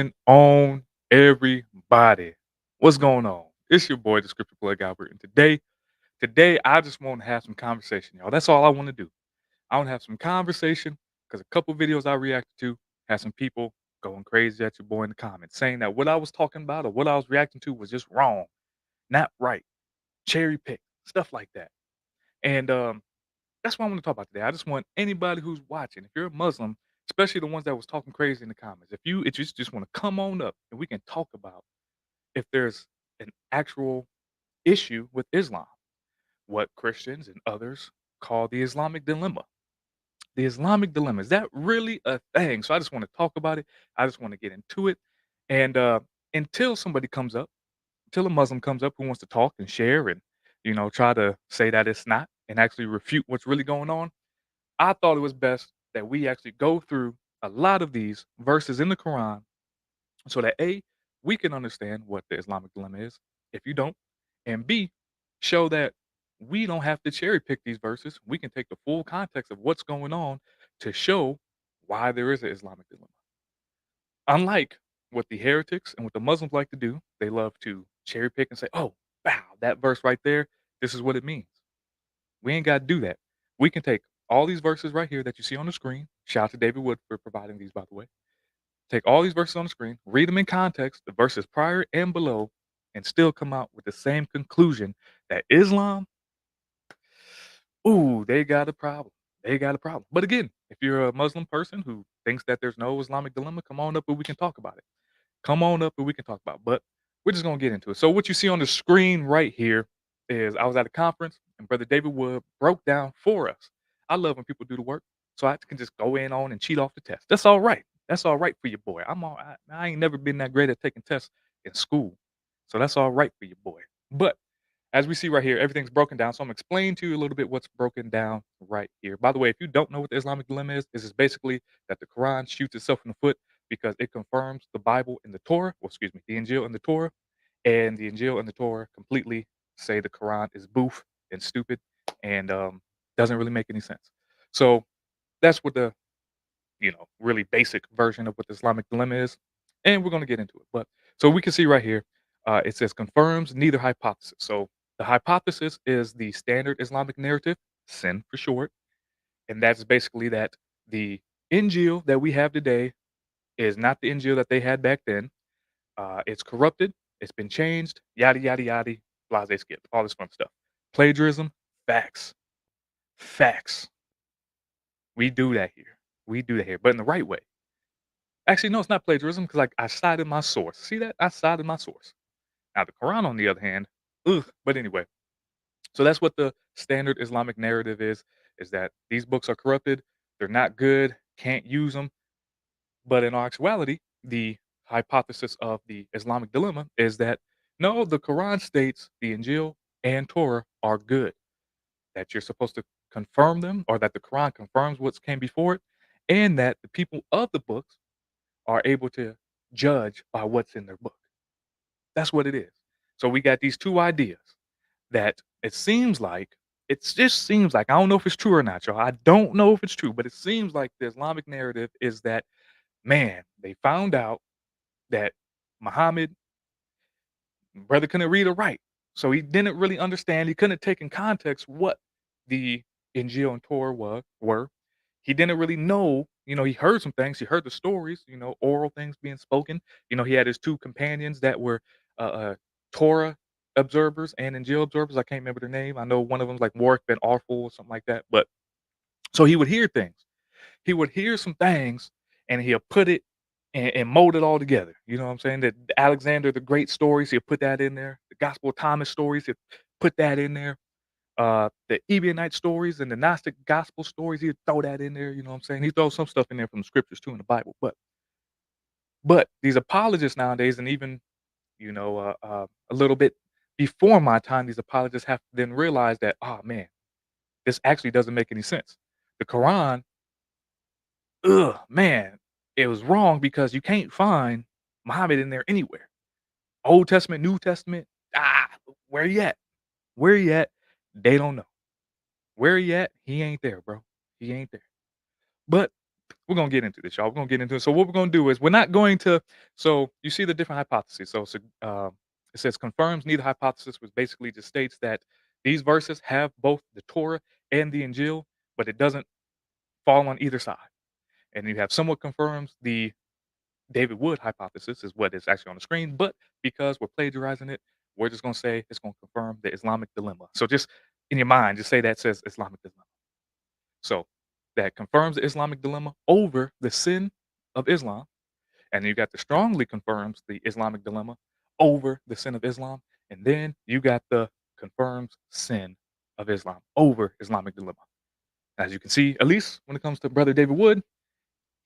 going on, everybody? What's going on? It's your boy, the Scripture Plug.Albert, and today I just want to have some conversation, y'all. That's all I want to do. I want to have some conversation because a couple videos I reacted to had some people going crazy at your boy in the comments, saying that what I was talking about or what I was reacting to was just wrong, not right, cherry picked, stuff like that. And that's what I want to talk about today. I just want anybody who's watching, if you're a Muslim, especially the ones that was talking crazy in the comments, if you just want to come on up and we can talk about if there's an actual issue with Islam, what Christians and others call the Islamic dilemma. The Islamic dilemma, is that really a thing? So I just want to talk about it. I just want to get into it. And until somebody comes up, until a Muslim comes up who wants to talk and share and try to say that it's not and actually refute what's really going on, I thought it was best that we actually go through a lot of these verses in the Quran so that A, we can understand what the Islamic dilemma is, if you don't, and B, show that we don't have to cherry pick these verses. We can take the full context of what's going on to show why there is an Islamic dilemma. Unlike what the heretics and what the Muslims like to do, they love to cherry pick and say, oh, wow, that verse right there, this is what it means. We ain't got to do that. We can take all these verses right here that you see on the screen. Shout out to David Wood for providing these, by the way. Take all these verses on the screen, read them in context, the verses prior and below, and still come out with the same conclusion that Islam, ooh, they got a problem. They got a problem. But again, if you're a Muslim person who thinks that there's no Islamic dilemma, come on up and we can talk about it. Come on up and we can talk about it. But we're just gonna get into it. So what you see on the screen right here is I was at a conference and Brother David Wood broke down for us. I love when people do the work, so I can just go in on and cheat off the test. That's all right. That's all right for your boy. I ain't never been that great at taking tests in school, so that's all right for your boy. But as we see right here, everything's broken down. So I'm explaining to you a little bit what's broken down right here. By the way, if you don't know what the Islamic dilemma is, this is basically that the Quran shoots itself in the foot because it confirms the Bible and the Torah, well, excuse me, the Injil and the Torah, and the Injil and the Torah completely say the Quran is boof and stupid and doesn't really make any sense. So that's what the really basic version of what the Islamic dilemma is, and we're going to get into it. But so we can see right here, it says confirms neither hypothesis. So the hypothesis is the standard Islamic narrative, sin for short, and that's basically that the Injil that we have today is not the Injil that they had back then. It's corrupted. It's been changed. Yada yada yada. Blase skip. All this fun stuff. Plagiarism. Facts. Facts. We do that here. We do that here, but in the right way. Actually, no, it's not plagiarism because I cited my source. See that? I cited my source. Now the Quran, on the other hand, ugh. But anyway, so that's what the standard Islamic narrative is that these books are corrupted. They're not good. Can't use them. But in actuality, the hypothesis of the Islamic dilemma is that no, the Quran states the Injil and Torah are good, that you're supposed to confirm them, or that the Quran confirms what came before it, and that the people of the books are able to judge by what's in their book. That's what it is. So we got these two ideas that it just seems like, I don't know if it's true or not, y'all. I don't know if it's true, but it seems like the Islamic narrative is that, man, they found out that Muhammad, brother, couldn't read or write. So he didn't really understand. He couldn't take in context what the Injil and Torah were. He didn't really know. He heard some things. He heard the stories. Oral things being spoken. He had his two companions that were Torah observers and Injil observers. I can't remember their name. I know one of them's like Warwick bin Arful or something like that. But so he would hear things. He would hear some things, and he'll put it and mold it all together. You know what I'm saying? The Alexander the Great stories, he'll put that in there. The Gospel of Thomas stories, he'll put that in there. The Ebionite stories and the Gnostic gospel stories, he'd throw that in there. You know what I'm saying? He throws some stuff in there from the scriptures too in the Bible. But these apologists nowadays, and even a little bit before my time, these apologists have then realized that, oh man, this actually doesn't make any sense. The Quran, ugh, man, it was wrong because you can't find Muhammad in there anywhere. Old Testament, New Testament, where you at? Where you at? They don't know. Where he at? He ain't there, bro. He ain't there. But we're gonna get into this, y'all. We're gonna get into it. So what we're gonna do is we're not going to. So you see the different hypotheses. It says confirms neither hypothesis, which basically just states that these verses have both the Torah and the Injil, but it doesn't fall on either side. And you have somewhat confirms the David Wood hypothesis is what is actually on the screen, but because we're plagiarizing it, we're just gonna say it's gonna confirm the Islamic dilemma. So just in your mind, just say that says Islamic dilemma. So that confirms the Islamic dilemma over the sin of Islam. And you got the strongly confirms the Islamic dilemma over the sin of Islam. And then you got the confirms sin of Islam over Islamic dilemma. As you can see, at least when it comes to Brother David Wood,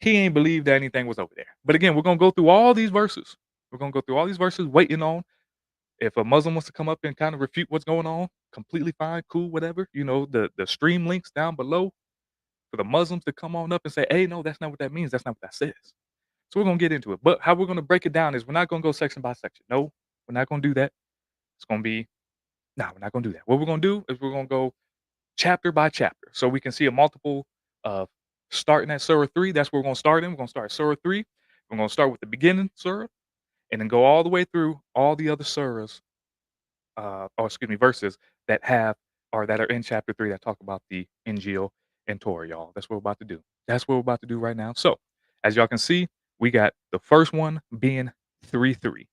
he ain't believed that anything was over there. But again, we're gonna go through all these verses. We're gonna go through all these verses, waiting on if a Muslim wants to come up and kind of refute what's going on, completely fine, cool, whatever. You know, the stream links down below for the Muslims to come on up and say, hey, no, that's not what that means. That's not what that says. So we're gonna get into it. But how we're gonna break it down is we're not gonna go section by section. No, we're not gonna do that. It's gonna be no, we're not gonna do that. What we're gonna do is we're gonna go chapter by chapter. So we can see a multiple of starting at Surah 3. That's where we're gonna start in. We're gonna start at Surah 3. We're gonna start with the beginning Surah and then go all the way through all the other surahs, or excuse me, verses that have or that are in chapter 3 that talk about the Injil and Torah, y'all. That's what we're about to do. That's what we're about to do right now. So, as y'all can see, we got the first one being 3:3.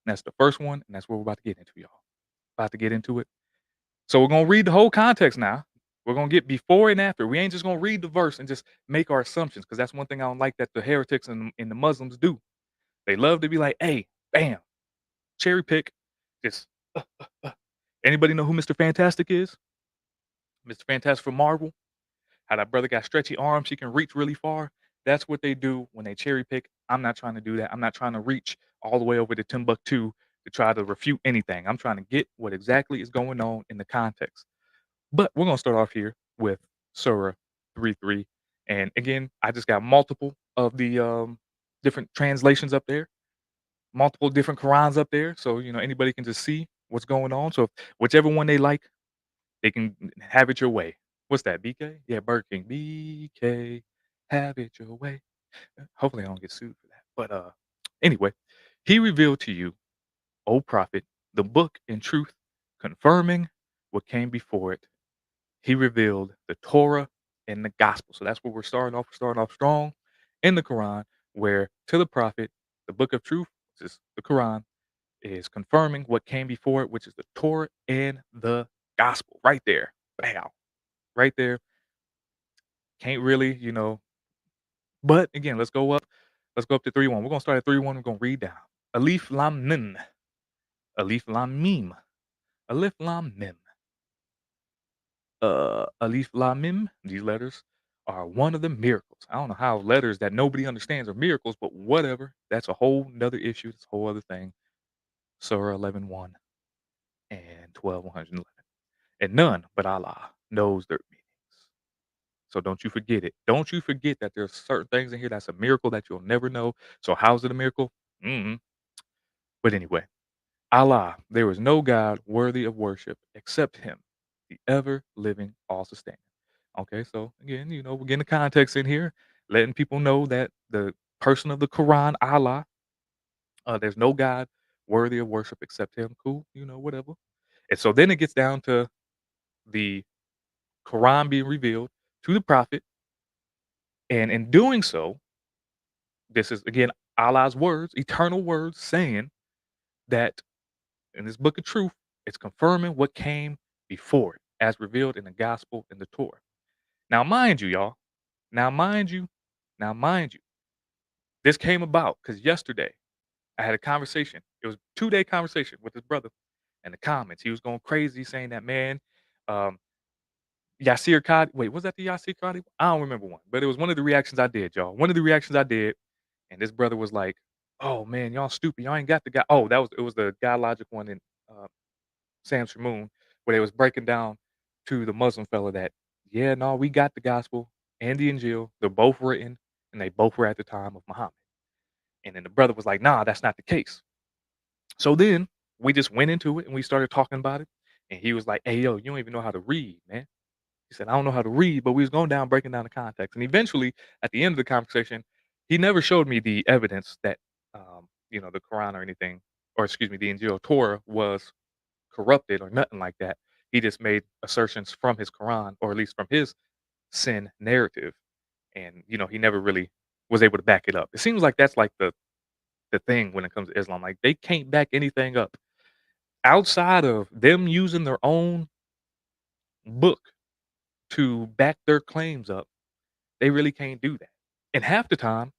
That's the first one, and that's what we're about to get into, y'all. About to get into it. So we're gonna read the whole context now. We're gonna get before and after. We ain't just gonna read the verse and just make our assumptions, because that's one thing I don't like that the heretics and the Muslims do. They love to be like, hey, bam, cherry pick, just anybody know who Mr. Fantastic is? Mr. Fantastic from Marvel? How that brother got stretchy arms, he can reach really far. That's what they do when they cherry pick. I'm not trying to do that. I'm not trying to reach all the way over to Timbuktu to try to refute anything. I'm trying to get what exactly is going on in the context. But we're gonna start off here with Surah 3:3. And again, I just got multiple of the different translations up there, multiple different Qurans up there. So anybody can just see what's going on. So whichever one they like, they can have it your way. What's that, BK? Yeah, Burger King. BK, have it your way. Hopefully I don't get sued for that. But anyway, he revealed to you, O prophet, the book in truth, confirming what came before it. He revealed the Torah and the gospel. So that's where we're starting off. We're starting off strong in the Quran, where to the prophet, the book of truth, which is the Quran, is confirming what came before it, which is the Torah and the gospel. Right there. Bam. Right there. Can't really, But again, let's go up. Let's go up to 3-1. We're gonna start at 3-1. We're gonna read down. Alif Lam Mim. Alif Lam Mim. Alif Lam Mim. Alif Lam Mim. These letters are one of the miracles. I don't know how letters that nobody understands are miracles, but whatever. That's a whole nother issue. That's a whole other thing. Surah 11:1 and 12:111. And none but Allah knows their meanings. So don't you forget it. Don't you forget that there's certain things in here that's a miracle that you'll never know. So how's it a miracle? But anyway, Allah, there is no God worthy of worship except Him, the ever living, all sustaining. Okay, so again, we're getting the context in here, letting people know that the person of the Quran, Allah, there's no God worthy of worship except Him. Cool, whatever. And so then it gets down to the Quran being revealed to the Prophet, and in doing so, this is again Allah's words, eternal words, saying that in this book of truth, it's confirming what came before it, as revealed in the gospel and the Torah. Now, mind you, y'all. Now, mind you. Now, mind you. This came about because yesterday I had a conversation. It was a 2-day conversation with his brother in the comments. He was going crazy saying that, man, um, Yasir Qadi. Wait, was that the Yasir Qadi? I don't remember one, but it was one of the reactions I did, y'all. One of the reactions I did, and this brother was like, "Oh man, y'all stupid. Y'all ain't got the guy." Oh, it was the guy logic one in uh, Sam Shamoon, where they was breaking down to the Muslim fella that, yeah, no, we got the gospel and the Injil. They're both written, and they both were at the time of Muhammad. And then the brother was like, nah, that's not the case. So then we just went into it and we started talking about it. And he was like, hey, yo, you don't even know how to read, man. He said, "I don't know how to read," but we was going down breaking down the context, and eventually, at the end of the conversation, he never showed me the evidence that, the Quran or anything, or excuse me, the Injil Torah was corrupted or nothing like that. He just made assertions from his Quran, or at least from his sin narrative, and, he never really was able to back it up. It seems like that's like the thing when it comes to Islam, like, they can't back anything up. Outside of them using their own book to back their claims up, they really can't do that. And half the time,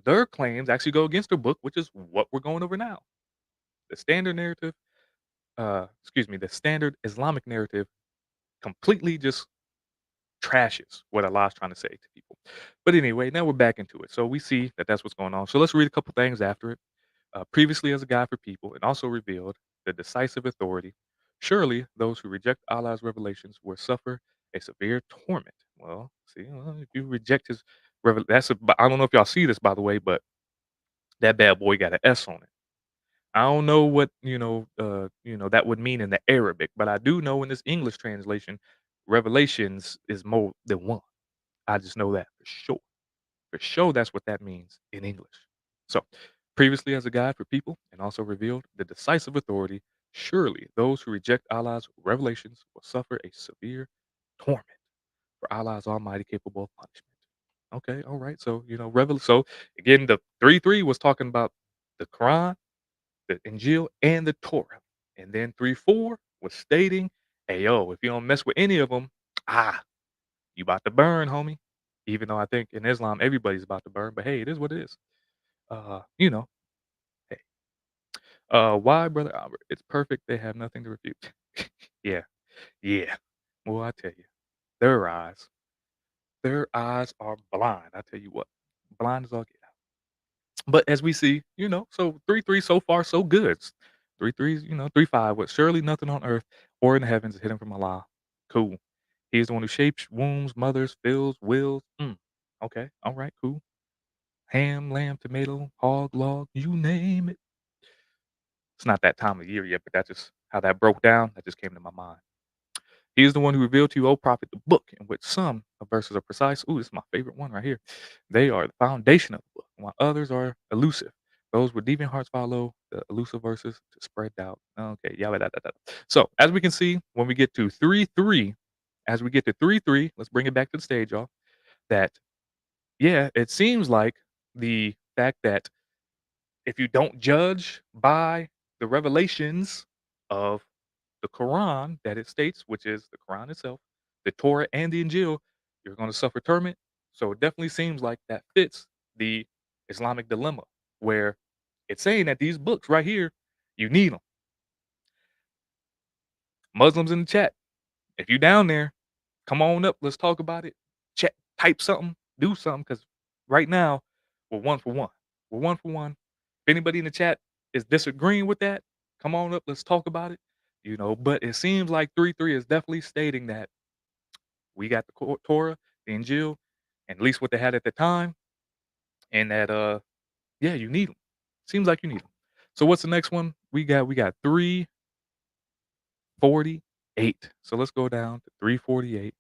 their claims actually go against their book, which is what we're going over now. The standard narrative, the standard Islamic narrative completely just trashes what Allah's trying to say to people. But anyway, now we're back into it. So we see that that's what's going on. So let's read a couple things after it. Previously as a guide for people, and also revealed the decisive authority. Surely those who reject Allah's revelations will suffer a severe torment. Well, see, if you reject his I don't know if y'all see this by the way, but that bad boy got an S on it. I don't know what that would mean in the Arabic, but I do know in this English translation, revelations is more than one. I just know that for sure. For sure, that's what that means in English. So, previously as a guide for people and also revealed the decisive authority, surely those who reject Allah's revelations will suffer a severe torment, for Allah is almighty capable of punishment. Okay, all right. So, so again, the 3-3 was talking about the Quran, the Injil, and the Torah. And then 3-4 was stating, hey, yo, if you don't mess with any of them, ah, you about to burn, homie. Even though I think in Islam everybody's about to burn, but hey, it is what it is. Hey, why, brother Albert? It's perfect. They have nothing to refute. Yeah, yeah. Well, I tell you, their eyes, their eyes are blind. I tell you what, blind as all get out. But as we see, so 3-3 so far so good. 3-3, 3-5. With surely nothing on earth or in the heavens is hidden from Allah. Cool. He is the one who shapes wombs, mothers, fills, wills. Okay, all right, cool. Ham, lamb, tomato, hog, log, you name it. It's not that time of year yet, but that's just how that broke down. That just came to my mind. He is the one who revealed to you, O prophet, the book in which some of verses are precise. Ooh, this is my favorite one right here. They are the foundation of the book, while others are elusive. Those with deviant hearts follow the elusive verses to spread doubt. Okay, yeah, da, da, da. So as we can see, when we get to 3-3, let's bring it back to the stage, y'all. That yeah, it seems like the fact that if you don't judge by the revelations of the Quran that it states, which is the Quran itself, the Torah and the Injil, you're going to suffer torment. So it definitely seems like that fits the Islamic dilemma, where it's saying that these books right here, you need them. Muslims in the chat, if you down there, come on up. Let's talk about it. Chat, type something, do something, because right now we're one for one. We're one for one. If anybody in the chat is disagreeing with that, come on up. Let's talk about it. But it seems like 3-3 is definitely stating that we got the Torah, the Injil, and at least what they had at the time, and that yeah, you need them. Seems like you need them. So what's the next one? We got 348. So let's go down to 348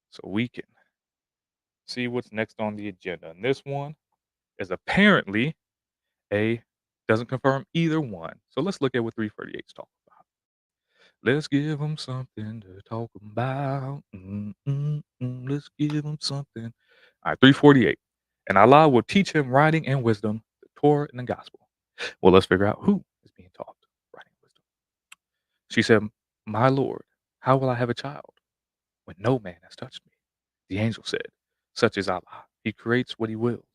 so we can see what's next on the agenda. And this one is apparently a doesn't confirm either one. So let's look at what 348 is talking about. Let's give them something to talk about. Let's give them something. All right, 348. And Allah will teach him writing and wisdom, the Torah and the gospel. Well, let's figure out who is being taught writing and wisdom. She said, my Lord, how will I have a child when no man has touched me? The angel said, such is Allah. He creates what he wills.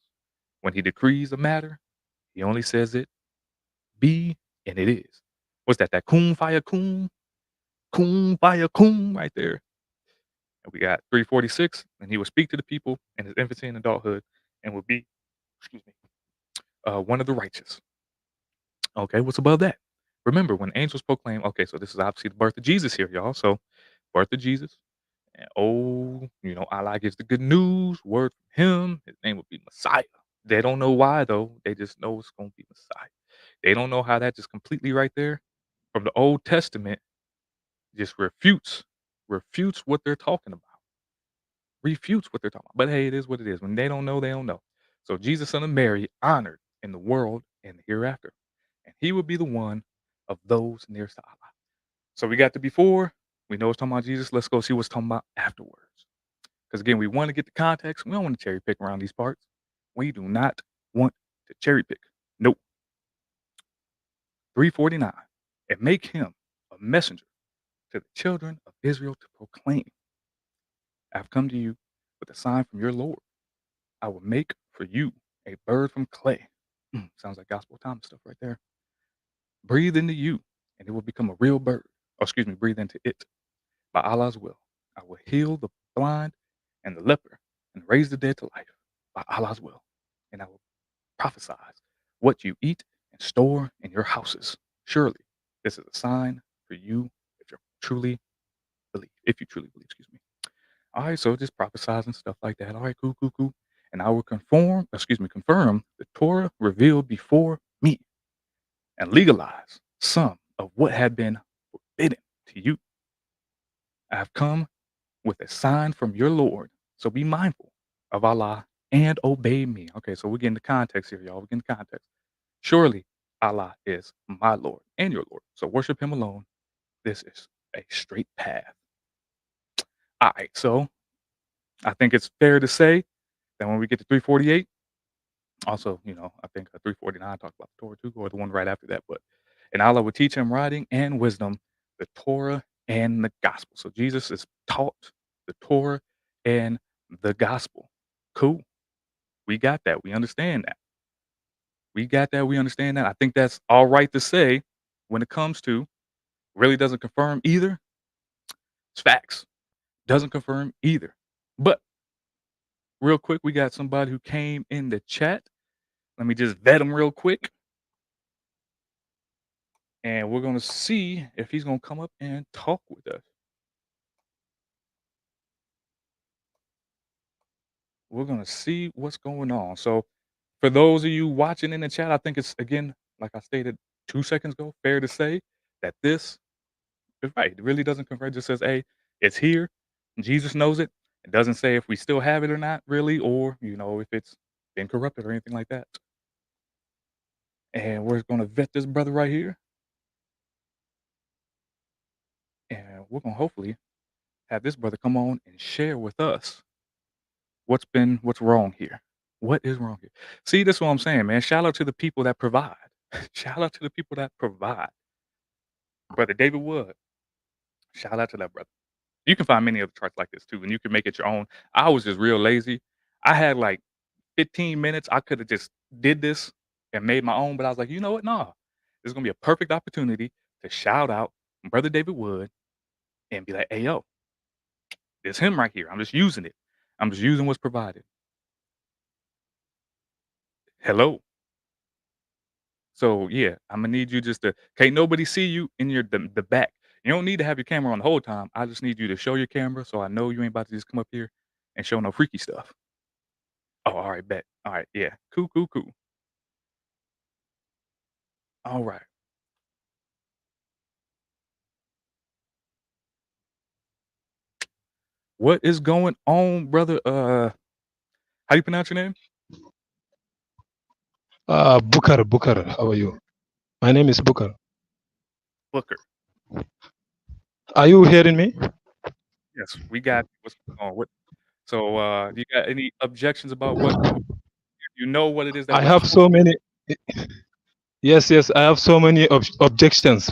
When he decrees a matter, he only says it be, and it is. What's that? That kun fire kun right there. And we got 346, and he will speak to the people in his infancy and adulthood, and will be, excuse me, one of the righteous. Okay, what's above that? Remember, when angels proclaim, okay, so this is obviously the birth of Jesus here, y'all. So, birth of Jesus. And Allah gives the good news, word from him. His name will be Messiah. They don't know why, though. They just know it's going to be Messiah. They don't know how that just completely right there from the Old Testament just refutes refutes what they're talking about. Refutes what they're talking about. But hey, it is what it is. When they don't know, they don't know. So Jesus, son of Mary, honored in the world and the hereafter. And he would be the one of those nearest to Allah. So we got the before. We know it's talking about Jesus. Let's go see what's talking about afterwards. Because again, we want to get the context. We don't want to cherry pick around these parts. We do not want to cherry pick. Nope. 349. And make him a messenger to the children of Israel to proclaim, I have come to you with a sign from your Lord. I will make for you a bird from clay. Sounds like gospel time stuff right there. Breathe into you, and it will become a real bird. Or excuse me, breathe into it. By Allah's will, I will heal the blind and the leper and raise the dead to life. By Allah's will. And I will prophesy what you eat and store in your houses. Surely, this is a sign for you if you truly believe. If you truly believe, excuse me. All right, so just prophesizing stuff like that. All right, cool, cool, cool. And I will confirm the Torah revealed before me and legalize some of what had been forbidden to you. I have come with a sign from your Lord. So be mindful of Allah and obey me. Okay, so we're getting the context here, y'all. We're getting the context. Surely Allah is my Lord and your Lord. So worship him alone. This is a straight path. All right, so I think it's fair to say that when we get to 348, also, I think 349 talked about the Torah too, or the one right after that. But and Allah would teach him writing and wisdom, the Torah and the gospel. So Jesus is taught the Torah and the gospel. Cool. We got that. We understand that. We got that. We understand that. I think that's all right to say when it comes to really doesn't confirm either. It's facts. Doesn't confirm either. But real quick, we got somebody who came in the chat. Let me just vet him real quick. And we're going to see if he's going to come up and talk with us. We're going to see what's going on. So, for those of you watching in the chat, I think it's, again, like I stated 2 seconds ago, fair to say that this is right. It really doesn't confirm. It just says, hey, it's here. Jesus knows it. It doesn't say if we still have it or not, really, or, if it's been corrupted or anything like that. And we're going to vet this brother right here. And we're going to hopefully have this brother come on and share with us what's wrong here. What is wrong here? See, this is what I'm saying, man. Shout out to the people that provide. Shout out to the people that provide. Brother David Wood. Shout out to that brother. You can find many other charts like this too, and you can make it your own. I was just real lazy. I had like 15 minutes. I could have just did this and made my own, but I was like, you know what? Nah. This is gonna be a perfect opportunity to shout out Brother David Wood and be like, hey yo, it's him right here. I'm just using it. I'm just using what's provided. Hello. So yeah, I'm gonna need you just to can't nobody see you in the back. You don't need to have your camera on the whole time. I just need you to show your camera so I know you ain't about to just come up here and show no freaky stuff. Oh, all right, bet. All right, yeah. Cool, cool, cool. All right. What is going on, brother? How you pronounce your name? Booker. How are you? My name is Booker. Booker. Are you hearing me? Yes, we got what's going on. So you got any objections about what you know what it is that I we're have talking? so many. Yes. I have so many objections.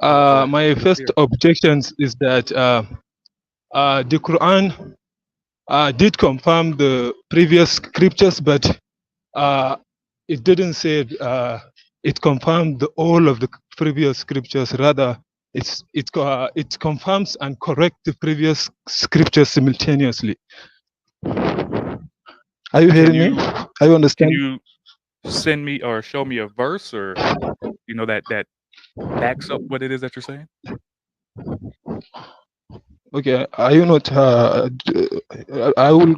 Oh, all right. My Let's first hear it. objections is that the Quran did confirm the previous scriptures, but it didn't say it confirmed all of the previous scriptures. Rather, it confirms and corrects the previous scriptures simultaneously. Are you Can hearing me? you Are you can understand? you send me or show me a verse or that backs up what it is that you're saying? Okay. Are you not? I will.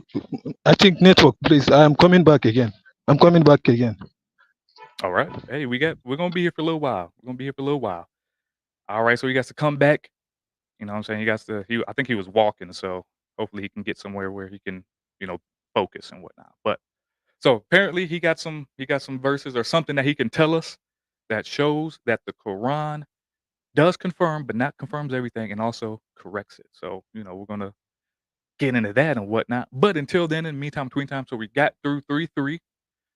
I think network, please. I am coming back again. I'm coming back again. All right. Hey, we're gonna be here for a little while. We're gonna be here for a little while. All right. So you guys to come back You know what I'm saying? He got to he I think he was walking, so hopefully he can get somewhere where he can, you know, focus and whatnot. But so apparently he got some verses or something that he can tell us that shows that the Quran does confirm, but not confirms everything and also corrects it. So, you know, we're gonna get into that and whatnot. But until then, in the meantime, between time, so we got through 3:3,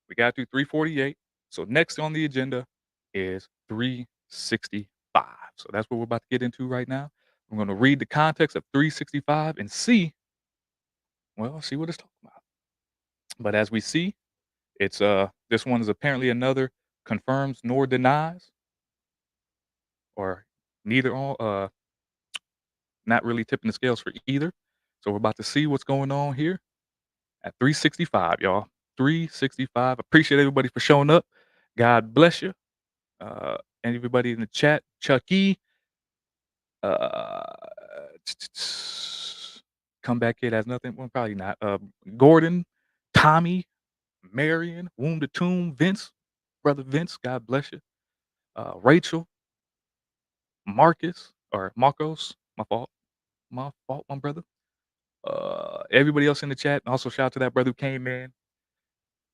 we got through 348. So next on the agenda is 365. So that's what we're about to get into right now. I'm gonna read the context of 365 and see what it's talking about. But as we see, it's this one is apparently another confirms nor denies, or neither on not really tipping the scales for either. So we're about to see what's going on here at 365, y'all. 365. Appreciate everybody for showing up. God bless you. And everybody in the chat, Chucky, uh, comeback kid has nothing. Well, probably not. Gordon, Tommy, Marion, Womb to Tomb, Vince, brother Vince. God bless you. Rachel, Marcus or Marcos. My fault. My fault, my brother. Everybody else in the chat. Also, shout out to that brother who came in.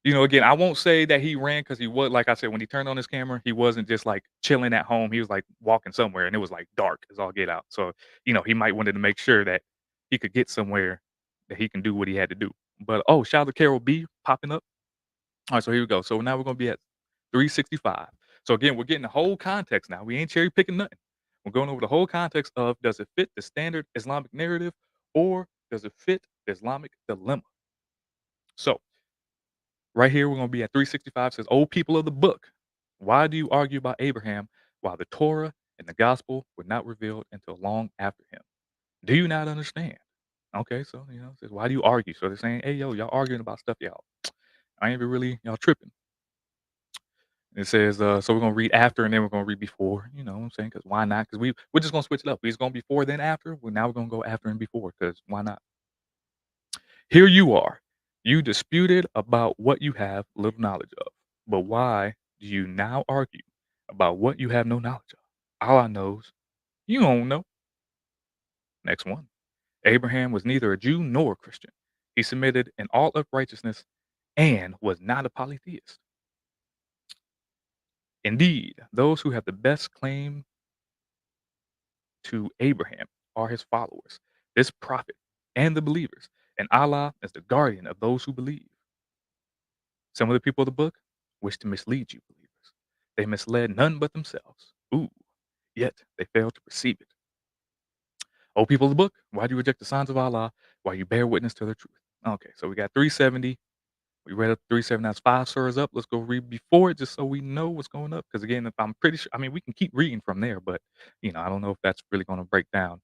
You know, again, I won't say that he ran because he was like I said, when he turned on his camera, he wasn't just like chilling at home. He was like walking somewhere and it was like dark as all get out. So, you know, he might wanted to make sure that he could get somewhere that he can do what he had to do. But oh, shout out to Carol B popping up. All right, so here we go. So now we're gonna be at 365. So again, we're getting the whole context now. We ain't cherry picking nothing. We're going over the whole context of does it fit the standard Islamic narrative or does it fit the Islamic dilemma? So right here, we're going to be at 365 says, "O people of the book, why do you argue about Abraham while the Torah and the gospel were not revealed until long after him? Do you not understand?" Okay, so, you know, it says, why do you argue? So they're saying, hey, yo, y'all arguing about stuff, y'all. I ain't even really, y'all tripping. It says, so we're going to read after and then we're going to read before. You know what I'm saying? Because why not? Because we're just going to switch it up. We're just going before, then after. Well, now we're going to go after and before because why not? Here you are. You disputed about what you have little knowledge of. But why do you now argue about what you have no knowledge of? Allah knows. You don't know. Next one. Abraham was neither a Jew nor a Christian. He submitted in all uprightness and was not a polytheist. Indeed, those who have the best claim to Abraham are his followers, this prophet, and the believers. And Allah is the guardian of those who believe. Some of the people of the book wish to mislead you, believers. They misled none but themselves. Ooh, yet they failed to perceive it. O people of the book, why do you reject the signs of Allah while you bear witness to their truth? Okay, so we got 370. We read up 370. That's 5 surahs up. Let's go read before it just so we know what's going up. Because again, if I'm pretty sure, I mean, we can keep reading from there, but you know, I don't know if that's really going to break down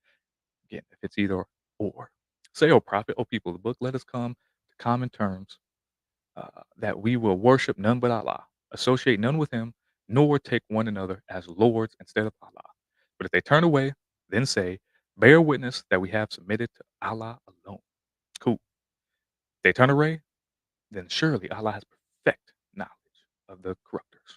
again, if it's either or. Say, O prophet, O people of the book, let us come to common terms that we will worship none but Allah, associate none with him, nor take one another as lords instead of Allah. But if they turn away, then say, bear witness that we have submitted to Allah alone. Cool. If they turn away, then surely Allah has perfect knowledge of the corruptors.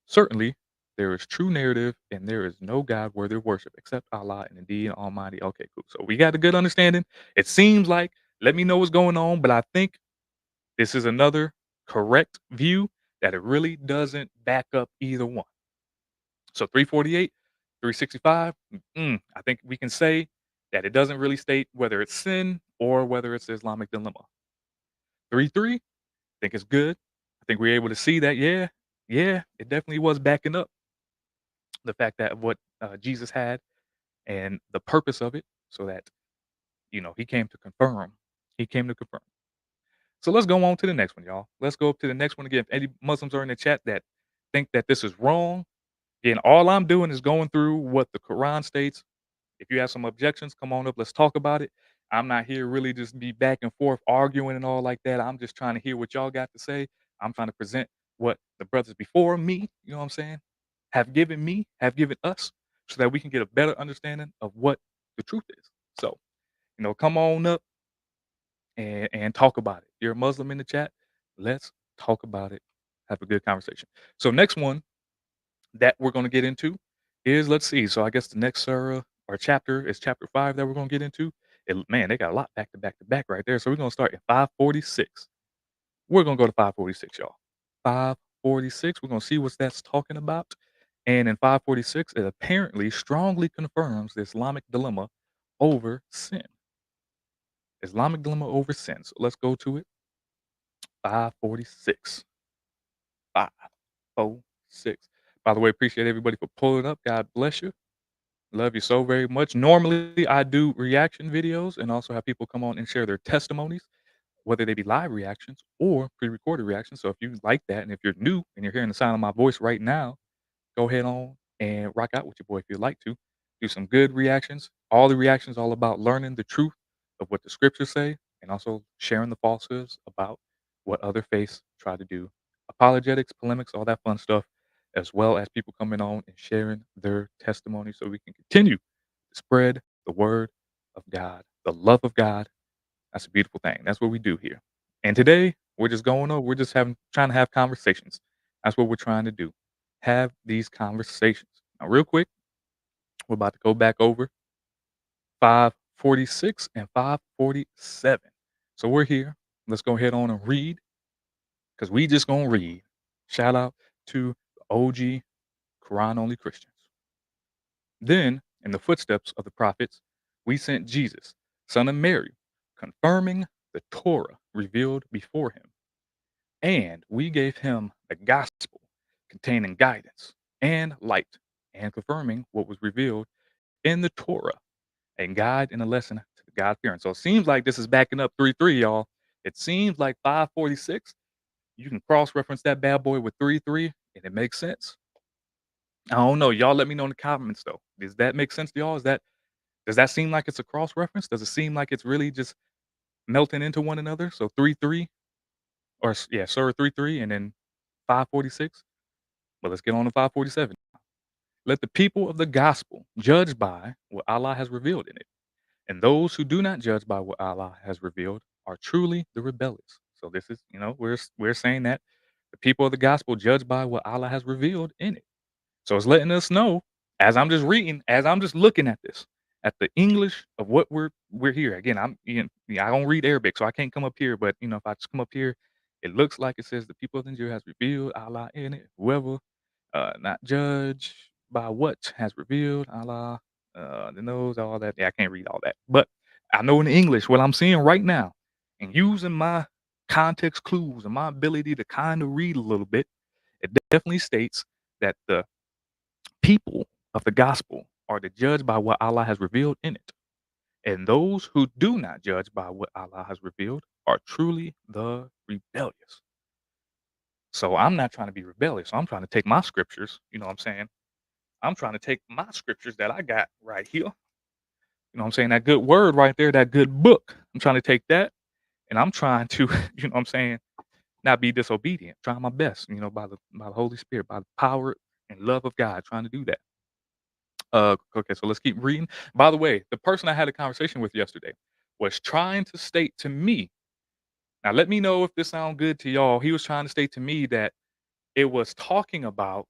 Certainly, there is true narrative and there is no God worthy of worship except Allah and indeed Almighty. Okay, cool. So we got a good understanding. It seems like, let me know what's going on, but I think this is another correct view that it really doesn't back up either one. So 348, 365, I think we can say that it doesn't really state whether it's sin or whether it's the Islamic dilemma. 3:3, I think it's good. I think we're able to see that, yeah, it definitely was backing up the fact that what Jesus had and the purpose of it, so that, you know, he came to confirm. He came to confirm. So let's go on to the next one, y'all. Let's go up to the next one again. If any Muslims are in the chat that think that this is wrong, again, all I'm doing is going through what the Quran states. If you have some objections, come on up. Let's talk about it. I'm not here really just be back and forth arguing and all like that. I'm just trying to hear what y'all got to say. I'm trying to present what the brothers before me, you know what I'm saying, have given us, so that we can get a better understanding of what the truth is. So, you know, come on up and talk about it. If you're a Muslim in the chat, let's talk about it. Have a good conversation. So next one that we're going to get into is, let's see. So I guess the next surah our chapter is chapter 5 that we're gonna get into. Man, they got a lot back to back to back right there. So we're gonna start at 546. We're gonna go to 546, y'all. 546, we're gonna see what that's talking about. And in 546, it apparently strongly confirms the Islamic dilemma over sin. Islamic dilemma over sin. So let's go to it. 546. 546. By the way, appreciate everybody for pulling up. God bless you. Love you so very much. Normally, I do reaction videos and also have people come on and share their testimonies, whether they be live reactions or pre-recorded reactions. So if you like that, and if you're new and you're hearing the sound of my voice right now, go ahead on and rock out with your boy if you'd like to. Do some good reactions. All the reactions all about learning the truth of what the scriptures say and also sharing the falsehoods about what other faiths try to do. Apologetics, polemics, all that fun stuff, as well as people coming on and sharing their testimony so we can continue to spread the word of God, the love of God. That's a beautiful thing. That's what we do here. And today, we're just going over, we're just having trying to have conversations. That's what we're trying to do. Have these conversations. Now, real quick, we're about to go back over 546 and 547. So we're here. Let's go ahead on and read because we just gonna read. Shout out to OG Quran only Christians. Then, in the footsteps of the prophets, we sent Jesus, son of Mary, confirming the Torah revealed before him. And we gave him the gospel containing guidance and light and confirming what was revealed in the Torah, a guide and a lesson to the God fearing. So it seems like this is backing up 3:3, y'all. It seems like 546. You can cross reference that bad boy with 3:3, and it makes sense. I don't know. Y'all let me know in the comments though. Does that make sense to y'all? Does that seem like it's a cross reference? Does it seem like it's really just melting into one another? So 3:3 or yeah, Surah 3:3 and then 546. But let's get on to 547. Let the people of the gospel judge by what Allah has revealed in it. And those who do not judge by what Allah has revealed are truly the rebellious. So this is, we're saying that the people of the gospel judge by what Allah has revealed in it. So it's letting us know as I'm just reading, as I'm just looking at this, at the English of what we're here. Again, I don't read Arabic, so I can't come up here. But if I just come up here, it looks like it says the people of the Injil has revealed Allah in it. Whoever not judge by what has revealed Allah, the knows all that. Yeah, I can't read all that, but I know in English what I'm seeing right now, and using my context clues and my ability to kind of read a little bit, it definitely states that the people of the gospel are to judge by what Allah has revealed in it. And those who do not judge by what Allah has revealed are truly the rebellious. So I'm not trying to be rebellious. I'm trying to take my scriptures, you know what I'm saying? I'm trying to take my scriptures that I got right here. You know what I'm saying? That good word right there, that good book. I'm trying to take that and I'm trying to, you know what I'm saying, not be disobedient, trying my best, by the Holy Spirit, by the power and love of God, trying to do that. Okay, so let's keep reading. By the way, the person I had a conversation with yesterday was trying to state to me. Now, let me know if this sounds good to y'all. He was trying to state to me that it was talking about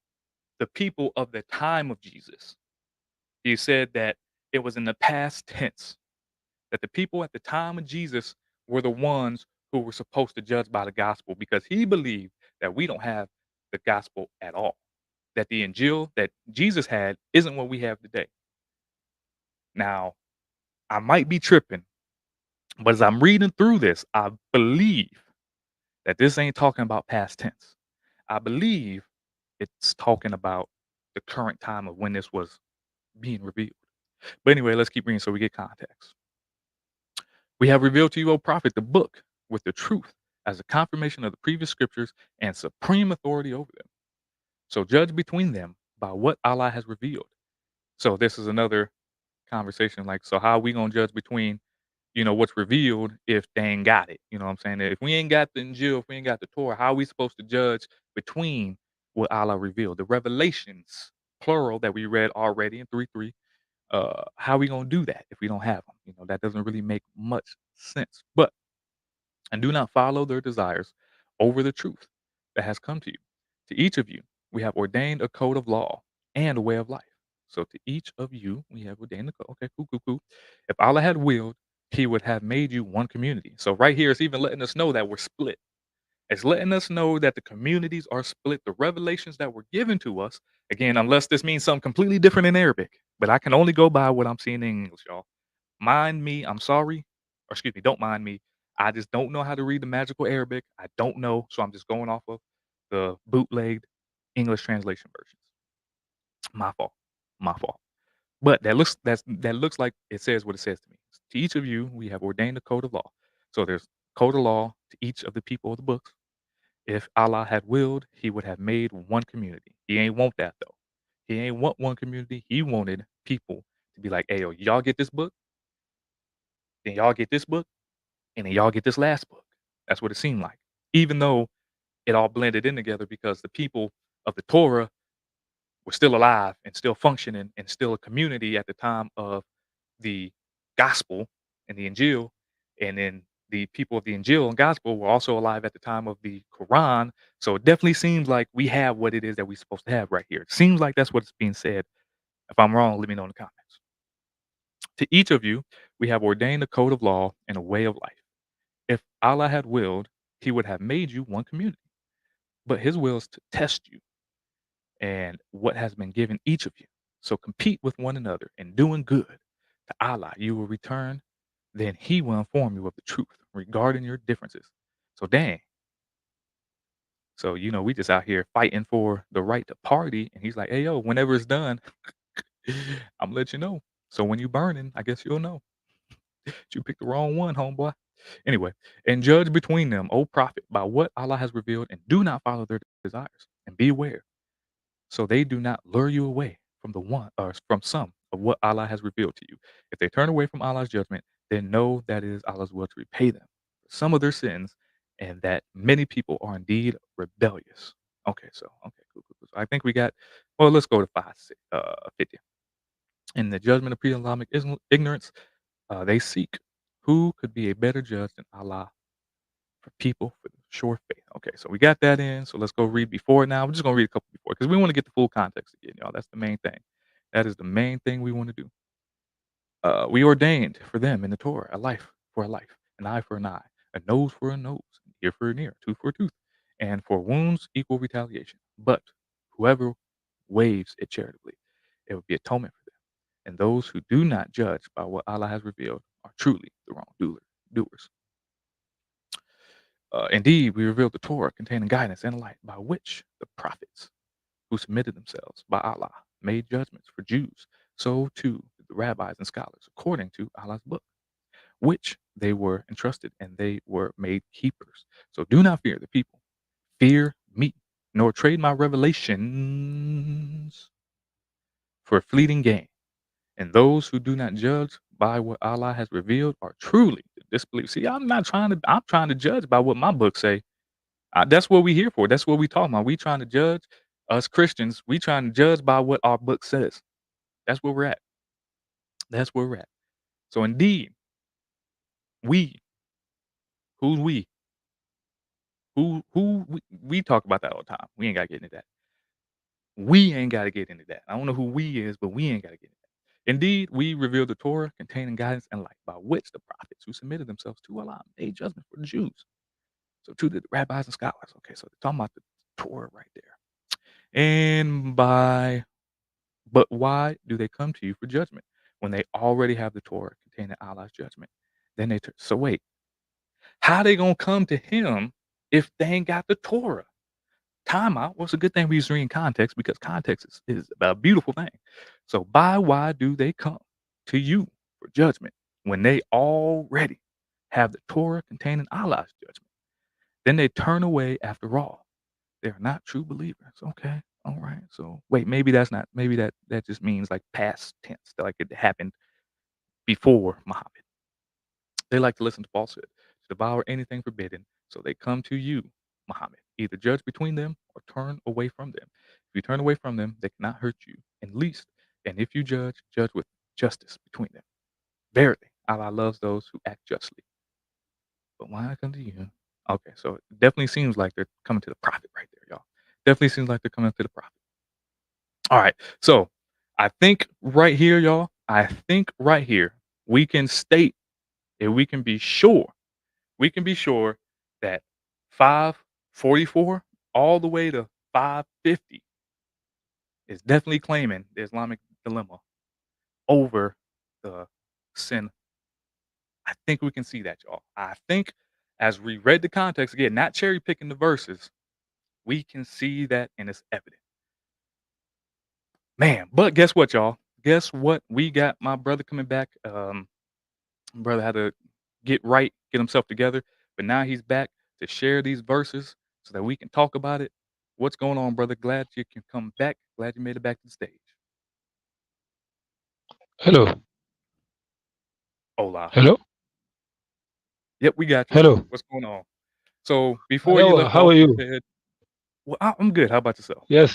the people of the time of Jesus. He said that it was in the past tense, that the people at the time of Jesus were the ones who were supposed to judge by the gospel because he believed that we don't have the gospel at all. That the Injil that Jesus had isn't what we have today. Now, I might be tripping, but as I'm reading through this, I believe that this ain't talking about past tense. I believe it's talking about the current time of when this was being revealed. But anyway, let's keep reading so we get context. We have revealed to you, O prophet, the book with the truth as a confirmation of the previous scriptures and supreme authority over them. So judge between them by what Allah has revealed. So this is another conversation like, so how are we going to judge between what's revealed if they ain't got it? You know what I'm saying? If we ain't got the Injil, if we ain't got the Torah, how are we supposed to judge between what Allah revealed? The revelations, plural, that we read already in 3:3. How are we gonna do that if we don't have them? That doesn't really make much sense. But and do not follow their desires over the truth that has come to you. To each of you, we have ordained a code of law and a way of life. So to each of you, we have ordained the code. Okay, cool, cool, cool. If Allah had willed, He would have made you one community. So right here, it's even letting us know that we're split. It's letting us know that the communities are split. The revelations that were given to us, again, unless this means something completely different in Arabic, but I can only go by what I'm seeing in English, y'all. Mind me, I'm sorry, or excuse me, don't mind me. I just don't know how to read the magical Arabic. I don't know, so I'm just going off of the bootlegged English translation versions. My fault. My fault. But that looks like it says what it says to me. To each of you, we have ordained a code of law. So there's code of law to each of the people of the books. If Allah had willed, He would have made one community. He ain't want that though. He ain't want one community. He wanted people to be like, "Hey, yo, y'all get this book, then y'all get this book, and then y'all get this last book." That's what it seemed like. Even though it all blended in together because the people of the Torah were still alive and still functioning and still a community at the time of the gospel and the Injil, and then the people of the Injil and gospel were also alive at the time of the Quran. So it definitely seems like we have what it is that we're supposed to have right here. It seems like that's what's being said. If I'm wrong, let me know in the comments. To each of you, we have ordained a code of law and a way of life. If Allah had willed, He would have made you one community. But His will is to test you and what has been given each of you. So compete with one another in doing good. To Allah you will return, then He will inform you of the truth regarding your differences. So dang. So we just out here fighting for the right to party, and He's like, "Hey yo, whenever it's done, I'm gonna let you know. So when you burning, I guess you'll know that you picked the wrong one, homeboy." Anyway, and judge between them, O prophet, by what Allah has revealed, and do not follow their desires, and be aware so they do not lure you away from the one or from some of what Allah has revealed to you. If they turn away from Allah's judgment, then know that it is Allah's will to repay them for some of their sins, and that many people are indeed rebellious. Okay, cool. So I think we got. Well, let's go to 50. In the judgment of pre-Islamic ignorance, they seek who could be a better judge than Allah for people for the sure faith. Okay, so we got that in. So let's go read before now. We're just gonna read a couple before because we want to get the full context again, y'all. That's the main thing. That is the main thing we want to do. We ordained for them in the Torah a life for a life, an eye for an eye, a nose for a nose, an ear for an ear, tooth for a tooth, and for wounds equal retaliation. But whoever waves it charitably, it will be atonement for them. And those who do not judge by what Allah has revealed are truly the wrongdoers. Indeed, we revealed the Torah containing guidance and light by which the prophets who submitted themselves by Allah made judgments for Jews. So too did the rabbis and scholars according to Allah's book, which they were entrusted and they were made keepers. So do not fear the people. Fear me, nor trade my revelations for fleeting gain. And those who do not judge by what Allah has revealed are truly the disbelievers. See, I'm trying to judge by what my books say. That's what we here for. That's what we talking about. We trying to judge us Christians. We trying to judge by what our book says. That's where we're at. That's where we're at. So indeed, we, who's we? We talk about that all the time. We ain't got to get into that. We ain't got to get into that. I don't know who we is, but we ain't got to get into that. Indeed, we revealed the Torah containing guidance and light by which the prophets who submitted themselves to Allah made judgment for the Jews. So to the rabbis and scholars. Okay, so they're talking about the Torah right there. And by But why do they come to you for judgment when they already have the Torah containing Allah's judgment? Then so wait, how they gonna come to Him if they ain't got the Torah? Time out. Well, it's a good thing we use reading context because context is a beautiful thing. So why do they come to you for judgment when they already have the Torah containing Allah's judgment? Then they turn away after all. They are not true believers. Okay. All right. So wait, maybe that's not maybe that just means like past tense, like it happened before Muhammad. They like to listen to falsehood, to devour anything forbidden. So they come to you, Muhammad. Either judge between them or turn away from them. If you turn away from them, they cannot hurt you in least. And if you judge with justice between them. Verily, Allah loves those who act justly. But why I come to you? Okay, so it definitely seems like they're coming to the prophet right there, y'all. Definitely seems like they're coming to the prophet. All right, so I think right here, y'all, I think right here, we can state and we can be sure that 544 all the way to 550 is definitely claiming the Islamic dilemma over the sin. I think we can see that, y'all. I think as we read the context again, not cherry picking the verses, we can see that and it's evident. Man, but guess what, y'all? Guess what? We got my brother coming back. Brother had to get himself together, but now he's back to share these verses so that we can talk about it. What's going on, brother? Glad you can come back. Glad you made it back to the stage. Hello, Hola. hello, Yep, we got you. hello. What's going on? So before you Hello, left how off, are you you? said, "Well, I'm good. How about yourself?" Yes.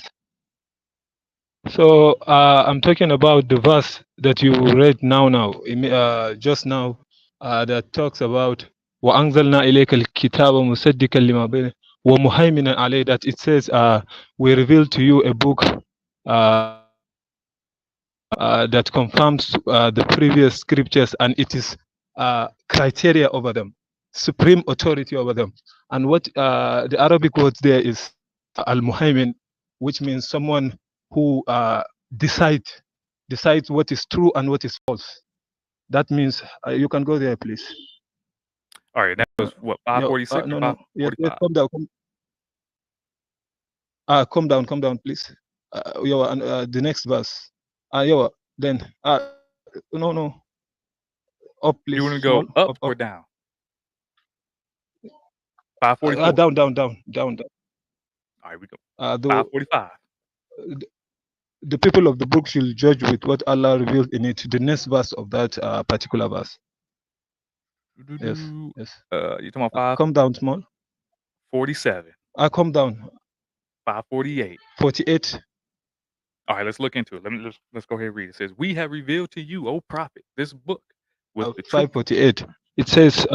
So I'm talking about the verse that you read just now, that talks about وَأَنزَلْنَا إِلَيْكَ الْكِتَابَ مُصَدِّقًا لِمَا بَيْنَ وَمُهَيْمِنًا عَلَيْهِ, that it says, we revealed to you a book that confirms the previous scriptures, and it is criteria over them, supreme authority over them. And what the Arabic word there is al-muhaymin, which means someone who decides what is true and what is false. That means you can go there, please. All right, that was what No, 546 or no, no. Yes, yes, 545. calm down. Calm down, please. And the next verse. Then no, no. Up, You please. want to go Small. up Up, or up. down? 544. Down, down, down, down, down. All right, we go Uh, the 545. the people of the book should judge with what Allah revealed in it. The next verse of that particular verse. Yes, Doo-doo-doo. yes. You talking about Calm down, small. 547, Calm down. 548. 48. All right, let's look into it. Let's go ahead and read. It says, "We have revealed to you, O prophet, this book with the truth." 548. It says,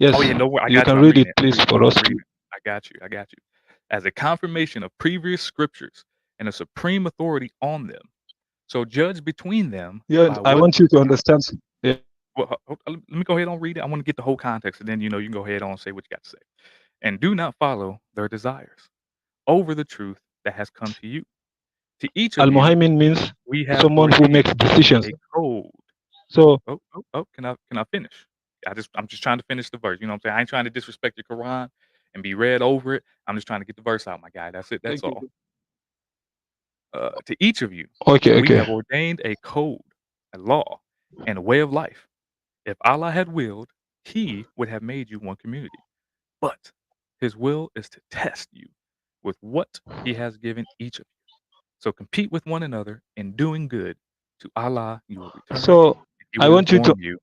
yes, Oh yeah, no, I you got can you. I'm read reading it, it. I'm please, reading it. for us. I'm reading it. I got you. I got you. As a confirmation of previous scriptures and a supreme authority on them. So judge between them Yeah, by I what. want you to understand. Yeah. Well, let me go ahead and read it. I want to get the whole context, and then you can go ahead on and say what you got to say. And do not follow their desires over the truth that has come to you. To each of you, Al-Muhaymin means we have someone who makes ordained decisions. a code. So, Oh, can I finish? I'm just trying to finish the verse. You know what I'm saying? I ain't trying to disrespect your Quran and be read over it. I'm just trying to get the verse out, my guy. That's it. That's thank all. you. To each of you, Okay, we okay. have ordained a code, a law, and a way of life. If Allah had willed, He would have made you one community. But His will is to test you with what He has given each of you. So compete with one another in doing good. To Allah you will return, So, and He I will want you to. inform you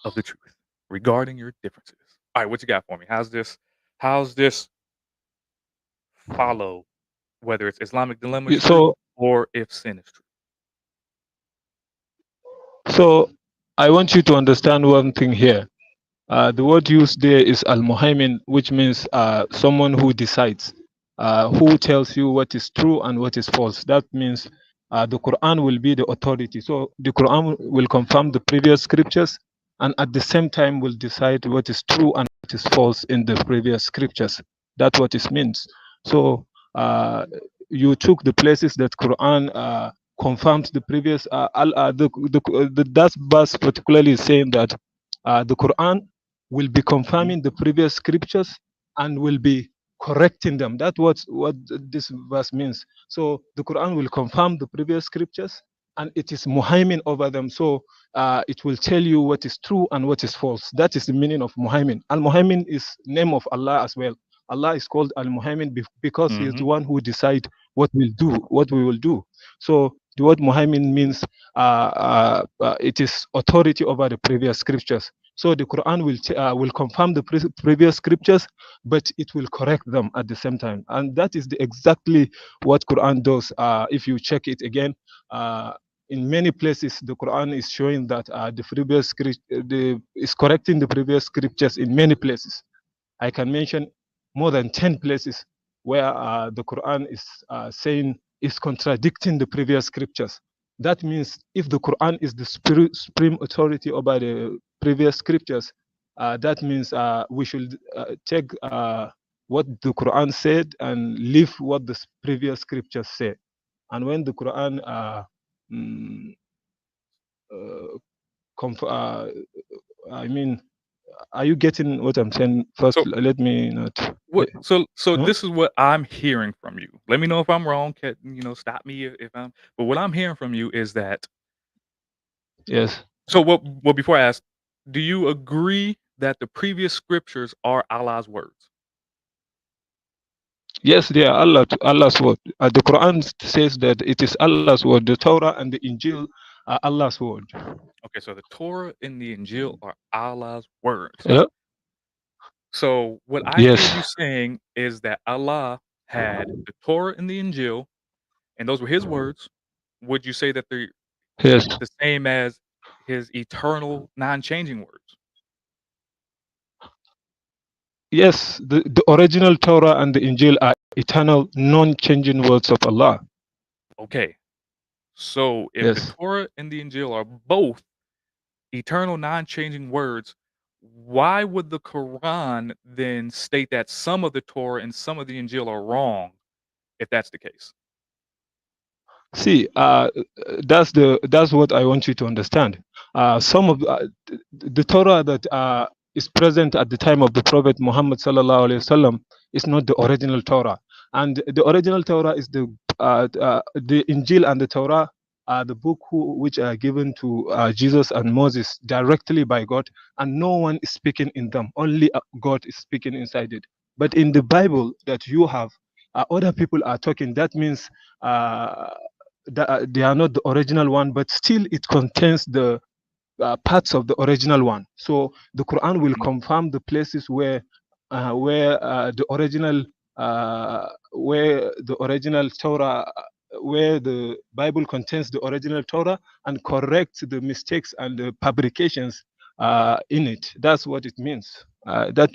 of the truth regarding your differences. All right, what you got for me? How's this follow whether it's Islamic dilemma is true So, or if sin is true? so I want you to understand one thing here. The word used there is al-muhaymin, which means someone who decides, who tells you what is true and what is false. That means the Quran will be the authority. So the Quran will confirm the previous scriptures, and at the same time will decide what is true and what is false in the previous scriptures. That's what it means. So you took the places that Quran confirms the previous. That verse particularly is saying that the Quran will be Mhm. confirming the previous scriptures and will be correcting them. That's what this verse means. So the Quran will confirm the previous scriptures and it is muhaimin over them. So it will tell you what is true and what is false. That is the meaning of muhaimin. Al muhaimin is name of Allah as well. Allah is called Al Muhaimin because He is the Mhm. one who decides what we will do. So the word Muhaimin means it is authority over the previous scriptures. So the Quran will confirm the previous scriptures, but it will correct them at the same time, and that is exactly what Quran does. If you check it again, in many places the Quran is showing that is correcting the previous scriptures in many places. I can mention more than 10 places where the Quran is saying is contradicting the previous scriptures. That means if the Quran is the supreme authority over the previous scriptures, that means we should take what the Quran said and leave what the previous scriptures say. And when the Quran mm, uh, I mean, are you getting what I'm saying? First, So let me not. what? So Huh? this is what I'm hearing from you. Let me know if I'm wrong. Stop me if I'm. But what I'm hearing from you is that. Yes. So what? Well, before I ask, do you agree that the previous scriptures are Allah's words? Yes, they are Allah's word. The Quran says that it is Allah's word. The Torah and the Injil are Allah's word. Okay, so the Torah and the Injil are Allah's words. Yeah. So what I hear Yes. you saying is that Allah had the Torah and the Injil, and those were His words. Would you say that they're Yes. the same as His eternal, non-changing words? Yes. The original Torah and the Injil are eternal, non-changing words of Allah. Okay, so if the Yes. Torah and the Injil are both eternal, non-changing words, why would the Quran then state that some of the Torah and some of the Injil are wrong if that's the case? See, that's what I want you to understand. Some of the Torah that is present at the time of the Prophet Muhammad sallallahu alaihi wasallam is not the original Torah, and the original Torah is the Injil and the Torah are the book which are given to Jesus and Moses directly by God, and no one is speaking in them. Only God is speaking inside it. But in the Bible that you have, other people are talking. That means. They are not the original one, but still it contains the parts of the original one. So the Quran will Mhm. confirm the places where the original Torah, where the Bible contains the original Torah, and correct the mistakes and the fabrications in it. That's what it means. That's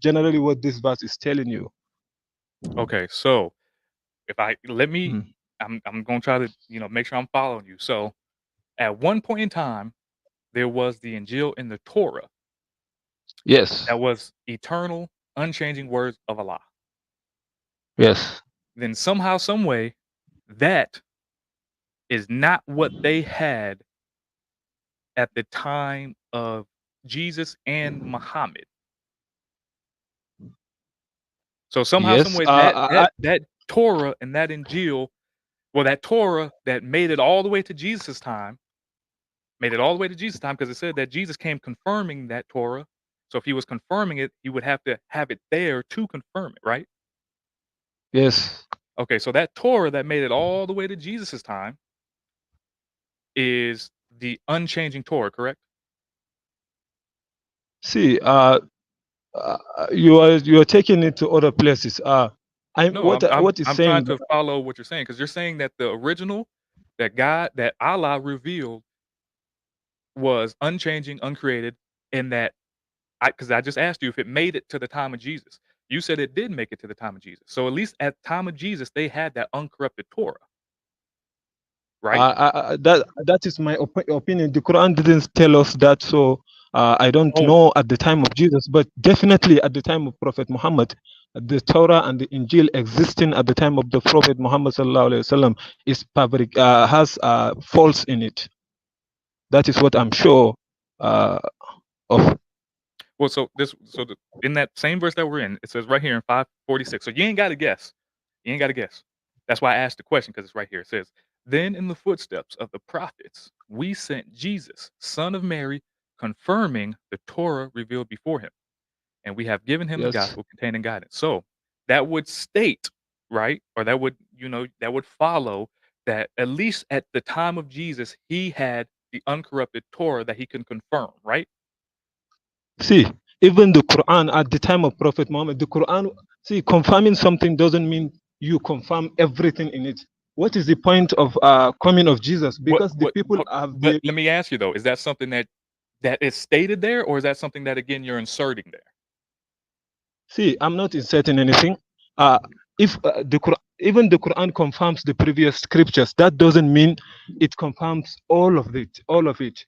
generally what this verse is telling you. Okay, so if I let me, Mm. I'm gonna try to make sure I'm following you. So at one point in time, there was the Injil and the Torah Yes. that was eternal, unchanging words of Allah. Yes. Then somehow, some way, that is not what they had at the time of Jesus and Muhammad. So somehow, some Yes. way, that Torah and that Injil, well, that Torah that made it all the way to Jesus' time, made it all the way to Jesus' time, because it said that Jesus came confirming that Torah. So if he was confirming it, he would have to have it there to confirm it, right? Yes. Okay, so that Torah that made it all the way to Jesus' time is the unchanging Torah, correct? See, you are taking it to other places. I'm No, what is I'm trying saying to that, follow what you're saying because you're saying that the original that God that Allah revealed was unchanging, uncreated, and that I just asked you if it made it to the time of Jesus. You said it did make it to the time of Jesus. So at least at the time of Jesus, they had that uncorrupted Torah, right? that is my opinion. The Quran didn't tell us that, so I don't Oh, know at the time of Jesus, but definitely at the time of Prophet Muhammad, the Torah and the Injil existing at the time of the Prophet Muhammad sallallahu alaihi wasallam is has faults in it. That is what I'm sure uh, of. well, in that same verse that we're in, it says right here in 546. So you ain't got to guess. You ain't got to guess. That's why I asked the question because it's right here. It says, "Then in the footsteps of the prophets, we sent Jesus, son of Mary, confirming the Torah revealed before him, and we have given him the Yes. gospel containing guidance." So that would state, right, or that would that would follow that at least at the time of Jesus, he had the uncorrupted Torah that he can confirm, right? See, even the Quran at the time of Prophet Muhammad, the Quran, see, confirming something doesn't mean you confirm everything in it. What is the point of coming of Jesus? Because the people have But been. let me ask you though, is that something that is stated there, or is that something that again you're inserting there? See, I'm not inserting anything. Uh, if the Quran, even the Quran confirms the previous scriptures. That doesn't mean it confirms all of it. All of it.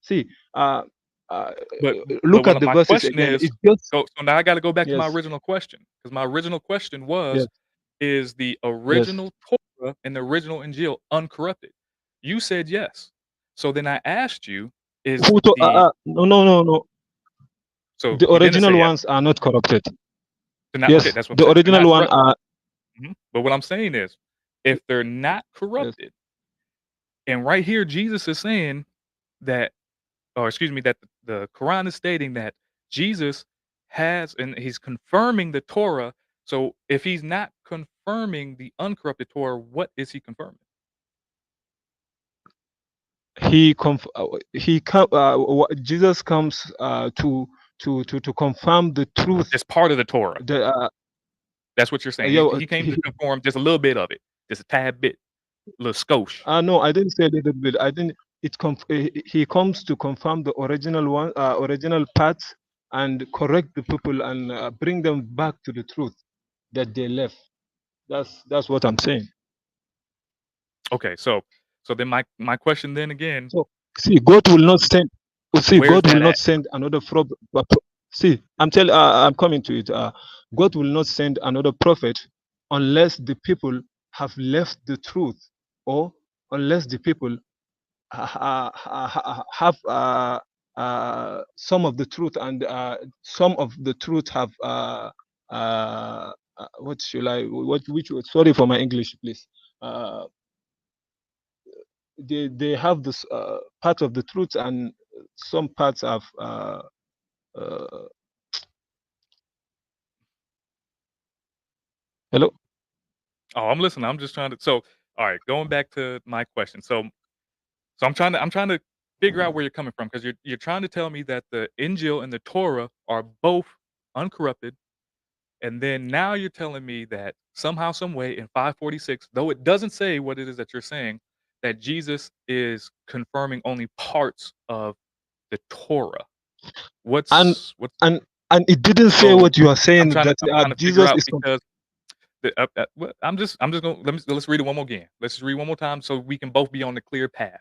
See, uh, uh, But look one at of the my verses question again. is, It just so now I got to go back to my yes, original question because my original question was, yes, is the yes. original Torah and the original Injil uncorrupted? You said yes. So then I asked you, is Who to, the no, no, no, no. so The you didn't say original yes. ones are not corrupted. They're not okay. Yes, That's what I'm the saying. They're original not one corrupted. are But what I'm saying is, if they're not yes. corrupted, and right here Jesus is saying that, or excuse me, that the Quran is stating that Jesus has, and he's confirming the Torah. So if he's not confirming the uncorrupted Torah, what is he confirming? Jesus comes to confirm the truth. It's part of the Torah. The That's what you're saying. yeah, He came to conform just a little bit of it, just a tad bit, a little skosh. no, I didn't say a little bit. I didn't. He comes to confirm the original one, original parts, and correct the people and bring them back to the truth that they left. That's what I'm saying. Okay, so then my question then again, So see, God will not send. See, where's God will that not at? send another prophet. See, I'm coming to it. God will not send another prophet unless the people have left the truth, or unless the people have some of the truth, and some of the truth have what should I what which word? Sorry for my English, please. Uh, they have this part of the truth, and some parts have uh, hello. Oh, I'm listening. I'm just trying to. So, all right, going back to my question. So I'm trying to figure out where you're coming from because you're trying to tell me that the Injil and the Torah are both uncorrupted, and then now you're telling me that somehow, some way, in 546, though it doesn't say what it is that you're saying, that Jesus is confirming only parts of the Torah. and What's and and it didn't say so? what you are I'm saying, trying to that I'm trying to figure Jesus out is because what I'm just gonna let's read it one more again. Let's just read one more time so we can both be on the clear path.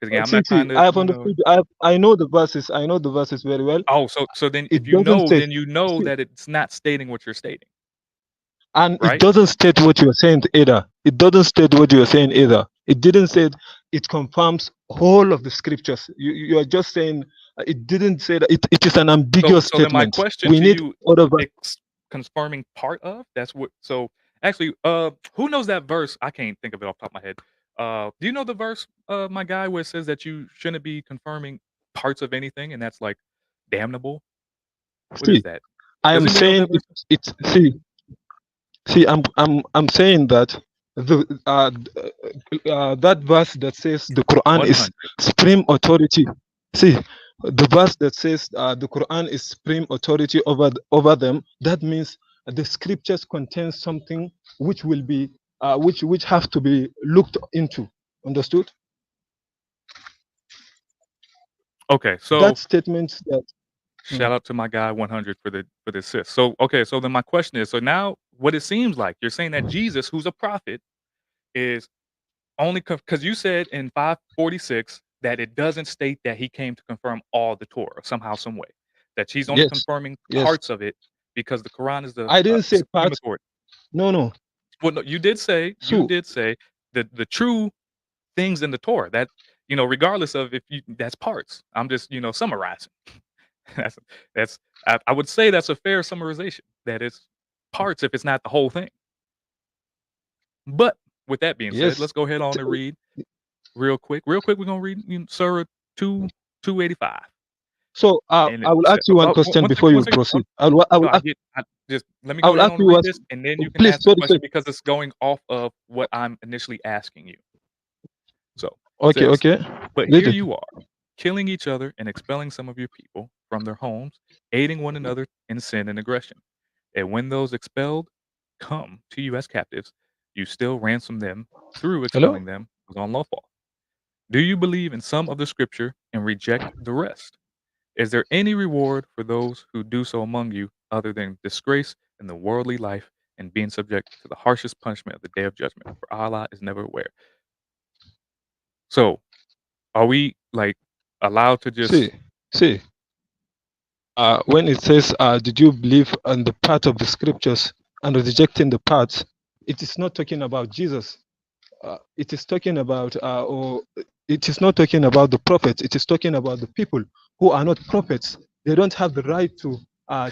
Because again, I'm not see, trying to, I have understood. I know the verses. I know the verses very well. Oh, so then It if you doesn't know, state. then you know See, that it's not stating what you're stating, and it right? doesn't state what you are saying either. It doesn't state what you are saying either. It didn't say it confirms whole of the scriptures. You are just saying it didn't say that. It is an So ambiguous so then my statement. question We to need you, other verses. confirming part of? That's what so actually, who knows that verse? I can't think of it off the top of my head. Do you know the verse, my guy, where it says that you shouldn't be confirming parts of anything, and that's, like, damnable? What is See, that? I Does am anybody know what saying that verse is? see, I'm saying that that verse that says the Quran is 100. supreme authority. See, the verse that says the Quran is supreme authority over them. That means the scriptures contain something which will be which have to be looked into. Understood? Okay, That so statement that shout out to my guy 100 for the assist. So, okay, so then my question is, so now what it seems like, you're saying that Jesus, who's a prophet, is only because you said in 546 that it doesn't state that he came to confirm all the Torah somehow, some way. That he's only yes, confirming yes. parts of it because the Quran is the I didn't say supreme part. authority. No, no. Well, no, you So did say the true things in the Torah that regardless of if you that's parts. I'm just summarizing. that's that's I would say that's a fair summarization. That it's parts if it's not the whole thing. But with that being said, yes. let's go ahead on and read real quick. Real quick, we're gonna read Surah 285. So And I it will said, ask you one question one second, before one you second. proceed. I will No, I ask, get. Just let me I go will ahead ask on and you read one. this, and then you can Please, ask the sorry. question because it's going off of what I'm initially asking you. So it Okay, says, okay. "But Read here it. you are, killing each other and expelling some of your people from their homes, aiding one another in sin and aggression. And when those expelled come to you as captives, you still ransom them through Hello? expelling them was unlawful. Do you believe in some of the scripture and reject the rest? Is there any reward for those who do so among you other than disgrace in the worldly life and being subject to the harshest punishment of the day of judgment, for Allah is never aware. So, are we like allowed to just See, see. When it says, "Did you believe on the part of the scriptures and rejecting the parts?" It is not talking about Jesus. It is talking about, or it is not talking about the prophets. It is talking about the people who are not prophets. They don't have the right to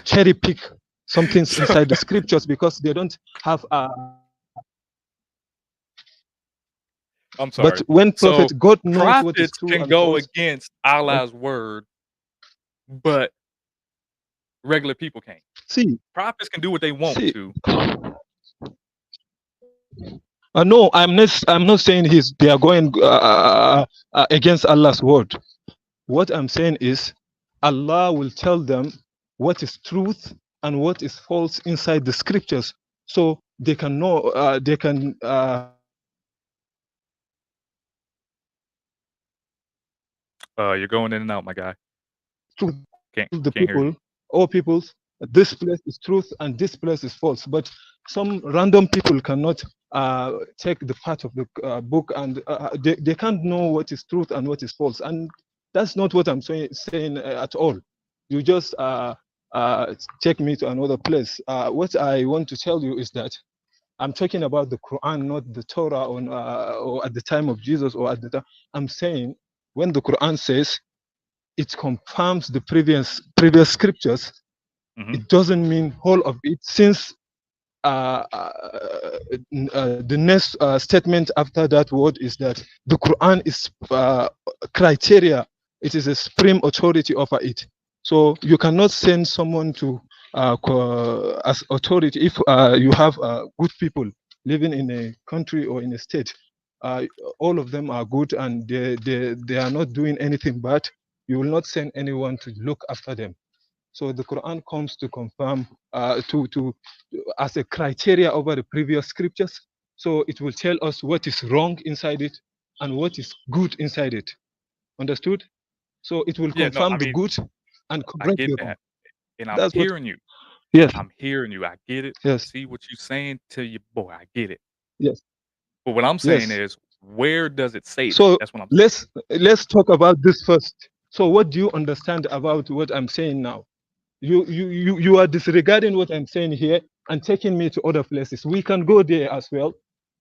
cherry pick some things so, inside the scriptures because they don't have. I'm But sorry. when So, prophet, God knows what is prophets true can and go false. against Allah's word, but regular people can't. See, Prophets can do what they want see. to. No, I'm not. I'm not saying they are going against Allah's word. What I'm saying is, Allah will tell them what is truth and what is false inside the scriptures, so they can know. They can You're going in and out, my guy. truth Can't to the can't hear you. people, all peoples. This place is truth and this place is false. But some random people cannot take the part of the book, and they can't know what is truth and what is false. And that's not what I'm saying at all. You just take me to another place. What I want to tell you is that I'm talking about the Quran, not the Torah, or at the time of Jesus, or at the time. I'm saying when the Quran says it confirms the previous scriptures, Mhm. it doesn't mean whole of it, since the next statement after that word is that the Quran is criteria. It is a supreme authority over it. So you cannot send someone to as authority if you have good people living in a country or in a state. Uh, all of them are good and they are not doing anything bad. You will not send anyone to look after them. So the Quran comes to confirm, to as a criteria over the previous scriptures. So it will tell us what is wrong inside it and what is good inside it. Understood? So it will Yeah, no, I confirm the mean, good and I correct get the wrong. that, and I'm That's what. hearing you. Yes. I'm hearing you. I get it. I Yes. see what you're saying to you, boy. I get it. Yes. But what I'm saying Yes. is, where does it say that? So That's what I'm saying. let's talk about this first. So what do you understand about what I'm saying now? You are disregarding what I'm saying here and taking me to other places. We can go there as well.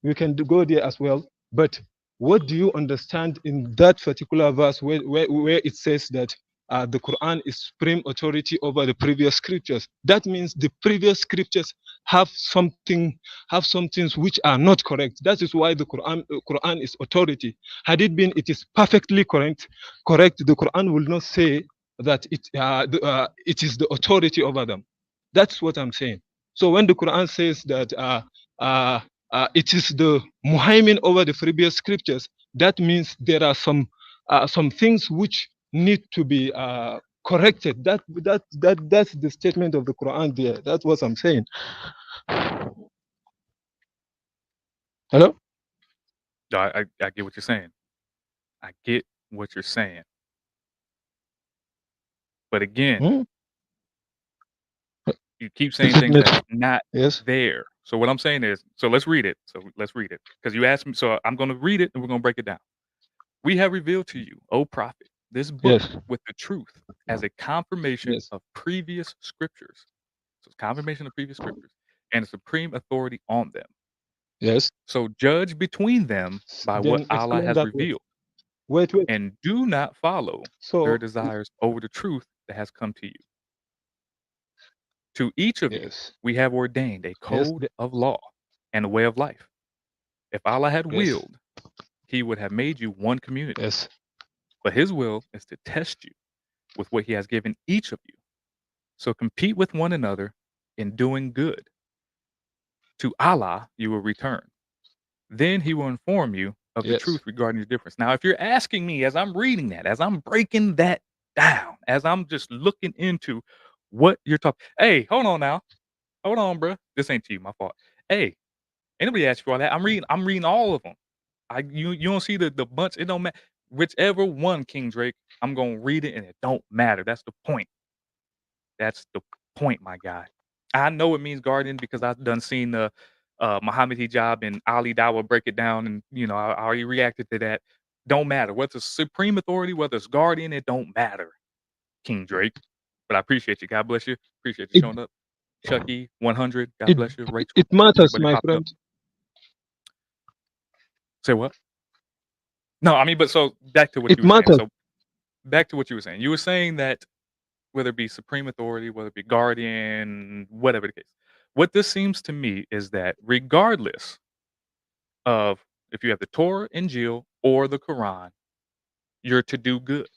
We can go there as well. But what do you understand in that particular verse where it says that the Quran is supreme authority over the previous scriptures? That means the previous scriptures have some things which are not correct. That is why the Quran is authority. Had it been it is perfectly correct, the Quran will not say that it is the authority over them. That's what I'm saying. So when the Quran says that uh, it is the muhaimin over the previous scriptures, that means there are some things which need to be corrected. That's the statement of the Quran there. That's what I'm saying. Hello? No, I get what you're saying. I get what you're saying. But again, Hmm? you keep saying things Definitely. that's not Yes. there. So what I'm saying is, so let's read it. So let's read it because you asked me. So I'm going to read it and we're going to break it down. We have revealed to you, O prophet, this book Yes. with the truth as a confirmation Yes. of previous scriptures. So it's confirmation of previous scriptures and a supreme authority on them. Yes. So judge between them by what Then Allah explain has that. Wait. revealed, Wait. Wait. and do not follow their So desires over the truth that has come to you. To each of you, yes. we have ordained a Yes. code of law and a way of life. If Allah had Yes. willed, He would have made you one community. Yes. But His will is to test you with what He has given each of you. So compete with one another in doing good. To Allah you will return. Then He will inform you of the Yes. truth regarding the difference. Now, if you're asking me as I'm reading that, as I'm breaking that down, as I'm just looking into what you're talking, hey, hold on now, hold on, bro. This ain't to you, my fault. Hey, ain't nobody asked you for all that. I'm reading all of them. You don't see the bunch. It don't matter. Whichever one, King Drake, I'm gonna read it, and it don't matter. That's the point. That's the point, my guy. I know it means guardian because I've done seen the Muhammad hijab and Ali Dawah break it down, and I already reacted to that. Don't matter whether it's supreme authority, whether it's guardian, it don't matter, King Drake. But I appreciate you. God bless you. Appreciate you It showing up. Chucky 100. God it bless you. Rachel. it matters, Everybody my popping up. friend. Say what? No, I mean, but so back to what It you were saying. matters. So back to what you were saying. You were saying that whether it be supreme authority, whether it be guardian, whatever the case. What this seems to me is that regardless of if you have the Torah, Injil, or the Quran, you're to do good.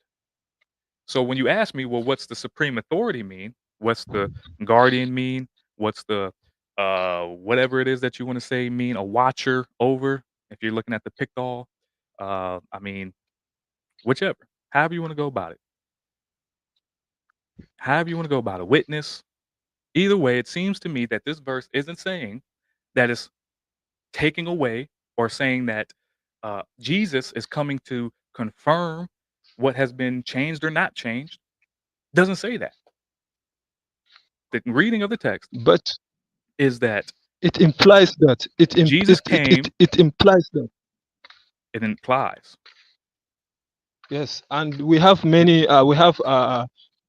So when you ask me, well, what's the supreme authority mean? What's the guardian mean? What's the whatever it is that you want to say mean? A watcher over, if you're looking at the Pickthall. I mean, whichever. However you want to go about it. However you want to go about it. Witness. Either way, it seems to me that this verse isn't saying that it's taking away or saying that Jesus is coming to confirm what has been changed or not changed. Doesn't say that. The reading of the text But is that it implies that Jesus came. it implies that. It implies. Yes, and we have many.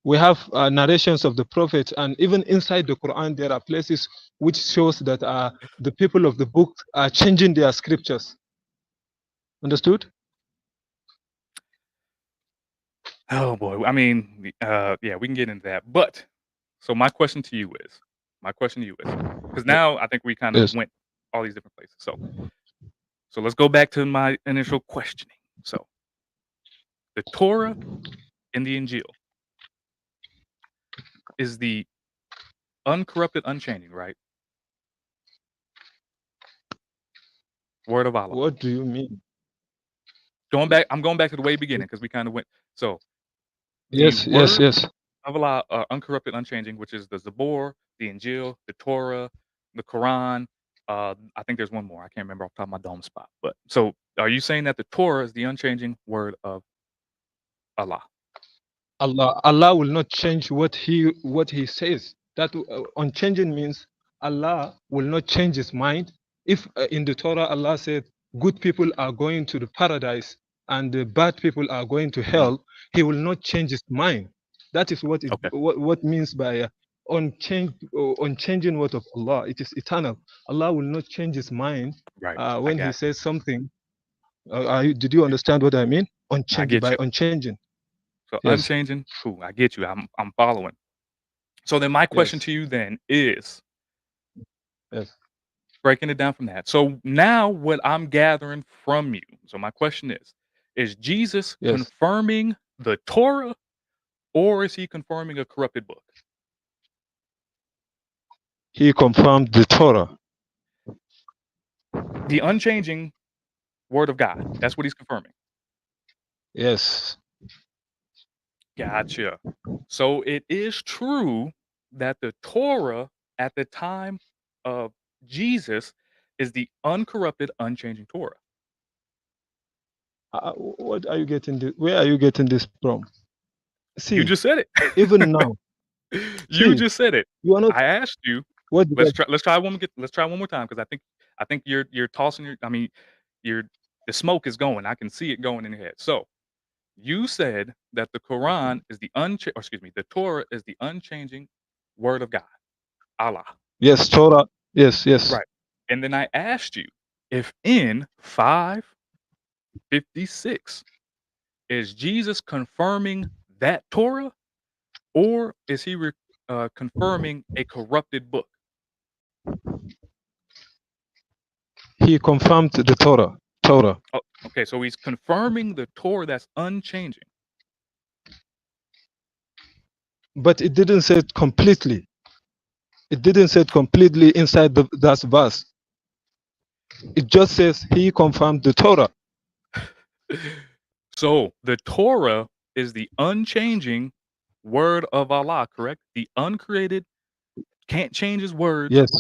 We have narrations of the prophet, and even inside the Quran, there are places which shows that the people of the book are changing their scriptures. Understood? Oh boy. I mean, yeah, we can get into that. But so my question to you is, because Ye- now I think we kind of Yes. went all these different places. So let's go back to my initial questioning. So the Torah and the Injil is the uncorrupted, unchanging, right? Word of Allah. What do you mean? I'm going back to the way beginning because we kind of went. So the Yes, yes, word yes. of Allah, uncorrupted, unchanging, which is the Zabur, the Injil, the Torah, the Quran. I think there's one more. I can't remember off the top of my dome spot. But so, are you saying that the Torah is the unchanging word of Allah? Allah will not change what he says. That unchanging means Allah will not change his mind. If in the Torah Allah said good people are going to the paradise and the bad people are going to Mhm. hell, he will not change his mind. That is Okay, what means by unchanging word of Allah. It is eternal. Allah will not change his mind right. I when he got says something. Did you understand what I mean? you. I get you. Unchanging. So Yes. unchanging, cool. I get you. I'm following. So then, my question Yes. to you then is Yes. breaking it down from that. So now, what I'm gathering from you. So my question is Jesus Yes. confirming the Torah, or is he confirming a corrupted book? He confirmed the Torah. The unchanging word of God. That's what he's confirming. Yes. Gotcha. So it is true that the Torah at the time of Jesus is the uncorrupted, unchanging Torah. What are you getting? Where are you getting this from? You See, just said even now, it. You see, just said it. you are not. I asked you. What did I? Let's try one more time because I think you're tossing your. I mean, you're the smoke is going. I can see it going in your head. So you said that the Quran is the Torah is the unchanging word of God, Allah. Yes, Torah. Yes, yes. Right. And then I asked you if in 556 is Jesus confirming that Torah, or is he confirming a corrupted book? He confirmed the Torah. Torah. Oh, okay, so he's confirming the Torah that's unchanging. But it didn't say it completely. It didn't say it completely inside that verse. It just says he confirmed the Torah. So the Torah is the unchanging word of Allah, correct? The uncreated, can't change his words. Yes.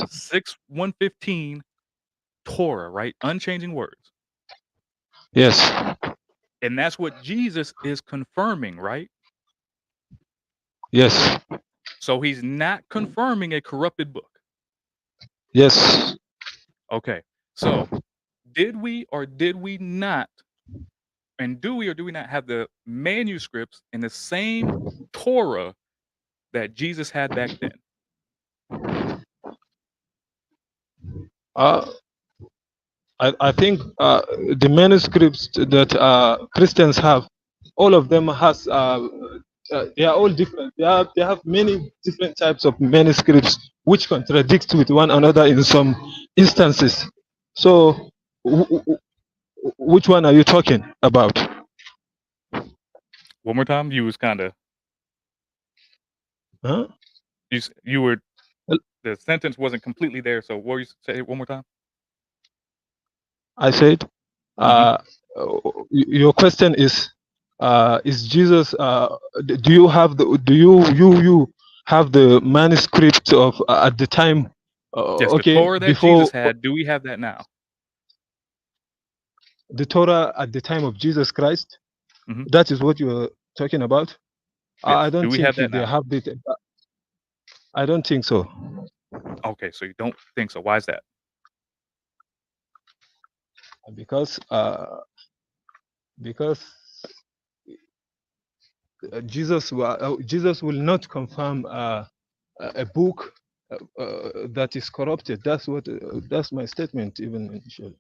115 Torah, right? Unchanging words. Yes. And that's what Jesus is confirming, right? Yes. So he's not confirming a corrupted book. Yes. Okay. So did we or did we not, and do we or do we not have the manuscripts in the same Torah that Jesus had back then? Uh, I think the manuscripts that Christians have, all of them has they are all different. They have many different types of manuscripts which contradict with one another in some instances. So, which one are you talking about? One more time. You was kind of Huh? you were Well, the sentence wasn't completely there. So what were you say it one more time? I said, Hmm. your question is Jesus? Do you have the do you have the manuscript of at the time? Yes, the Okay, Torah that before Jesus had. Do we have that now? the Torah at the time of Jesus Christ. Hmm. That is what you are talking about. I Yes. Do don't we have think that they now? have it. I don't think so, Okay. So you don't think so? Why is that? because because Jesus will not confirm a book that is corrupted. That's my statement even initially.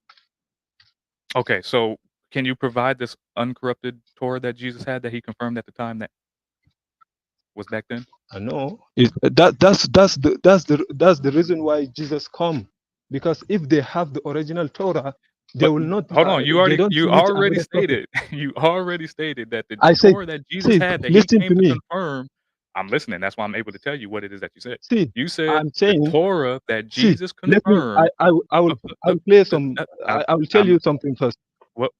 Okay. So can you provide this uncorrupted Torah that Jesus had that he confirmed at the time that was back then? I know that's the reason why Jesus come, because if they have the original Torah, they But will not hold on, they don't you need already another prophet. stated you already stated that the I said, Torah that Jesus see, had that he listen came to to me. confirm. I'm listening. That's why I'm able to tell you what it is that you said. See, You said I'm the saying, Torah that see, Jesus let me. confirmed. I Uh, will play some. I, I will tell I'm you something first. Well,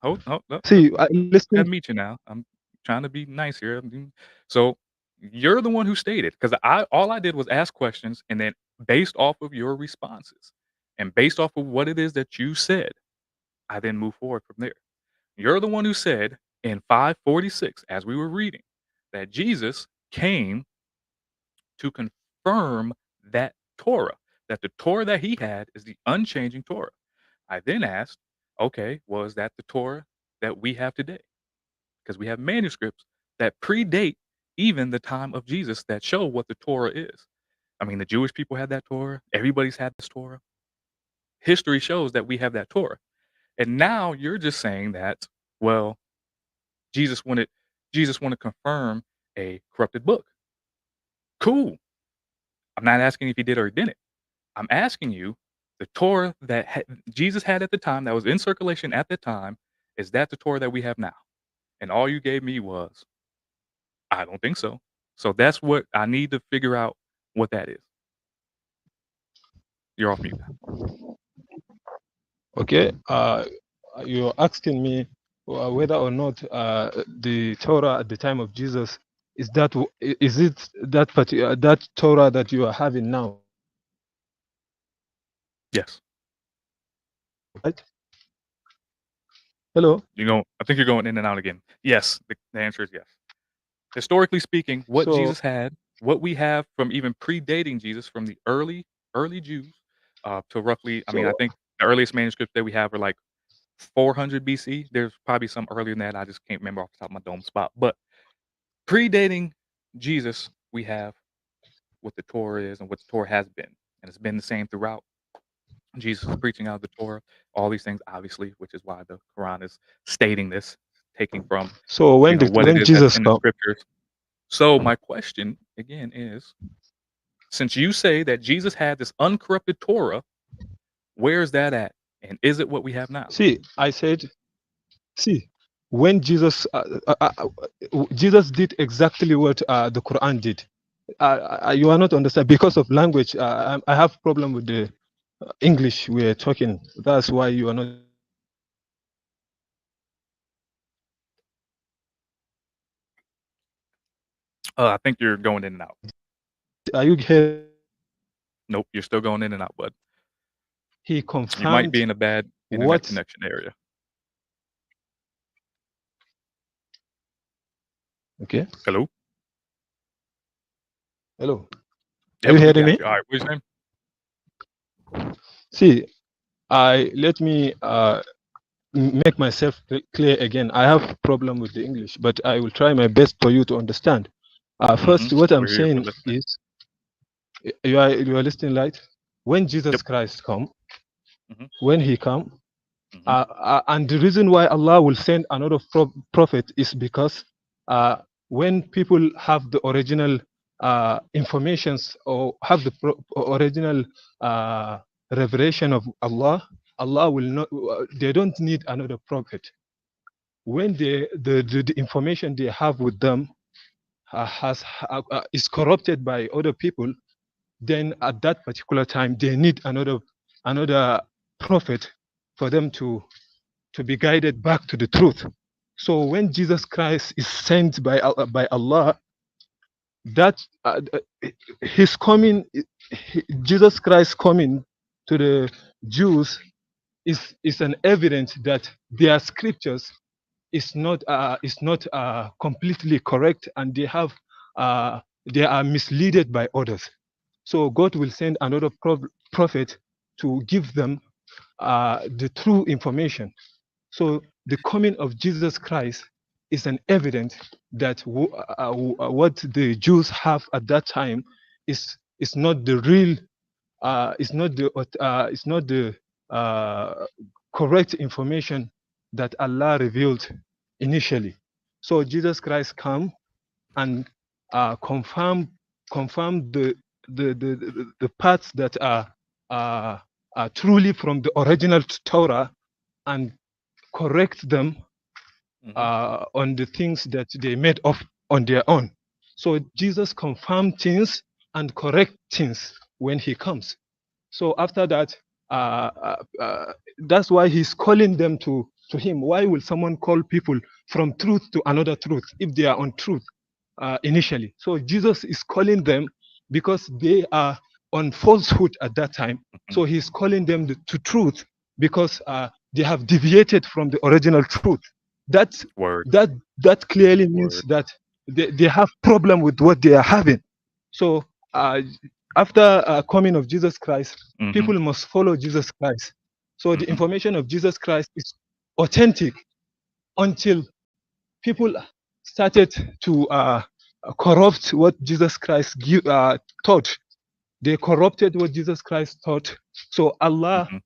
See, I listen. meet you now. I'm trying to be nice here. So you're the one who stated, because I all I did was ask questions, and then based off of your responses and based off of what it is that you said, I then move forward from there. You're the one who said in 546, as we were reading, that Jesus came to confirm that Torah, that the Torah that he had is the unchanging Torah. I then asked, okay, was that the Torah that we have today? Because we have manuscripts that predate even the time of Jesus that show what the Torah is. I mean, the Jewish people had that Torah. Everybody's had this Torah. History shows that we have that Torah. And now you're just saying that, well, Jesus wanted Jesus wanted to confirm a corrupted book. Cool. I'm not asking if he did or he didn't. I'm asking you the Torah that Jesus had at the time, that was in circulation at the time, is that the Torah that we have now? And all you gave me was, I don't think so. So that's what I need to figure out what that is. You're off mute now. Okay. You're asking me whether or not the Torah at the time of Jesus is it that particular that Torah that you are having now, Yes. right? Hello. I think you're going in and out again. Yes. The answer is yes. Historically speaking, what So Jesus had, what we have from even predating Jesus, from the early Jews to roughly, I mean, I so think the earliest manuscripts that we have are like 400 BC. There's probably some earlier than that. I just can't remember off the top of my dome spot. But predating Jesus, we have what the Torah is and what the Torah has been. And it's been the same throughout. Jesus is preaching out of the Torah, all these things, obviously, which is why the Quran is stating this, taking from, so what it when is that's Jesus in the come, scriptures. So my question again is, since you say that Jesus had this uncorrupted Torah, where's that at? And is it what we have now? see, I said, see, when Jesus did exactly what the Quran did. You are not understand because of language. I have problem with the English we are talking. That's why you are not. I think you're going in and out. Are you here? Nope, you're still going in and out, bud. He You might be confirmed in a bad internet what? connection area. Okay. Hello? Hello. Are Yeah, you we hearing me? got you. All right, what's your name? See, let me make myself clear again. I have problem with the English, but I will try my best for you to understand. First, what I'm We're here. We're saying listening. is, you are listening, right? When Yep. Jesus Christ come, hmm when he come, hmm and the reason why Allah will send another prophet is because uh, when people have the original informations or have the original uh, revelation of Allah, Allah will not. They don't need another prophet. When the information they have with them is corrupted by other people, then at that particular time they need another prophet for them to be guided back to the truth. So when Jesus Christ is sent by Allah, that his coming, Jesus Christ coming to the Jews is an evidence that their scriptures is not completely correct, and they are misleaded by others. So God will send another prophet to give them the true information. So the coming of Jesus Christ is an evidence that what the Jews have at that time is not the real, is not the correct information that Allah revealed initially. So Jesus Christ come and confirm the parts that are truly from the original Torah, and correct them hmm on the things that they made up on their own. So Jesus confirmed things and correct things when he comes. So after that, that's why he's calling them to him. Why will someone call people from truth to another truth if they are on truth initially? So Jesus is calling them because they are on falsehood at that time. hmm So he's calling them to truth because they have deviated from the original truth. That Word. that that clearly means Word. that they have problem with what they are having. So after coming of Jesus Christ, hmm people must follow Jesus Christ. So the hmm information of Jesus Christ is authentic until people started to corrupt what Jesus Christ taught. They corrupted what Jesus Christ taught. So Allah hmm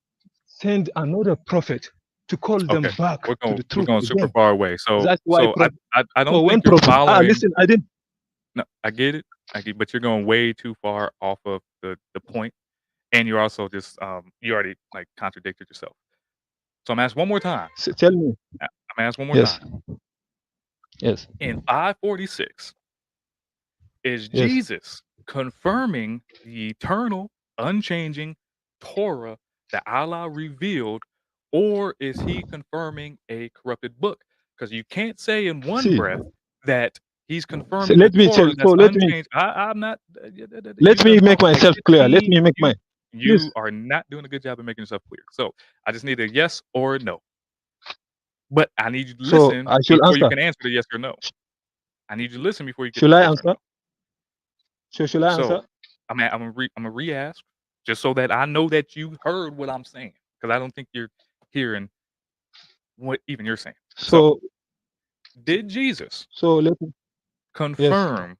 sent another prophet to call them Okay. back to the We're truth going super again. far away. So That's why. so I So don't when think you're prophet, following. listen, I didn't. No, I get it. I get, but you're going way too far off of the point, and you're also just you already like contradicted yourself. So I'm asked one more time. Tell me. I'm asked one more Yes. time. Yes. In 546, is Yes. Jesus confirming the eternal, unchanging Torah that Allah revealed, or is he confirming a corrupted book? Because you can't say in one See. breath that he's So confirming the let me tell. Torah So that's unchanged. I'm not. You let done me make talked for like myself clear. Let 15. me make my. Please. You are not doing a good job of making yourself clear. So I just need a yes or a no. But I need you to So listen I should before you answer. can answer the yes or no. I need you to listen before you get Should the I yes or answer? no. Should I answer? So, I'm gonna re-ask just so that I know that you heard what I'm saying, because I don't think you're hearing what even you're saying. So, So did Jesus let me. Yes. confirm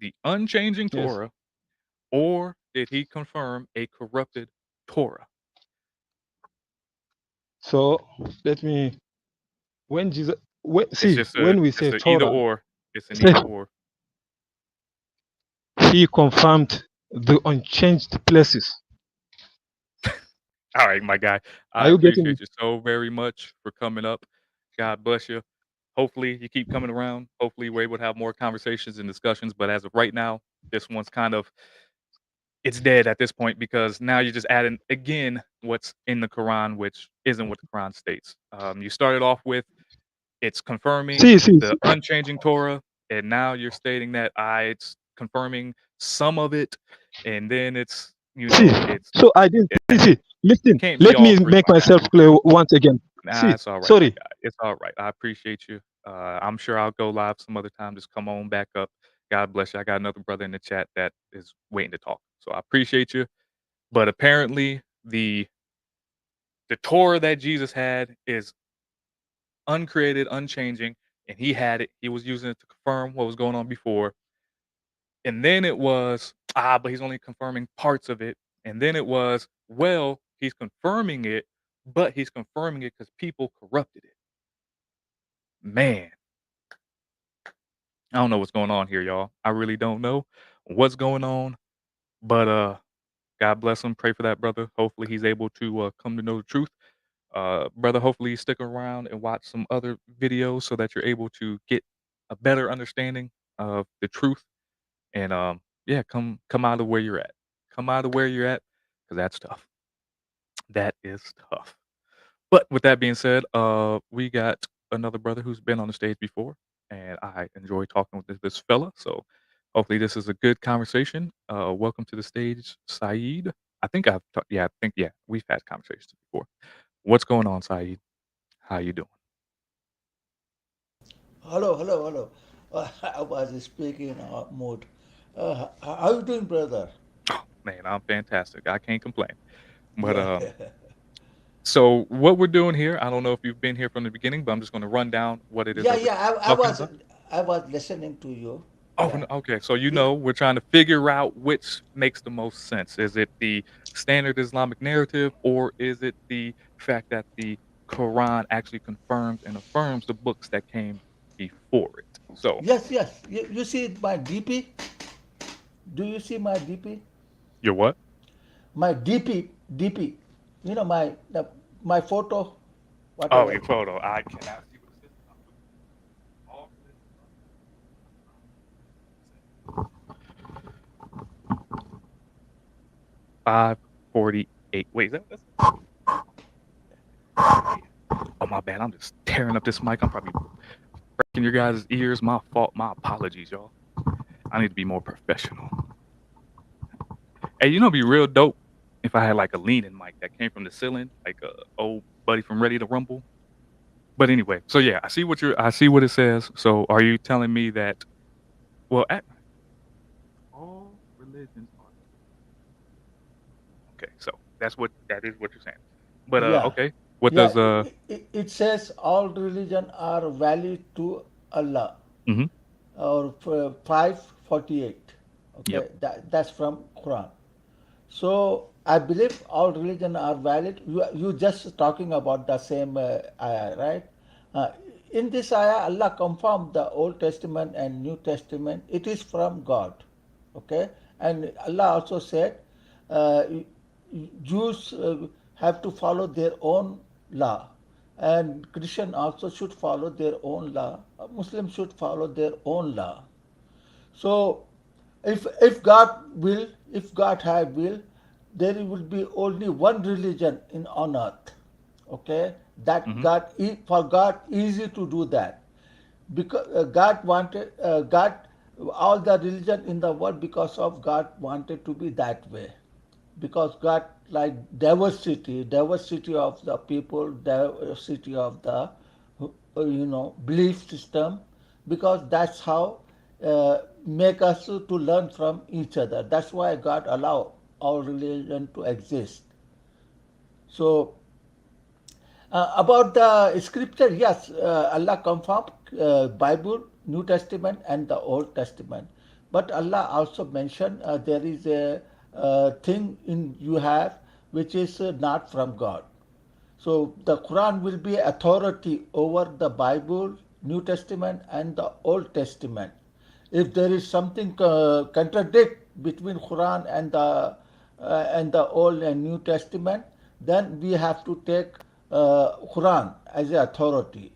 the unchanging Yes. Torah, or did he confirm a corrupted Torah? So let me. When Jesus. It's See, just a when we it's say a either Torah, or. It's an say either or. he confirmed the unchanged places. All right, my guy. Are I you getting me? appreciate you so very much for coming up. God bless you. Hopefully, you keep coming around. Hopefully, we're able to have more conversations and discussions. But as of right now, this one's kind of it's dead at this point because now you're just adding again what's in the Quran, which isn't what the Quran states. You started off with it's confirming See. the unchanging Torah, and now you're stating that it's confirming some of it, and then it's See. it's So I didn't. See. it Listen. can't be Let all me three, make my guy. myself clear once again. Nah, See. it's all right, my Sorry. guy. It's all right. I appreciate you. I'm sure I'll go live some other time. Just come on back up. God bless you. I got another brother in the chat that is waiting to talk. So I appreciate you. But apparently the Torah that Jesus had is uncreated, unchanging, and he had it. He was using it to confirm what was going on before. And then it was, but he's only confirming parts of it. And then it was, well, he's confirming it, but he's confirming it because people corrupted it. Man, I don't know what's going on here, y'all. I really don't know what's going on. But God bless him. Pray for that brother. Hopefully he's able to come to know the truth. Brother, hopefully you stick around and watch some other videos so that you're able to get a better understanding of the truth. And yeah, come out of where you're at. Come out of where you're at, because that's tough. That is tough. But with that being said, we got another brother who's been on the stage before, and I enjoy talking with this fella. So hopefully this is a good conversation. Welcome to the stage, Saeed. I think yeah, we've had conversations before. What's going on, Saeed? How you doing? Hello, hello, hello. I was speaking mode. How you doing, brother? Oh, man, I'm fantastic. I can't complain. But Yeah, so what we're doing here, I don't know if you've been here from the beginning, but I'm just going to run down what it is yeah, that we're yeah. talking about. I was listening to you. Oh, Yeah, okay. So yeah. we're trying to figure out which makes the most sense. Is it the standard Islamic narrative, or is it the fact that the Quran actually confirms and affirms the books that came before it? So, Yes, yes. You see my DP? Do you see my DP? you're what? My DP. You know my photo, Oh, whatever. your photo. I cannot see what it says. I'm looking. All religions are 548. Wait, is that what that says? Oh, my bad. I'm just tearing up this mic. I'm probably breaking your guys' ears. My fault. My apologies, y'all. I need to be more professional. Hey, it'd be real dope if I had like a leaning mic that came from the ceiling, like a old buddy from Ready to Rumble. But anyway, so yeah, I see what it says. So are you telling me that well all religions are okay, so that is what you're saying. But Yeah, okay. What yeah. does It says all religion are valid to Allah. mhm, Or 548. yep. Okay, that's from Quran. So I believe all religion are valid. You just talking about the same ayah, right? Uh, in this ayah, Allah confirmed the Old Testament and New Testament. It is from God. Okay, and Allah also said uh, Jews have to follow their own law, and Christian also should follow their own law. Muslims should follow their own law. So, if God will, if God have will, there will be only one religion in on earth. Okay, that Mhm. for God easy to do that, because God wanted God all the religion in the world because of God wanted to be that way, because God like diversity of the people, diversity of the belief system, because that's how make us to learn from each other. That's why God allow our religion to exist. So about the scripture, yes, Allah confirmed Bible, New Testament, and the Old Testament. But Allah also mentioned there is a thing in you have which is not from God. So the Quran will be authority over the Bible, New Testament, and the Old Testament. If there is something contradict between Quran and the Old and New Testament, then we have to take Quran as a authority,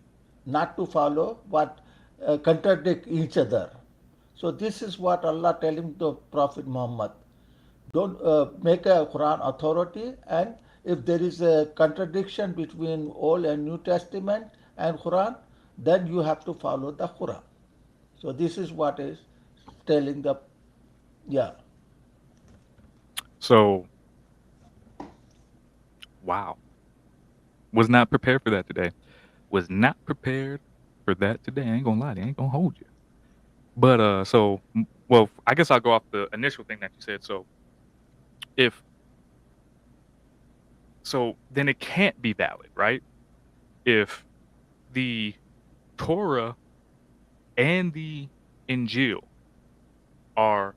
not to follow what contradict each other. So this is what Allah telling the Prophet Muhammad. Don't make a Quran authority, and if there is a contradiction between Old and New Testament and Quran, then you have to follow the Quran. So this is what is telling the, yeah. So wow. Was not prepared for that today. Was not prepared for that today. I ain't gonna lie, they ain't gonna hold you. But, well, I guess I'll go off the initial thing that you said. If then it can't be valid, right? If the Torah and the Injil are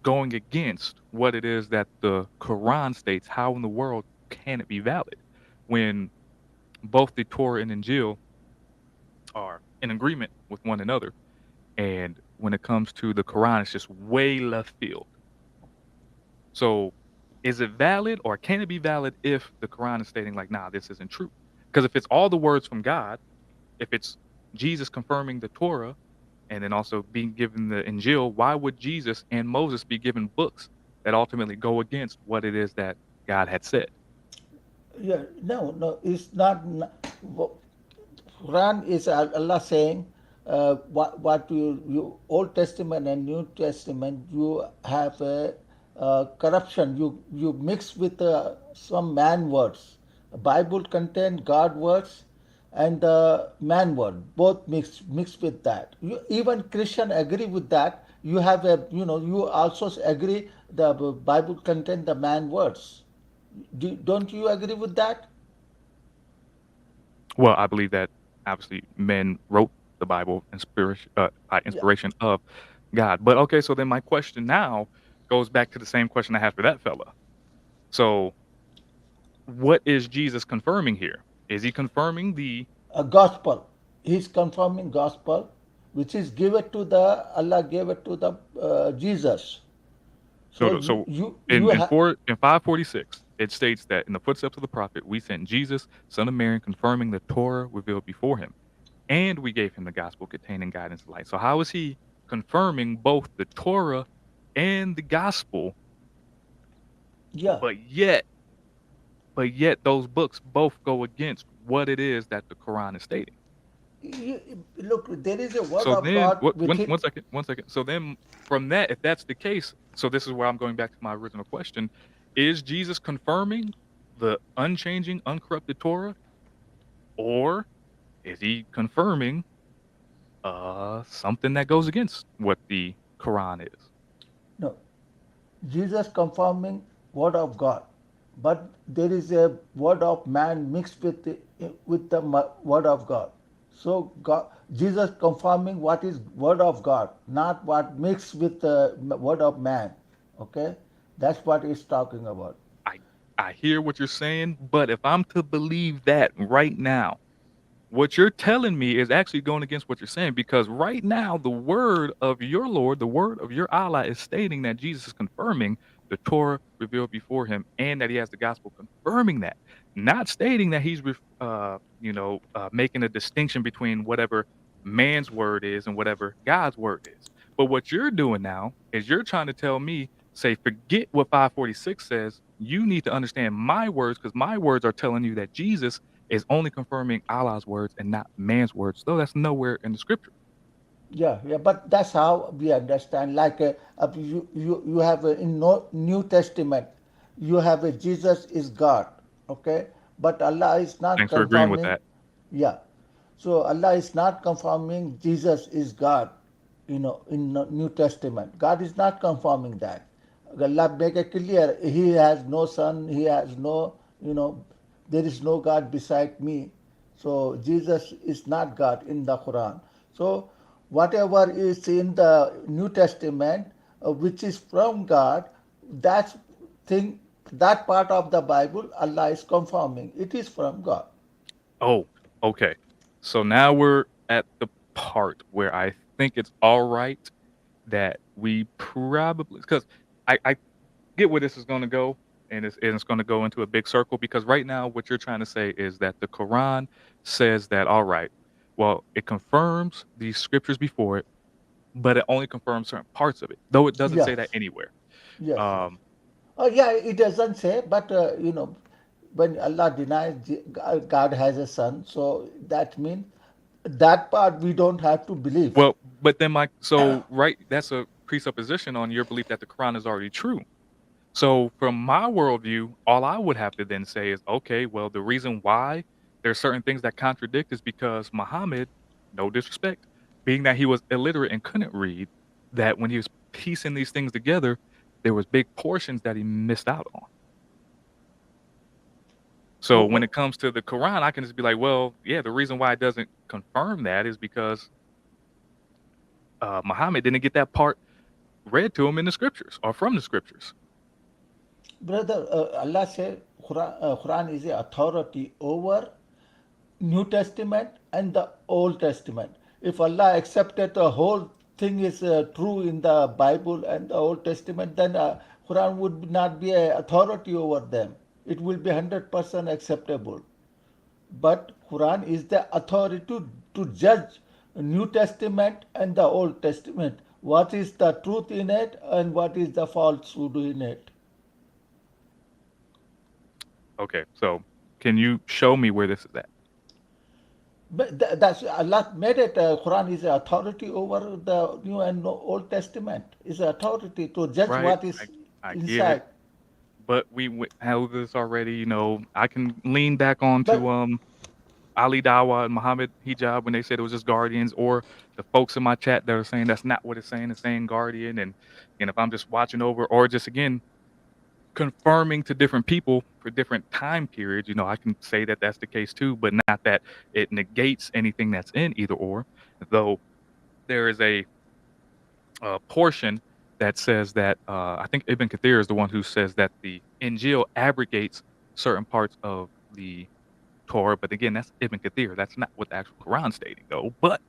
going against what it is that the Quran states, how in the world can it be valid when both the Torah and Injil are in agreement with one another? And when it comes to the Quran, it's just way left field. So, is it valid or can it be valid if the Quran is stating like, "Nah, this isn't true"? Because if it's all the words from God, if it's Jesus confirming the Torah and then also being given the Injil, why would Jesus and Moses be given books that ultimately go against what it is that God had said? Yeah, no, no, it's not. Quran is Allah saying, what you Old Testament and New Testament, you have a corruption. You mix with some man words. Bible contain God words and the man word, both mixed with that. You, even Christian agree with that. You have a, you also agree the Bible contain the man words. Don't you agree with that? Well, I believe that obviously men wrote the Bible by Yeah. inspiration of God. But okay, so then my question now goes back to the same question I had for that fella. So, what is Jesus confirming here? Is he confirming the A gospel. He's confirming gospel, which is given to the Allah gave it to the Jesus. no, So no, so you have, in 546 it states that in the footsteps of the prophet we sent Jesus, son of Mary, confirming the Torah revealed before him, and we gave him the gospel containing guidance and light. So how is he confirming both the Torah and the gospel, yeah. but yet those books both go against what it is that the Quran is stating? Look, there is a word So of then, God within. one second. So then, from that, if that's the case, so this is where I'm going back to my original question: is Jesus confirming the unchanging, uncorrupted Torah, or is he confirming something that goes against what the Quran is? No, Jesus confirming word of God, but there is a word of man mixed with the word of God. So God, Jesus confirming what is word of God, not what mixed with the word of man. Okay, that's what he's talking about. I I hear what you're saying, but if I'm to believe that right now, what you're telling me is actually going against what you're saying because right now, the word of your Lord, the word of your Allah is stating that Jesus is confirming the Torah revealed before him and that he has the gospel confirming that, not stating that he's, making a distinction between whatever man's word is and whatever God's word is. But what you're doing now is you're trying to tell me, say, forget what 546 says. You need to understand my words because my words are telling you that Jesus is only confirming Allah's words and not man's words, though that's nowhere in the scripture. Yeah, yeah, but that's how we understand. Like you have in no, New Testament, you have a Jesus is God, okay, but Allah is not Thanks for agreeing with confirming. that. Yeah, so Allah is not confirming Jesus is God, in the New Testament. God is not confirming that. Allah make it clear. He has no son. He has no, there is no God beside me. So Jesus is not God in the Quran. So whatever is in the New Testament, which is from God, that's thing, that part of the Bible, Allah is confirming it is from God. Oh, okay. So now we're at the part where I think it's all right that we probably because I get where this is going to go, and it's going to go into a big circle because right now what you're trying to say is that the Quran says that all right, well, it confirms the scriptures before it, but it only confirms certain parts of it, though it doesn't say that Yes, anywhere. yes, yes. Um, Oh, yeah, it doesn't say, but when Allah denies God has a son, so that means that part we don't have to believe. Well, but then right, that's a presupposition on your belief that the Quran is already true. So from my worldview, all I would have to then say is, okay, well, the reason why there's certain things that contradict is because Muhammad, no disrespect, being that he was illiterate and couldn't read, that when he was piecing these things together, there was big portions that he missed out on. So when Wh- it comes to the Quran, I can just be like, well, yeah, the reason why it doesn't confirm that is because Muhammad didn't get that part read to him in the scriptures or from the scriptures. Brother, Allah said Quran is the authority over New Testament and the Old Testament. If Allah accepted the whole thing is true in the Bible and the Old Testament, then Quran would not be an authority over them. It will be 100% acceptable. But Quran is the authority to judge New Testament and the Old Testament. What is the truth in it and what is the falsehood in it? Okay, so can you show me where this is at? But that's Allah made it. Quran is authority over the New and Old Testament. Is authority to judge Right, what is I get it, inside. but we held this already. I can lean back on to But Ali Dawa and Muhammad Hijab when they said it was just guardians, or the folks in my chat that are saying that's not what it's saying guardian, and if I'm just watching over, or just again confirming to different people for different time periods, I can say that that's the case too, but not that it negates anything that's in either or. Though there is a portion that says that I think Ibn Kathir is the one who says that the Injil abrogates certain parts of the Torah, but again, that's Ibn Kathir. That's not what the actual Quran stating, though. But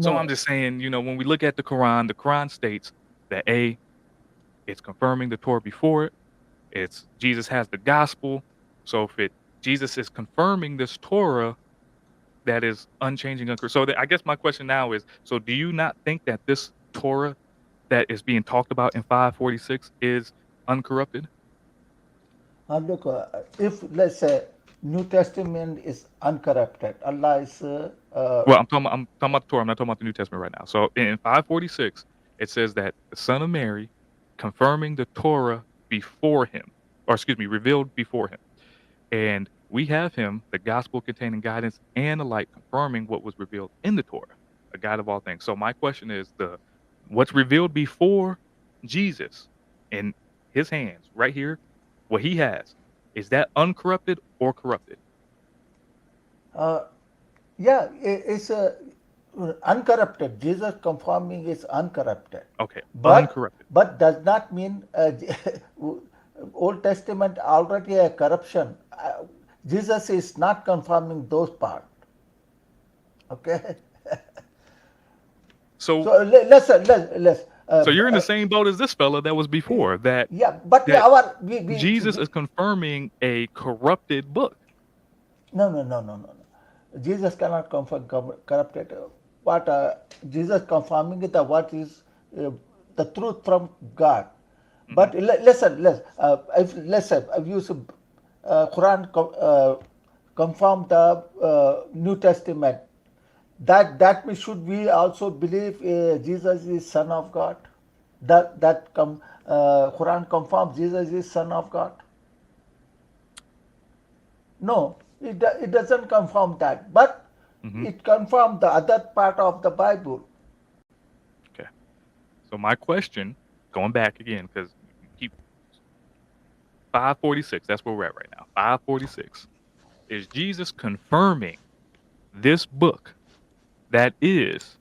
so I'm no, just saying, when we look at the Quran states that it's confirming the Torah before it. It's Jesus has the gospel. So if Jesus is confirming this Torah that is unchanging, so I guess my question now is: so do you not think that this Torah that is being talked about in 546 is uncorrupted? look, if let's say New Testament is uncorrupted, Allah is Well, I'm talking about the Torah. I'm not talking about the New Testament right now. So in 546, it says that the Son of Mary confirming the Torah before him, or excuse me, revealed before him. And we have him, the gospel containing guidance and the light, confirming what was revealed in the Torah, a guide of all things. So my question is what's revealed before Jesus in his hands, right here, what he has, is that uncorrupted or corrupted? uh, yeah, it's uncorrupted. Jesus confirming is uncorrupted, Okay, but uncorrupted. does not mean Old Testament already a corruption. Jesus is not confirming those parts. Okay. So So let's so you're in the same boat as this fella that was before, that yeah, but that our Jesus is confirming a corrupted book. no. Jesus cannot confirm corrupted. What Jesus confirming it, what is the truth from God. Hmm. But let's say if you Quran confirm the New Testament, that means should we also believe Jesus is Son of God? Quran confirms Jesus is Son of God. No, it doesn't confirm that, but Hmm. it confirms the other part of the Bible. Okay. So my question, going back again, because you keep 546, that's where we're at right now. 546. Is Jesus confirming this book that is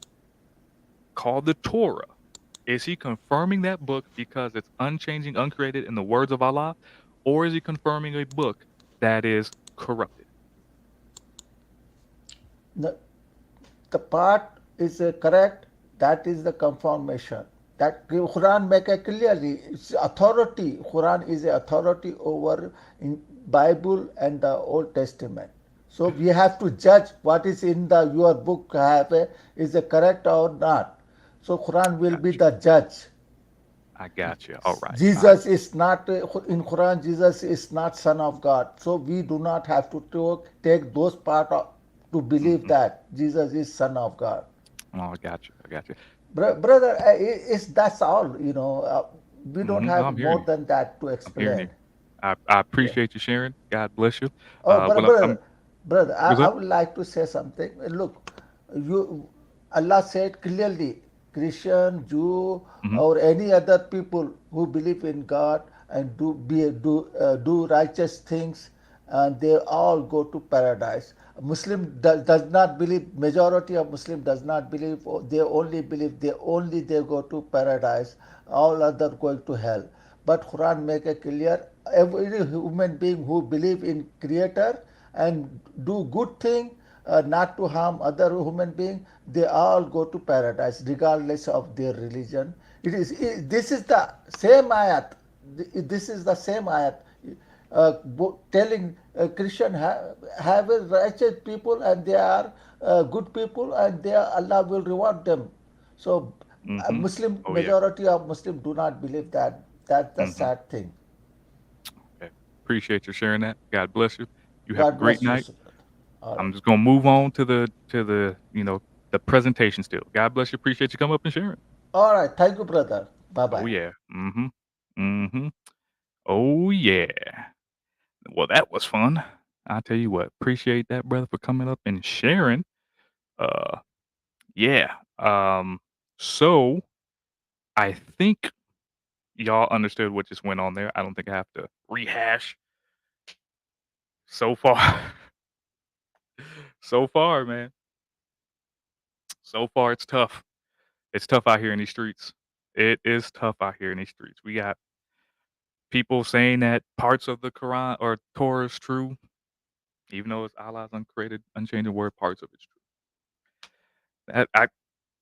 called the Torah? Is he confirming that book because it's unchanging, uncreated in the words of Allah? Or is he confirming a book that is corrupted? The, the part is correct. That is the confirmation. That Quran make it clearly. It's authority. Quran is a authority over in Bible and the Old Testament. So we have to judge what is in the your book is it correct or not. So Quran will be Gotcha. the judge. I got you. All right. All right. Jesus is not in Quran. Jesus is not Son of God. So we do not have to take those to believe Hmm. that Jesus is Son of God. Oh, I got you. I got you. Brother, it's that's all. We don't No, have I'm hearing more you. than that to I'm hearing explain. you. I Yeah. appreciate you sharing. God bless you. Oh, Well, I'm brother, what's I up? would like to say something. Look, you, Allah said clearly, Christian, Jew, Mhm. or any other people who believe in God and do righteous things, and they all go to paradise. Muslim does not believe. Majority of Muslim does not believe. They only believe. They go to paradise. All other going to hell. But Quran make it clear. Every human being who believe in Creator and do good thing, not to harm other human being, they all go to paradise regardless of their religion. This is the same ayat. This is the same ayat telling Christian have a righteous people and they are good people and Allah will reward them. So Mhm. Muslim Oh yeah. majority of Muslim do not believe that. That's the Mhm. sad thing. Okay. Appreciate you sharing that. God bless you. You have a God great bless you, night. Sukrit. All I'm right. just gonna move on to the the presentation still. God bless you. Appreciate you coming up and sharing. All right. Thank you, brother. Bye Oh bye. yeah. Mhm. Mhm. Oh yeah. Well, that was fun. I tell you what. Appreciate that, brother, for coming up and sharing. Uh, yeah. So I think y'all understood what just went on there. I don't think I have to rehash so far. So far, man. So far, it's tough. It's tough out here in these streets. It is tough out here in these streets. We got people saying that parts of the Quran or Torah is true, even though it's Allah's uncreated, unchanging word. Parts of it's true.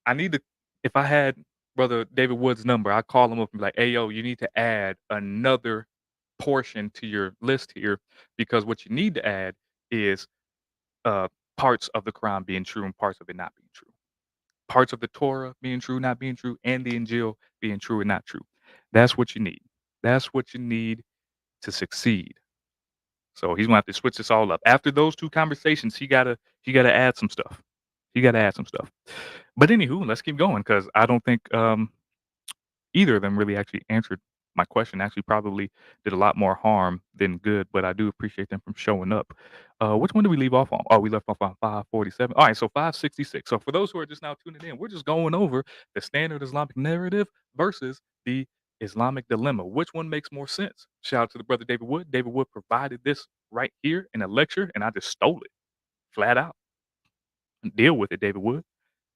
I need to. If I had brother David Wood's number, I'd call him up and be like, "Hey, yo, you need to add another portion to your list here because what you need to add is uh, parts of the Quran being true and parts of it not being true." Parts of the Torah being true, not being true, and the Injil being true and not true. That's what you need. That's what you need to succeed. So he's gonna have to switch this all up. After those two conversations, he gotta add some stuff. He gotta add some stuff. But anywho, let's keep going because I don't think either of them really actually answered my question. Actually, probably did a lot more harm than good. But I do appreciate them from showing up. Which one did we leave off on? Oh, we left off on 547. All right, so 566. So for those who are just now tuning in, we're just going over the standard Islamic narrative versus the Islamic dilemma. Which one makes more sense? Shout out to the brother David Wood. David Wood provided this right here in a lecture, and I just stole it flat out. Deal with it, David Wood.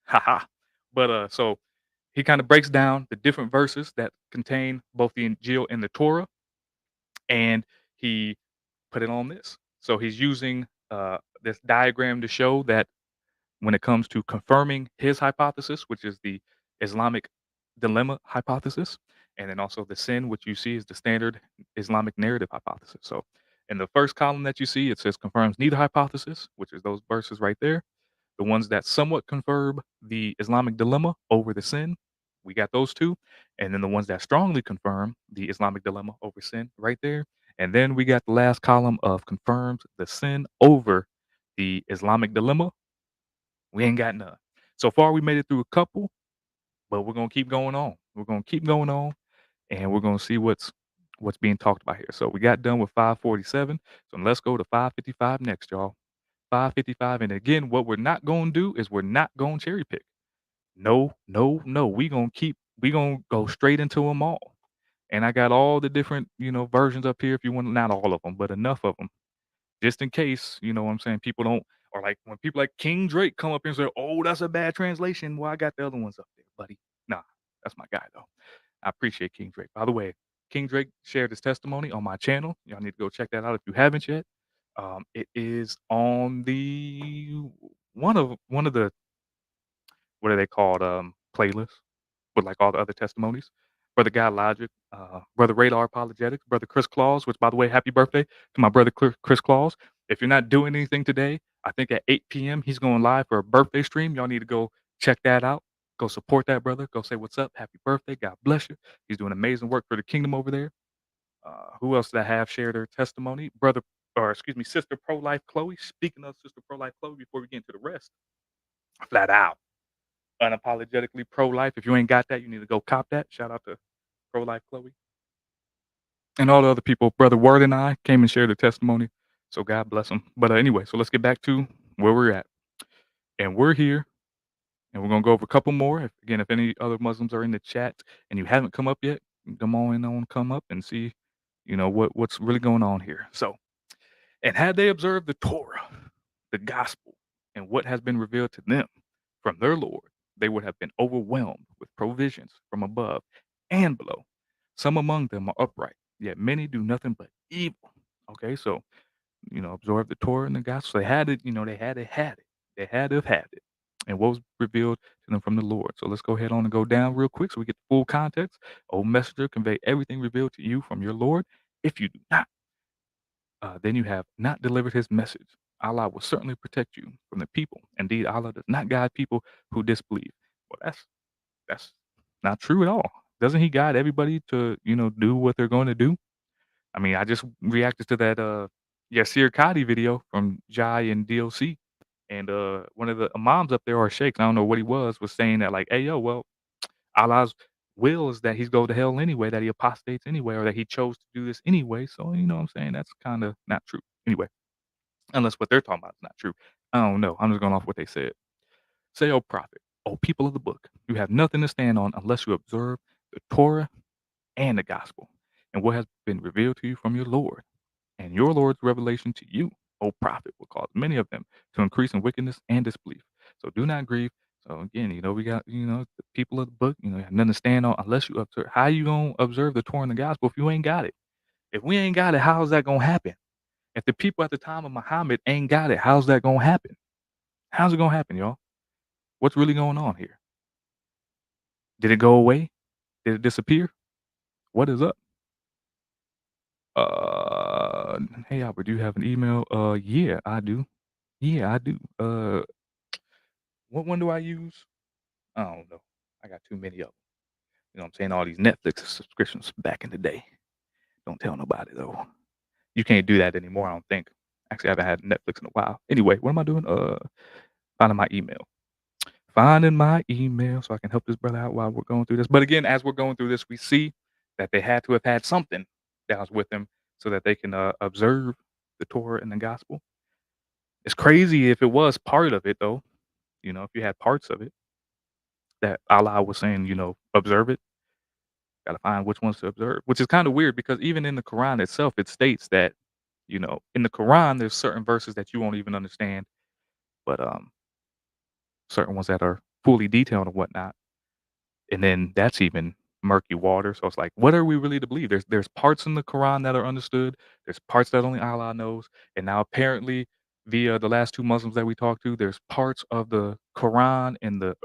Haha. But so he kind of breaks down the different verses that contain both the Injil and the Torah, and he put it on this. So he's using this diagram to show that when it comes to confirming his hypothesis, which is the Islamic dilemma hypothesis, and then also the sin, which you see is the standard Islamic narrative hypothesis. So in the first column that you see, it says confirms neither hypothesis, which is those verses right there. The ones that somewhat confirm the Islamic dilemma over the sin, we got those two. And then the ones that strongly confirm the Islamic dilemma over sin right there. And then we got the last column of confirms the sin over the Islamic dilemma. We ain't got none. So far, we made it through a couple, but we're gonna keep going on. We're gonna keep going on, and we're gonna see what's being talked about here. So we got done with 547. So let's go to 555 next, y'all. 555. And again, what we're not gonna do is we're not gonna cherry pick. No, no, no. We gonna go straight into them all. And I got all the different, versions up here if you want, not all of them, but enough of them. Just in case, you know what I'm saying, people don't, or like when people like King Drake come up here and say, "Oh, that's a bad translation." Well, I got the other ones up there, buddy. Nah, that's my guy though. I appreciate King Drake. By the way, King Drake shared his testimony on my channel. Y'all need to go check that out if you haven't yet. It is on the one of the, what are they called? Playlists with like all the other testimonies. Brother Guy Logic, Brother Radar Apologetics, Brother Chris Claus, which by the way, happy birthday to my brother Chris Claus. If you're not doing anything today, I think at 8 p.m. he's going live for a birthday stream. Y'all need to go check that out. Go support that brother. Go say what's up. Happy birthday. God bless you. He's doing amazing work for the kingdom over there. Who else did I have share their testimony? Brother, or excuse me, Sister Pro Life Chloe. Speaking of Sister Pro Life Chloe, before we get into the rest, flat out unapologetically pro life. If you ain't got that, you need to go cop that. Shout out to Pro Life Chloe and all the other people. Brother Word and I came and shared their testimony. So God bless them. But anyway, so let's get back to where we're at. And we're here and we're gonna go over a couple more. If any other Muslims are in the chat and you haven't come up yet, come up and see, what's really going on here. So, and had they observed the Torah, the gospel, and what has been revealed to them from their Lord, they would have been overwhelmed with provisions from above and below. Some among them are upright, yet many do nothing but evil. Okay, so absorb the Torah and the gospel. They had it, they had it, had it. They had to have had it. And what was revealed to them from the Lord. So let's go ahead on and go down real quick so we get the full context. O messenger, convey everything revealed to you from your Lord. If you do not, then you have not delivered his message. Allah will certainly protect you from the people. Indeed, Allah does not guide people who disbelieve. Well, that's not true at all. Doesn't he guide everybody to, do what they're going to do? I mean, I just reacted to that Yasir Qadi video from Jai and DLC. And one of the imams up there, or sheikhs, I don't know what he was saying that like, hey yo, well, Allah's will is that he's go to hell anyway, that he apostates anyway, or that he chose to do this anyway. So you know what I'm saying? That's kind of not true. Anyway, unless what they're talking about is not true. I don't know. I'm just going off what they said. Say, O prophet, O people of the book, you have nothing to stand on unless you observe the Torah and the gospel, and what has been revealed to you from your Lord. And your Lord's revelation to you, O prophet, will cause many of them to increase in wickedness and disbelief. So do not grieve. So again, we got, the people of the book, you have nothing to stand on unless you observe. How you gonna observe the Torah and the gospel if you ain't got it? If we ain't got it, how's that gonna happen? If the people at the time of Muhammad ain't got it, how's that gonna happen? How's it gonna happen, y'all? What's really going on here? Did it go away? Did it disappear? What is up? Hey Albert, do you have an email? Yeah, I do. Yeah, I do. What one do I use? I don't know. I got too many of them. You know what I'm saying? All these Netflix subscriptions back in the day. Don't tell nobody though. You can't do that anymore, I don't think. Actually, I haven't had Netflix in a while. Anyway, what am I doing? Finding my email. Finding my email so I can help this brother out while we're going through this. But again, as we're going through this, we see that they had to have had something that was with them so that they can observe the Torah and the gospel. It's crazy if it was part of it though. If you had parts of it that Allah was saying, observe it. Got to find which ones to observe, which is kind of weird because even in the Quran itself, it states that, in the Quran, there's certain verses that you won't even understand, but certain ones that are fully detailed and whatnot. And then that's even murky water. So it's like, what are we really to believe? There's parts in the Quran that are understood. There's parts that only Allah knows. And now apparently via the last two Muslims that we talked to, there's parts of the Quran and the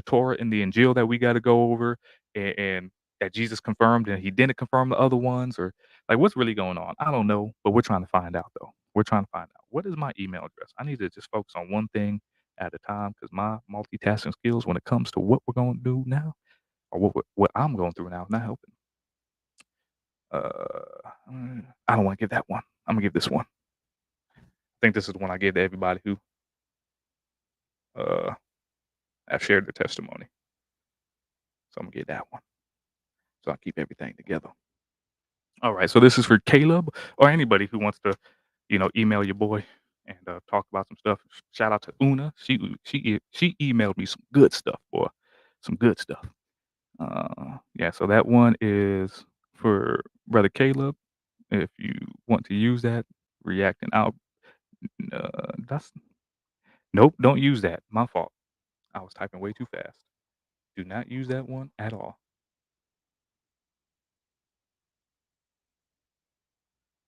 Torah and the Injil that we got to go over and that Jesus confirmed and he didn't confirm the other ones, or like what's really going on? I don't know, but we're trying to find out though. We're trying to find out what is my email address. I need to just focus on one thing at a time because my multitasking skills when it comes to what we're going to do now or what I'm going through now is not helping. I don't want to give that one. I'm gonna give this one. I think this is the one I gave to everybody who have shared their testimony. So I'm gonna get that one. So I keep everything together. All right. So this is for Caleb or anybody who wants to, email your boy and talk about some stuff. Shout out to Una. She emailed me some good stuff, boy. Some good stuff. Yeah. So that one is for Brother Caleb. If you want to use that, reacting out. That's nope. Don't use that. My fault. I was typing way too fast. Do not use that one at all.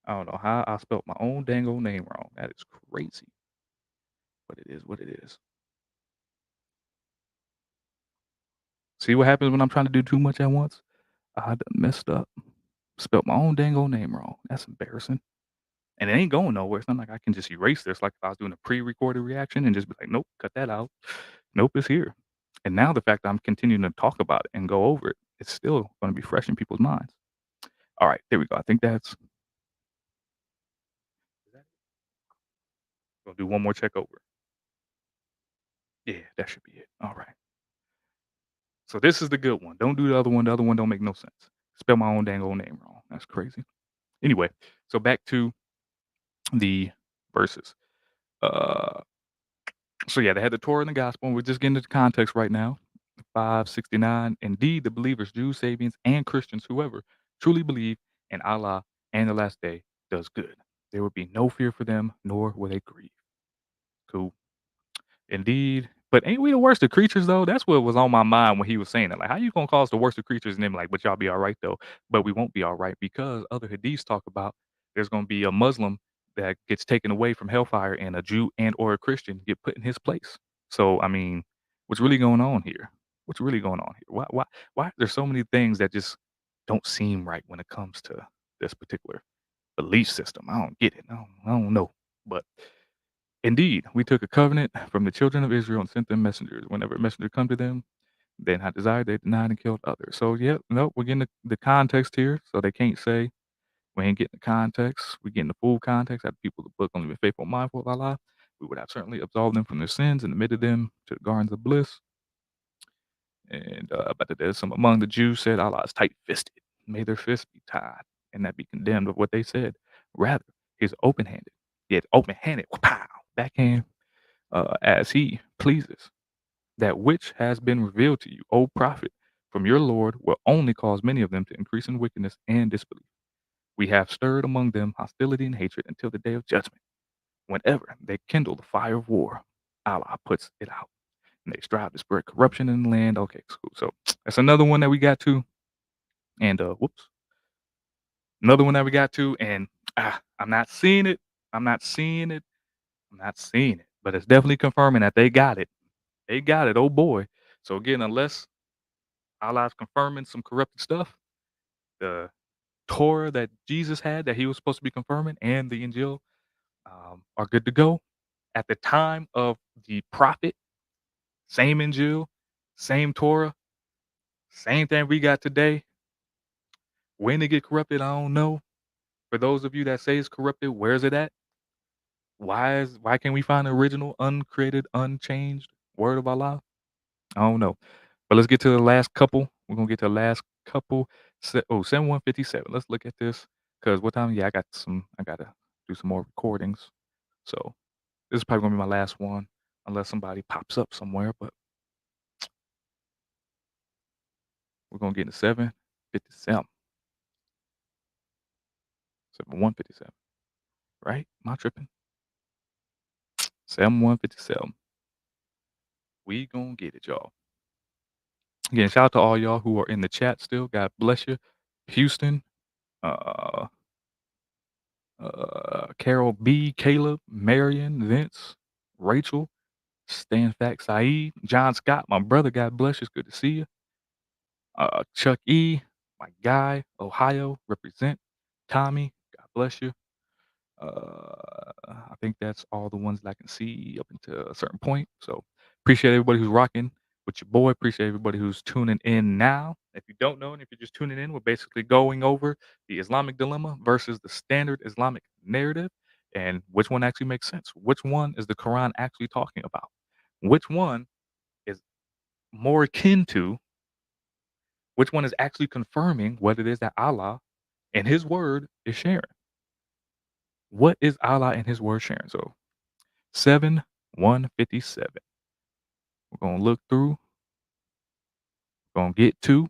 I don't know how I spelled my own dang old name wrong. That is crazy. But it is what it is. See what happens when I'm trying to do too much at once? I done messed up. Spelled my own dang old name wrong. That's embarrassing. And it ain't going nowhere. It's not like I can just erase this like if I was doing a pre-recorded reaction and just be like, nope, cut that out. Nope, it's here. And now the fact that I'm continuing to talk about it and go over it, it's still going to be fresh in people's minds. All right, there we go. I think that's gonna do one more check over. Yeah, that should be it. All right. So this is the good one. Don't do the other one. The other one don't make no sense. Spell my own dang old name wrong. That's crazy. Anyway, so back to the verses. Uh So yeah, they had the Torah and the gospel, and we're just getting into context right now. 569. Indeed, the believers, Jews, Sabians, and Christians, whoever truly believe in Allah and the last day, does good. There will be no fear for them, nor will they grieve. Cool. Indeed. But ain't we the worst of creatures though? That's what was on my mind when he was saying that. Like, how you gonna call us the worst of creatures and then like, but y'all be all right though. But we won't be all right because other hadiths talk about there's gonna be a Muslim that gets taken away from hellfire and a Jew and or a Christian get put in his place. So I mean, what's really going on here? What's really going on here? Why there's so many things that just don't seem right when it comes to this particular belief system. I don't get it. I don't know. But indeed, we took a covenant from the children of Israel and sent them messengers. Whenever a messenger come to them, they had desired, they denied and killed others. So yeah, no, we're getting the context here. So they can't say we ain't getting the context. We're getting the full context. Had the people of the book only been faithful and mindful of Allah, we would have certainly absolved them from their sins and admitted them to the gardens of bliss. And but there's some among the Jews said Allah is tight fisted. May their fists be tied and that be condemned of what they said. Rather, he's open handed. Yet open handed, pow, backhand as he pleases. That which has been revealed to you, O prophet, from your Lord, will only cause many of them to increase in wickedness and disbelief. We have stirred among them hostility and hatred until the day of judgment. Whenever they kindle the fire of war, Allah puts it out. And they strive to spread corruption in the land. Okay, cool. So that's another one that we got to. And whoops. Another one that we got to. And I'm not seeing it. I'm not seeing it. I'm not seeing it. But it's definitely confirming that they got it. They got it. Oh boy. So again, unless Allah's confirming some corrupted stuff, the Torah that Jesus had that he was supposed to be confirming and the Injil are good to go. At the time of the prophet, same Injil, same Torah, same thing we got today. When it get corrupted, I don't know. For those of you that say it's corrupted, where's it at? Why can't we find the original, uncreated, unchanged word of Allah? I don't know. But let's get to the last couple. We're gonna get to the last couple. 7157. Let's look at this. Cause what time? Yeah, I gotta do some more recordings. So this is probably gonna be my last one, unless somebody pops up somewhere. But we're gonna get into 757. 7157. Right? Am I tripping? 7157. We gonna get it, y'all. Again, shout out to all y'all who are in the chat still. God bless you. Houston, uh, Carol B, Caleb, Marion, Vince, Rachel, Stan Fact, Saeed, John Scott, my brother. God bless you. It's good to see you. Chuck E, my guy, Ohio, represent. Tommy, God bless you. I think that's all the ones that I can see up until a certain point. So appreciate everybody who's rocking with your boy. Appreciate everybody who's tuning in now. If you don't know, and if you're just tuning in, we're basically going over the Islamic dilemma versus the standard Islamic narrative and which one actually makes sense. Which one is the Quran actually talking about? Which one is more akin to, which one is actually confirming what it is that Allah and His word is sharing? What is Allah and His word sharing? So 7157. We're going to look through, we're going to get to.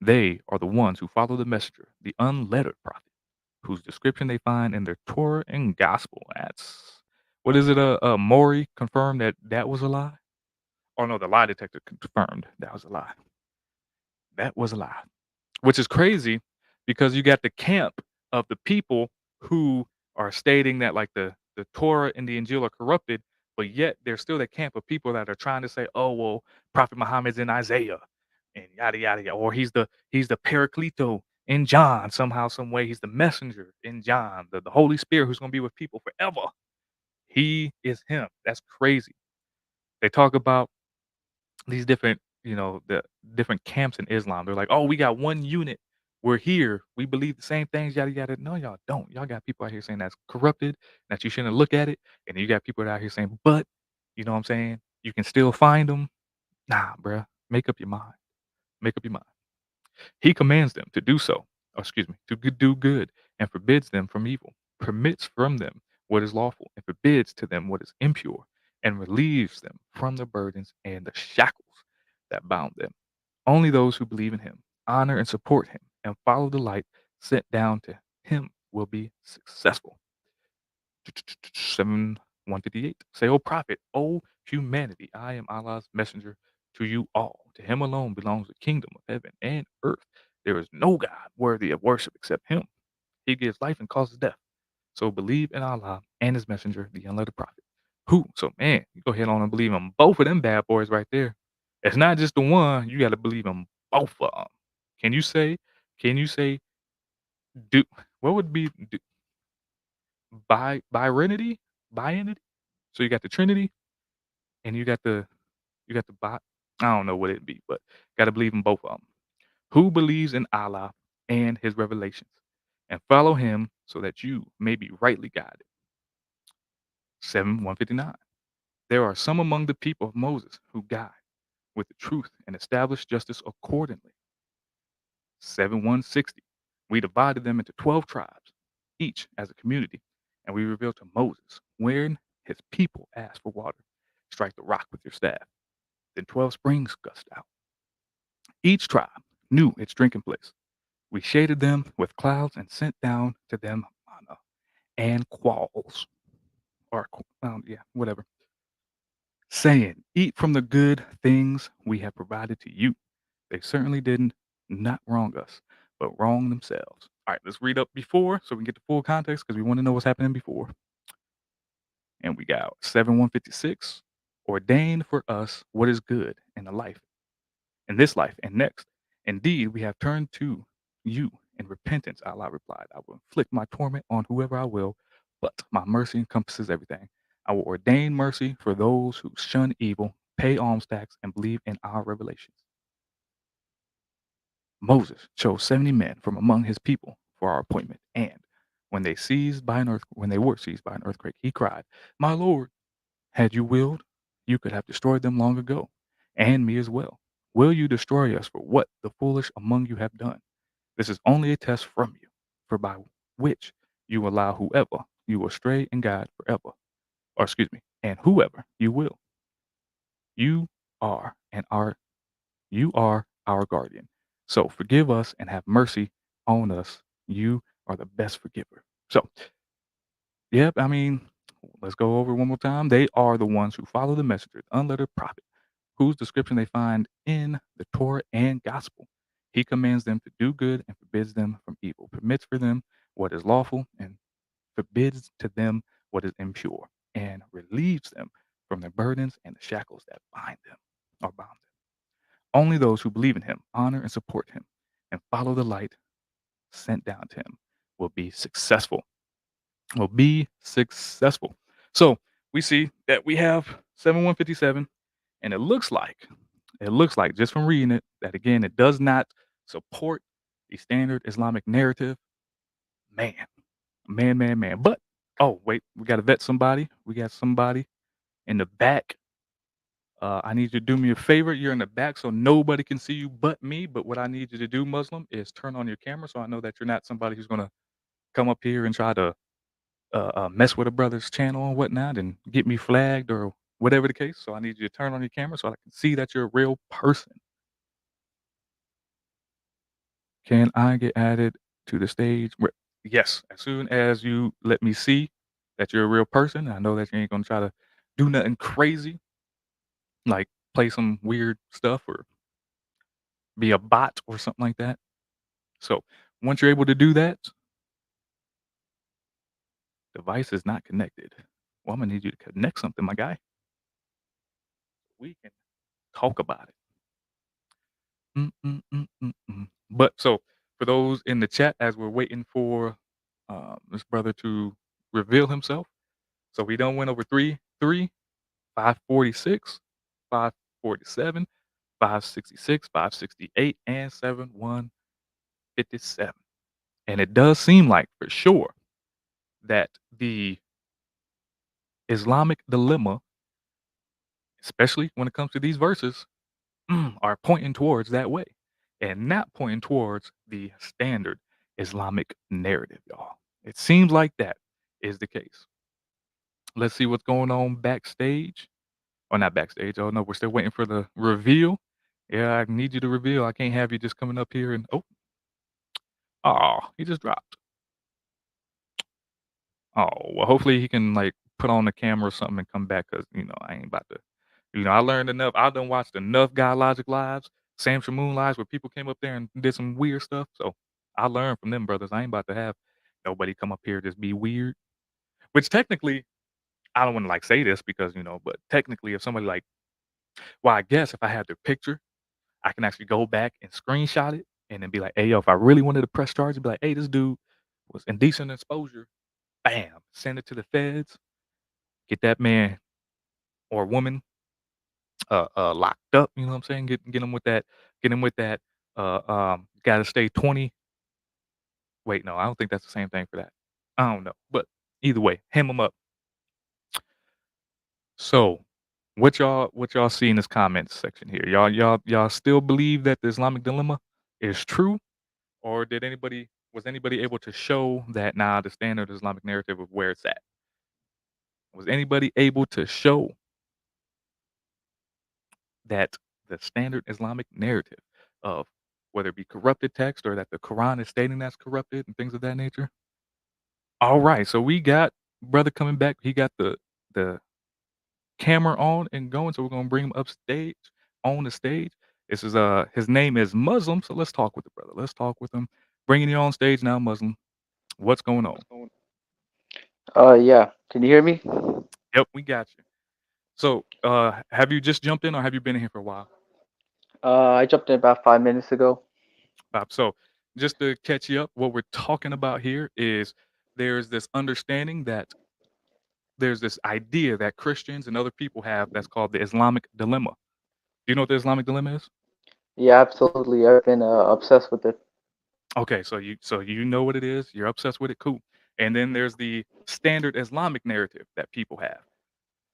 They are the ones who follow the messenger, the unlettered prophet, whose description they find in their Torah and gospel. That's, what is it? Maury confirmed that that was a lie? Oh no, the lie detector confirmed that was a lie. That was a lie. Which is crazy because you got the camp of the people who are stating that like the Torah and the Injil are corrupted, but yet there's still that camp of people that are trying to say, oh well, Prophet Muhammad's in Isaiah and yada yada yada, or he's the Paracleto in John somehow, some way. He's the messenger in John, the Holy Spirit who's gonna be with people forever. He is him. That's crazy. They talk about these different, the different camps in Islam. They're like, "Oh, we got one unit. We're here. We believe the same things." Yada yada. No, y'all don't. Y'all got people out here saying that's corrupted, that you shouldn't look at it, and then you got people out here saying, "But," you know what I'm saying? You can still find them. Nah, bruh. Make up your mind. Make up your mind. He commands them to do so. Or excuse me, to do good, and forbids them from evil. Permits from them what is lawful, and forbids to them what is impure. and relieves them from the burdens and the shackles that bound them. Only those who believe in him, honor and support him, and follow the light sent down to him will be successful. 7 158. Say, O prophet, O humanity, I am Allah's messenger to you all. To him alone belongs the kingdom of heaven and earth. There is no God worthy of worship except him. He gives life and causes death. So believe in Allah and his messenger, the unlettered prophet. Who? So man, you go ahead on and believe in both of them bad boys right there. It's not just the one, you gotta believe in both of them. Can you say, can you say do what would be do, birinity? Bienity? So you got the Trinity and you got the bi I don't know what it'd be, but gotta believe in both of them. Who believes in Allah and his revelations and follow him so that you may be rightly guided. 7 159. There are some among the people of Moses who guide with the truth and establish justice accordingly. 7 160. We divided them into 12 tribes, each as a community, and we revealed to Moses when his people asked for water, strike the rock with your staff. Then 12 springs gushed out. Each tribe knew its drinking place. We shaded them with clouds and sent down to them manna and qualls, or yeah, whatever, saying, "Eat from the good things we have provided to you." They certainly didn't not wrong us, but wrong themselves. All right, let's read up before so we can get the full context because we want to know what's happening before. And we got 7 156. Ordained for us what is good in the life, in this life and next. Indeed, we have turned to you in repentance. Allah replied, I will inflict my torment on whoever I will, but my mercy encompasses everything. I will ordain mercy for those who shun evil, pay alms tax, and believe in our revelations. Moses chose 70 men from among his people for our appointment, and when they were seized by an earthquake, he cried, "My Lord, had you willed, you could have destroyed them long ago, and me as well. Will you destroy us for what the foolish among you have done? This is only a test from you, for by which you allow whoever you will stray and guide forever, or excuse me, and whoever you will. You are and are you are our guardian. So forgive us and have mercy on us. You are the best forgiver." So, yep, I mean, let's go over it one more time. They are the ones who follow the messenger, the unlettered prophet, whose description they find in the Torah and Gospel. He commands them to do good and forbids them from evil, permits for them what is lawful and forbids to them what is impure, and relieves them from the burdens and the shackles that bind them or bound them. Only those who believe in him, honor and support him, and follow the light sent down to him will be successful. Will be successful. So we see that we have 7157, and it looks like just from reading it that again it does not support the standard Islamic narrative. Man, man. But oh wait, we got to vet somebody. We got somebody in the back. I need you to do me a favor. You're in the back, so nobody can see you but me. But what I need you to do, Muslim, is turn on your camera so I know that you're not somebody who's gonna come up here and try to mess with a brother's channel and whatnot and get me flagged or whatever the case. So I need you to turn on your camera so I can see that you're a real person. Can I get added to the stage? Yes, as soon as you let me see that you're a real person, I know that you ain't gonna try to do nothing crazy like play some weird stuff or be a bot or something like that. So once you're able to do that, device is not connected. Well, I'm gonna need you to connect something, my guy. We can talk about it. But so for those in the chat, as we're waiting for this brother to reveal himself, so we don't went over 546, 547, 566, 568, and 7157. And it does seem like for sure that the Islamic dilemma, especially when it comes to these verses, are pointing towards that way and not pointing towards the standard Islamic narrative, y'all. It seems like that is the case. Let's see what's going on backstage. Or not backstage. Oh no, we're still waiting for the reveal. Yeah, I need you to reveal. I can't have you just coming up here and oh, he just dropped. Oh, well, hopefully he can like put on the camera or something and come back because I ain't about to. I learned enough. I done watched enough God Logic lives, Sam Shamoon lives where people came up there and did some weird stuff. So I learned from them brothers. I ain't about to have nobody come up here just be weird. Which technically, I don't want to like say this because but technically, if somebody like, well, I guess if I had their picture, I can actually go back and screenshot it and then be like, hey, yo, if I really wanted to press charges, be like, hey, this dude was indecent exposure. Bam, send it to the feds. Get that man or woman locked up. You know what I'm saying? Get him with that. Get him with that. Got to stay 20. Wait, no, I don't think that's the same thing for that. I don't know, but either way, hem him up. So, what y'all see in this comments section here? Y'all still believe that the Islamic dilemma is true, or was anybody able to show that the standard Islamic narrative of where it's at? Was anybody able to show that the standard Islamic narrative of whether it be corrupted text or that the Quran is stating that's corrupted and things of that nature? All right, so we got brother coming back. He got the camera on and going, so we're gonna bring him upstage on the stage. This is his name is Muslim, so let's talk with the brother. Let's talk with him. Bringing you on stage now, Muslim. What's going on? Yeah. Can you hear me? Yep, we got you. So, have you just jumped in, or have you been in here for a while? I jumped in about 5 minutes ago. So, just to catch you up, what we're talking about here is there's this understanding that there's this idea that Christians and other people have that's called the Islamic dilemma. Do you know what the Islamic dilemma is? Yeah, absolutely. I've been obsessed with it. Okay, so you know what it is. You're obsessed with it. Cool. And then there's the standard Islamic narrative that people have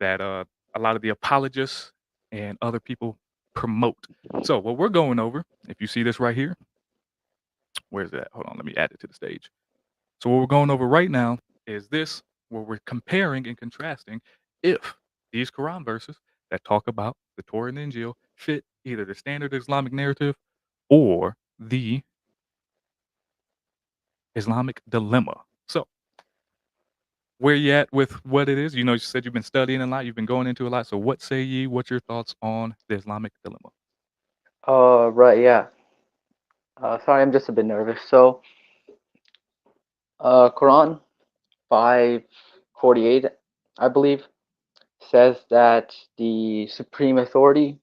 that a lot of the apologists and other people promote. So what we're going over, if you see this right here, where's that? Hold on, let me add it to the stage. So what we're going over right now is this, where we're comparing and contrasting if these Quran verses that talk about the Torah and the Injil fit either the standard Islamic narrative or the Islamic dilemma. So where you at with what it is? You said you've been studying a lot, you've been going into a lot. So what say ye? What's your thoughts on the Islamic dilemma? Right, yeah. Sorry, I'm just a bit nervous. So, Quran 548, I believe, says that the supreme authority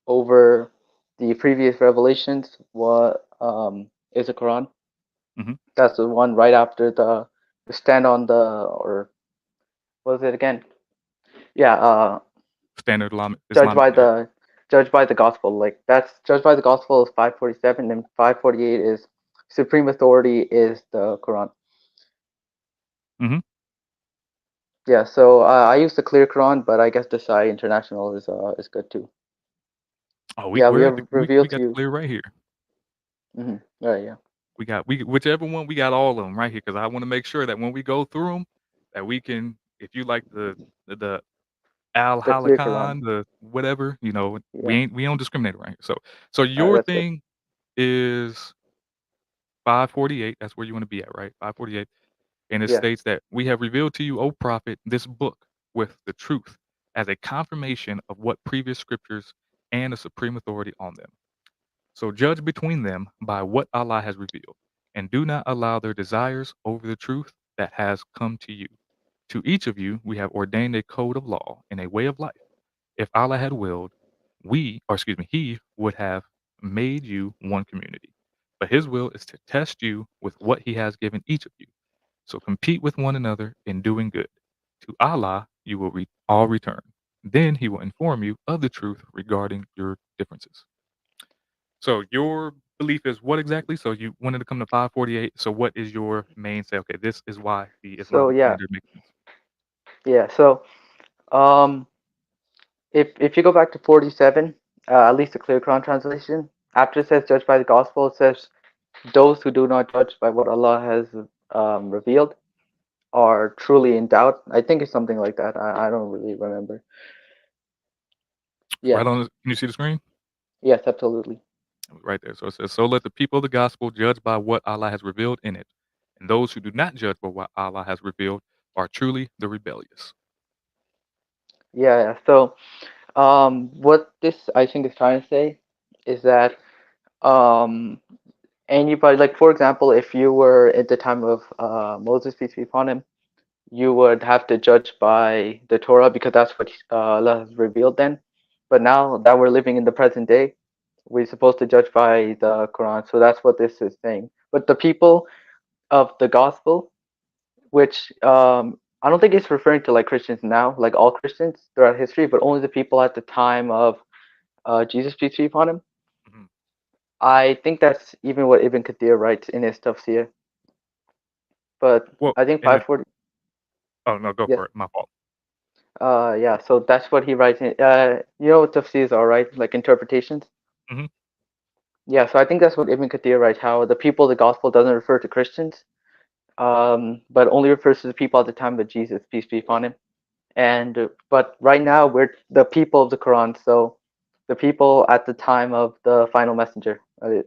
over the previous revelations is the Quran. Hmm. That's the one right after the stand on or what was it again? Yeah, Standard Islamic, judged Islamic by narrative. the gospel. Like that's judged by the gospel is 547, and 548 is supreme authority is the Quran. Hmm. Yeah, so I use the clear Quran, but I guess the Sai International is good too. Oh, we Yeah, we we're at the have we revealed to got the you. clear right here. Right, yeah, We whichever one we got all of them right here because I want to make sure that when we go through them that we can, if you like the Al the clear Quran. Halakan, the whatever, Yeah, we don't discriminate right here. So your that's good. thing is 548. That's where you want to be at, right? 548. And it Yeah. states that we have revealed to you, O prophet, this book with the truth as a confirmation of what previous scriptures and a supreme authority on them. So judge between them by what Allah has revealed, and do not allow their desires over the truth that has come to you. To each of you we have ordained a code of law and a way of life. If Allah had willed, He would have made you one community. But His will is to test you with what He has given each of you. So compete with one another in doing good. To Allah you will all return. Then He will inform you of the truth regarding your differences. So your belief is what exactly? So you wanted to come to 548. So what is your main say? Okay, this is why the So Islamic yeah, standard makes sense. yeah. So um, if you go back to 47, at least the clear Quran translation, after it says judged by the gospel, it says those who do not judge by what Allah has revealed are truly in doubt. I think it's something like that. I don't really remember. Yeah. Right on. Can you see the screen? Yes, absolutely. Right there. So it says, "So let the people of the gospel judge by what Allah has revealed in it, and those who do not judge by what Allah has revealed are truly the rebellious." Yeah, yeah. So, what this I think is trying to say is that um, anybody, like for example, if you were at the time of Moses, peace be upon him, you would have to judge by the Torah because that's what Allah has revealed then. But now that we're living in the present day, we're supposed to judge by the Quran. So that's what this is saying. But the people of the gospel, which I don't think it's referring to like Christians now, like all Christians throughout history, but only the people at the time of Jesus, peace be upon him. Mhm. I think that's even what Ibn Kathir writes in his tafsir. But Well, I think in the 540. oh no, go Yes. for it. My fault. Yeah. So that's what he writes in. You know what tafsirs are, right? Like interpretations. Hmm. Yeah. So I think that's what Ibn Kathir writes. How the people of the gospel doesn't refer to Christians, but only refers to the people at the time of Jesus, peace be upon him. And but right now we're the people of the Quran. So the people at the time of the final messenger. Is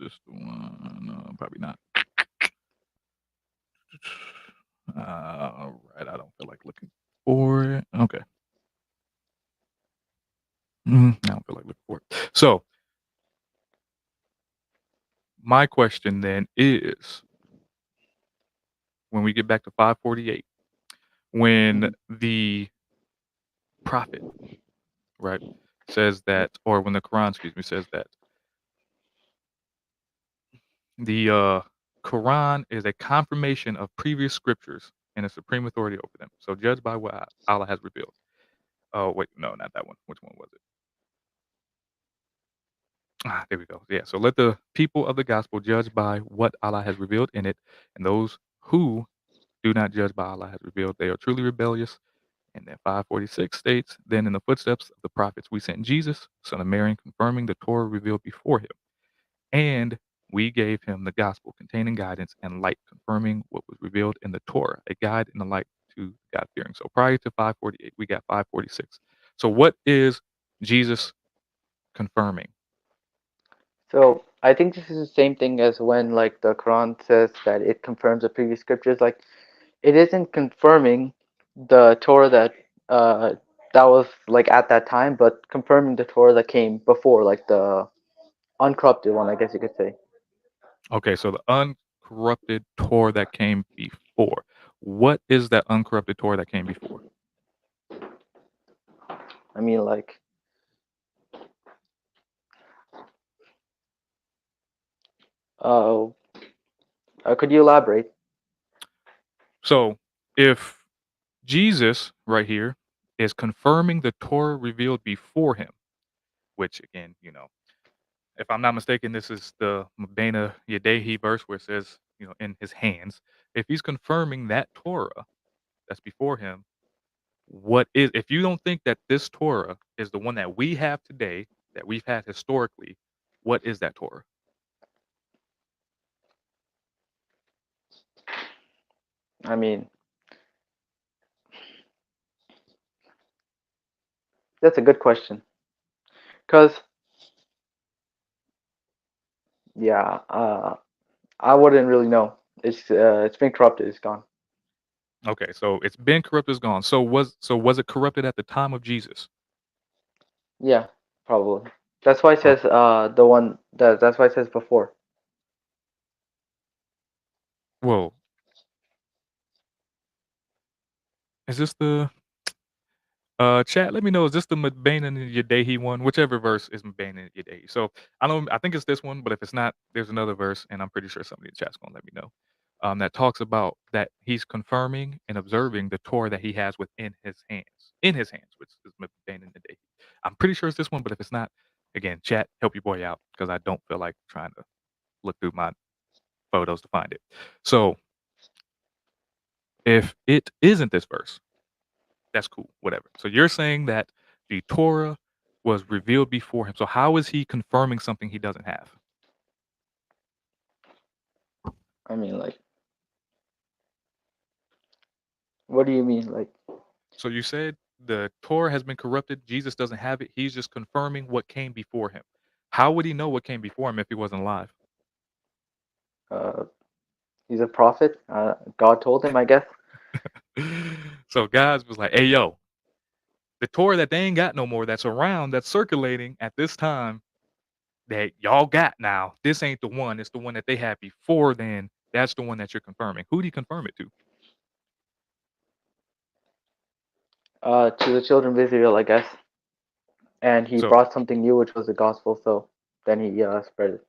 this the one? No, probably not. All right, I don't feel like looking for it. Okay. I don't feel like looking for it. So my question then is, when we get back to 548, when Mhm. the prophet, right, says that, or when the Quran, excuse me, says that the Quran is a confirmation of previous scriptures and a supreme authority over them. So judge by what Allah has revealed. Oh wait, no, not that one. Which one was it? Ah, there we go. Yeah. So let the people of the gospel judge by what Allah has revealed in it, and those who do not judge by Allah has revealed, they are truly rebellious. And then 546 states, "Then in the footsteps of the prophets we sent Jesus, son of Mary, confirming the Torah revealed before him. And we gave him the gospel containing guidance and light, confirming what was revealed in the Torah, a guide and a light to God fearing." So prior to 548, we got 546. So what is Jesus confirming? So I think this is the same thing as when like the Quran says that it confirms the previous scriptures. Like it isn't confirming the Torah uh that was like at that time, but confirming the Torah that came before, like the uncorrupted one, I guess you could say. Okay, so the uncorrupted Torah that came before. What is that uncorrupted Torah that came before? I mean, like, uh, could you elaborate? So if Jesus right here is confirming the Torah revealed before him, which again, if I'm not mistaken, this is the Mabena Yadehi verse where it says, in his hands. If he's confirming that Torah that's before him, if you don't think that this Torah is the one that we have today, that we've had historically, what is that Torah? I mean, that's a good question. Cause yeah, I wouldn't really know. It's been corrupted. It's gone. Okay, so it's been corrupted, it's gone. So was it corrupted at the time of Jesus? Yeah, probably. That's why it Oh, says the one that's why it says before. whoa. Is this the chat? Let me know. Is this the Mabana and Yadehi one? Whichever verse is Mabana and Yadehi. So I think it's this one, but if it's not, there's another verse, and I'm pretty sure somebody in the chat's gonna let me know. That talks about that he's confirming and observing the Torah that he has within his hands. In his hands, which is Mabana and Yadehi. I'm pretty sure it's this one, but if it's not, again, chat, help your boy out because I don't feel like trying to look through my photos to find it. So if it isn't this verse, that's cool, whatever. So you're saying that the Torah was revealed before him. So how is he confirming something he doesn't have? I mean, like, what do you mean? Like, So you said the Torah has been corrupted. Jesus doesn't have it. He's just confirming what came before him. How would he know what came before him if he wasn't alive? Uh, he's a prophet. God told him, I guess. So God was like, "Hey, yo, the Torah that they ain't got no more, that's around, that's circulating at this time, that y'all got now. This ain't the one. It's the one that they had before then. That's the one that you're confirming. Who do you confirm it to? To the children of Israel, I guess. And he So brought something new, which was the gospel. So then he spread it.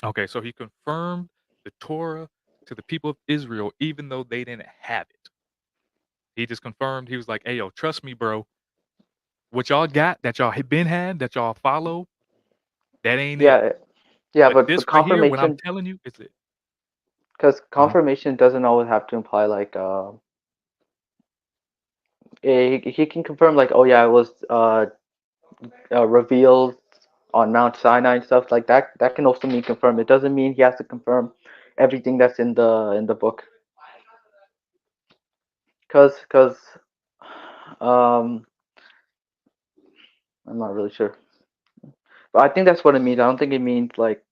okay, so he confirmed the Torah to the people of Israel, even though they didn't have it. He just confirmed. He was like, "Hey, yo, trust me, bro. What y'all got that y'all had been had that y'all follow, that ain't it. Yeah, yeah, But but this right here, what I'm confirmation, telling you, is it." because Uh-huh. confirmation doesn't always have to imply like he can confirm like, oh yeah, it was revealed on Mount Sinai and stuff like that. That can also mean confirm. It doesn't mean he has to confirm everything that's in the book. Cause um I'm not really sure, but I think that's what it means. I don't think it means like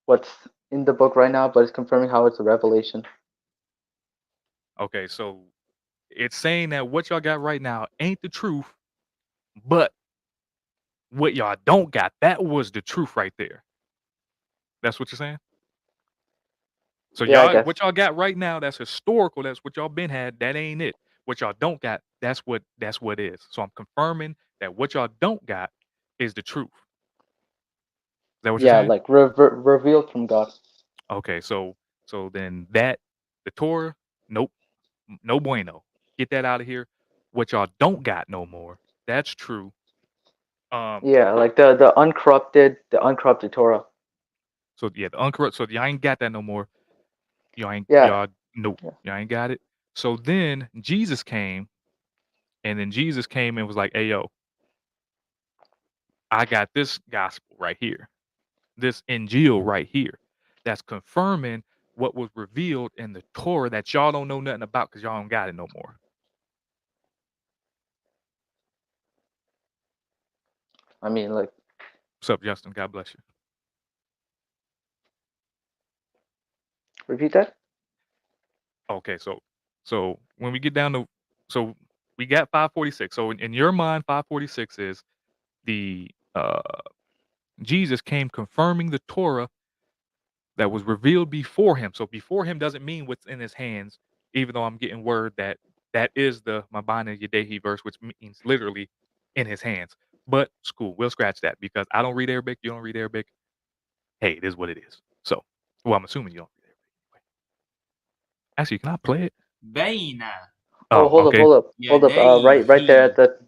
what's in the book right now, but it's confirming how it's a revelation. Okay, so it's saying that what y'all got right now ain't the truth, but what y'all don't got, that was the truth right there. That's what you're saying? So Yeah, I y'all, guess. what y'all got right now, that's historical. That's what y'all been had. That ain't it. What y'all don't got, that's what is. So I'm confirming that what y'all don't got is the truth. Is that what you're Yeah, saying? like revealed from God. Okay, so then that the Torah, nope, no bueno. Get that out of here. What y'all don't got no more. That's true. Um, Yeah, like the uncorrupted Torah. so yeah, the uncorrupt. So y'all ain't got that no more. Y'all ain't Yeah, y'all nope. yeah, Y'all ain't got it. So then Jesus came, and then Jesus came and was like, "Hey yo, I got this gospel right here, this Injil right here, that's confirming what was revealed in the Torah that y'all don't know nothing about because y'all don't got it no more." I mean, like, What's up, Justin? God bless you. repeat that. Okay, so when we get down to so we got 546. So in your mind, 546 is the Jesus came confirming the Torah that was revealed before him. So before him doesn't mean what's in his hands, even though I'm getting word that that is the Mabana Yadehi verse, which means literally in his hands. But it's cool. We'll scratch that because I don't read Arabic. You don't read Arabic. Hey, it is what it is. So, well, I'm assuming you don't read Arabic. Anyway. Actually, can I play it? بين Oh, Oh, hold up, okay. hold up, hold up. Right there يديه. at the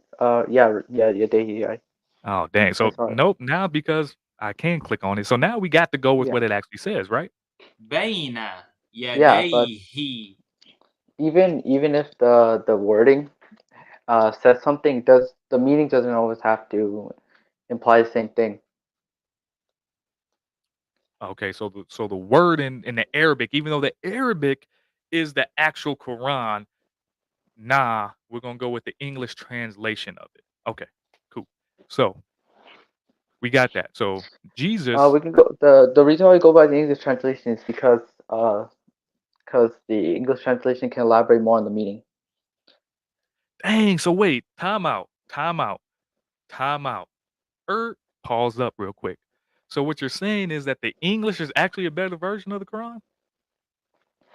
yeah, Dehi. Oh, dang. I So, saw it. nope. Now because I can click on it. So now we got to go with Yeah, what it actually says, right? بين yeah, but يديه. even if the wording says something, does the meaning doesn't always have to imply the same thing. Okay, so the word in the Arabic, even though the Arabic is the actual Quran, nah, we're gonna go with the English translation of it. Okay, cool. So we got that. So Jesus, We can go. The reason why we go by the English translation is because the English translation can elaborate more on the meaning. dang. So wait, time out, time out, time out. Pause up real quick. So what you're saying is that the English is actually a better version of the Quran?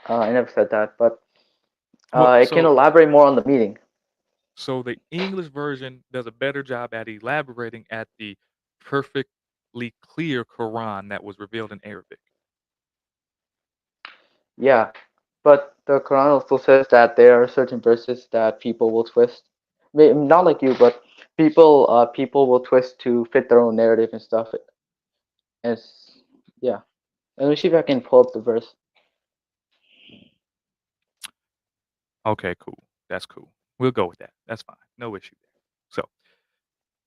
I never said that, but Well, it can so elaborate more on the meaning. so the English version does a better job at elaborating at the perfectly clear Quran that was revealed in Arabic. Yeah, but the Quran also says that there are certain verses that people will twist. Not like you, but people will twist to fit their own narrative and stuff. It's yeah. Let me see if I can pull up the verse. Okay, cool. That's cool. We'll go with that. That's fine. No issue there. So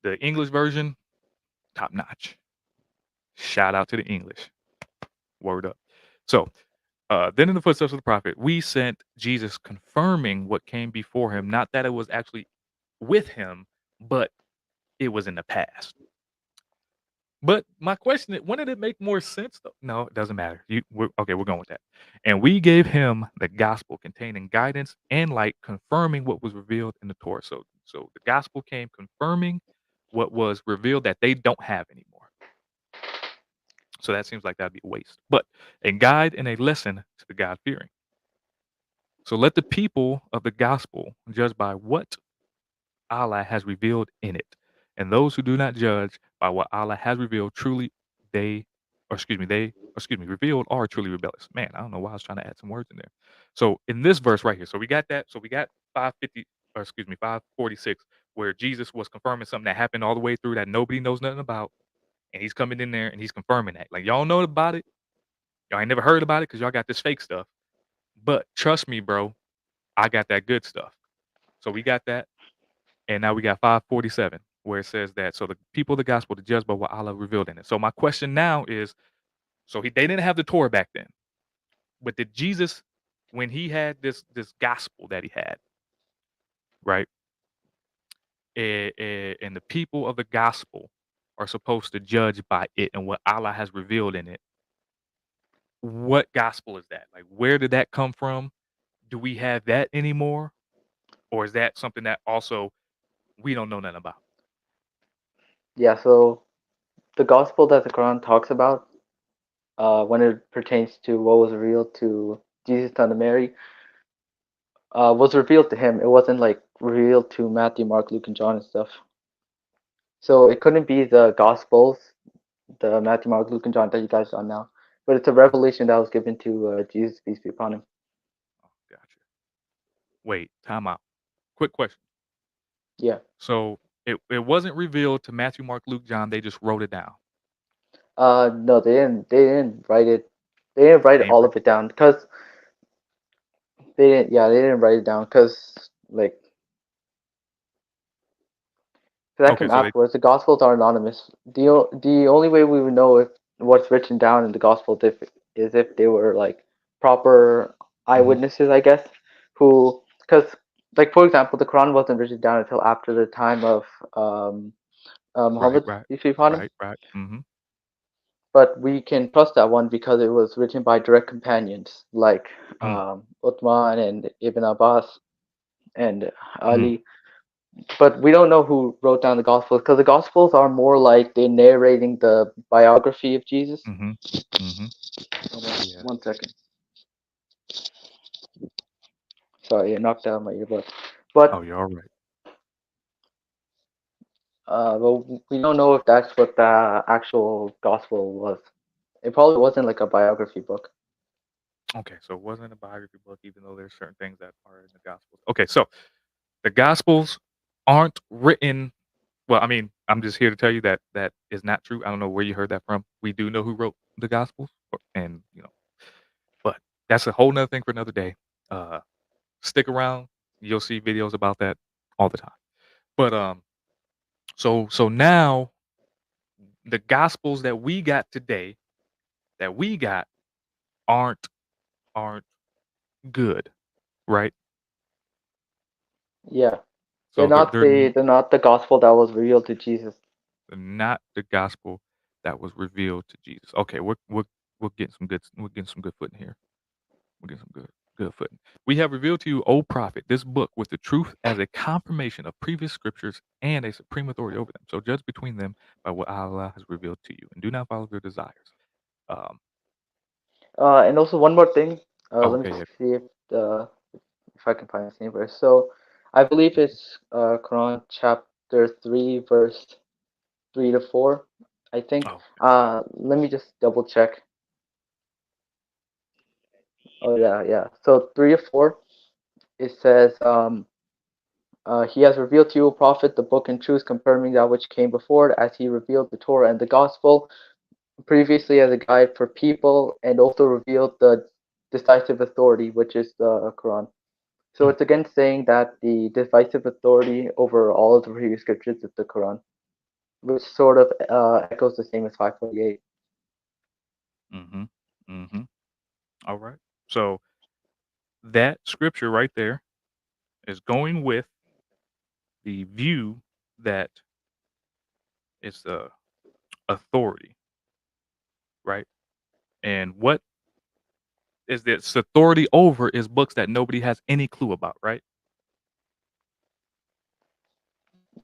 the English version, top notch. Shout out to the English. Word up. So Then in the footsteps of the prophet, we sent Jesus confirming what came before him, not that it was actually with him, but it was in the past. But my question is, wouldn't it make more sense though? No, it doesn't matter. Okay, we're going with that. And we gave him the gospel containing guidance and light, confirming what was revealed in the Torah. So the gospel came confirming what was revealed that they don't have anymore. So that seems like that'd be a waste. But a guide and a lesson to the God fearing. So let the people of the gospel judge by what Allah has revealed in it. And those who do not judge by what Allah has revealed, truly they, or excuse me, revealed are truly rebellious. Man, I don't know why I was trying to add some words in there. So in this verse right here, so we got that. So we got 550, or excuse me, 546, where Jesus was confirming something that happened all the way through that nobody knows nothing about. And he's coming in there and he's confirming that. Like, y'all know about it. Y'all ain't never heard about it because y'all got this fake stuff. But trust me, bro, I got that good stuff. So we got that. And now we got 547 where it says that so the people of the gospel to judge by what Allah revealed in it. So my question now is, so they didn't have the Torah back then, but did Jesus, when he had this gospel that he had, right? And the people of the gospel are supposed to judge by it and what Allah has revealed in it. What gospel is that? Like, where did that come from? Do we have that anymore? Or is that something that also we don't know nothing about? Yeah, so the gospel that the Quran talks about, when it pertains to what was revealed to Jesus, son of Mary, was revealed to him. It wasn't like revealed to Matthew, Mark, Luke, and John and stuff. So it couldn't be the gospels, the Matthew, Mark, Luke, and John that you guys saw now. But it's a revelation that was given to Jesus, peace be upon him. Oh, gotcha. Wait, time out. Quick question. Yeah. So it wasn't revealed to Matthew, Mark, Luke, John. They just wrote it down. No, they didn't. They didn't write it. They didn't write They ain't all of it down because they didn't. Yeah, they didn't write it down because like that okay. came So they afterwards. The Gospels are anonymous. The only way we would know if what's written down in the Gospels is if they were like proper hmm eyewitnesses, I guess, who because like for example, the Quran wasn't written down until after the time of right, Muhammad, right, peace be upon him. right. But we can trust that one because it was written by direct companions like Mm, Uthman and Ibn Abbas and mm, Ali. But we don't know who wrote down the Gospels because the Gospels are more like they're narrating the biography of Jesus. mm-hmm, mm-hmm. Hold on, Yeah. 1 second. Sorry, I knocked out my earbud. Oh, But you're all right. well, we don't know if that's what the actual Gospel was. It probably wasn't like a biography book. Okay, so it wasn't a biography book, even though there's certain things that are in the Gospels. Okay, so the Gospels aren't written. Well, I mean, I'm just here to tell you that that is not true. I don't know where you heard that from. We do know who wrote the Gospels, and but that's a whole nother thing for another day. Uh, Stick around; you'll see videos about that all the time. But so now the Gospels that we got today, that we got, aren't aren't good, right? Yeah, So they're not the Gospel that was revealed to Jesus. not the gospel that was revealed to Jesus. Okay, we're getting some good footing here. We're getting some good footing. We have revealed to you, O prophet, this book with the truth as a confirmation of previous scriptures and a supreme authority over them. So judge between them by what Allah has revealed to you, and do not follow their desires. Um, And also one more thing. oh, Let me okay, yeah. see if I can find the same verse. So I believe it's Quran chapter 3, verse 3 to 4, I think. Oh, Let me just double check. Oh yeah, yeah. So 3 to 4, it says, he has revealed to you, O Prophet, the book and truth, confirming that which came before it, as he revealed the Torah and the Gospel previously as a guide for people, and also revealed the decisive authority, which is the Quran. So mm, it's again saying that the decisive authority over all of the previous scriptures is the Quran, which sort of echoes the same as 548. mm-hmm, mm-hmm. All right. So that scripture right there is going with the view that it's the authority, right? And what is this authority over is books that nobody has any clue about, right?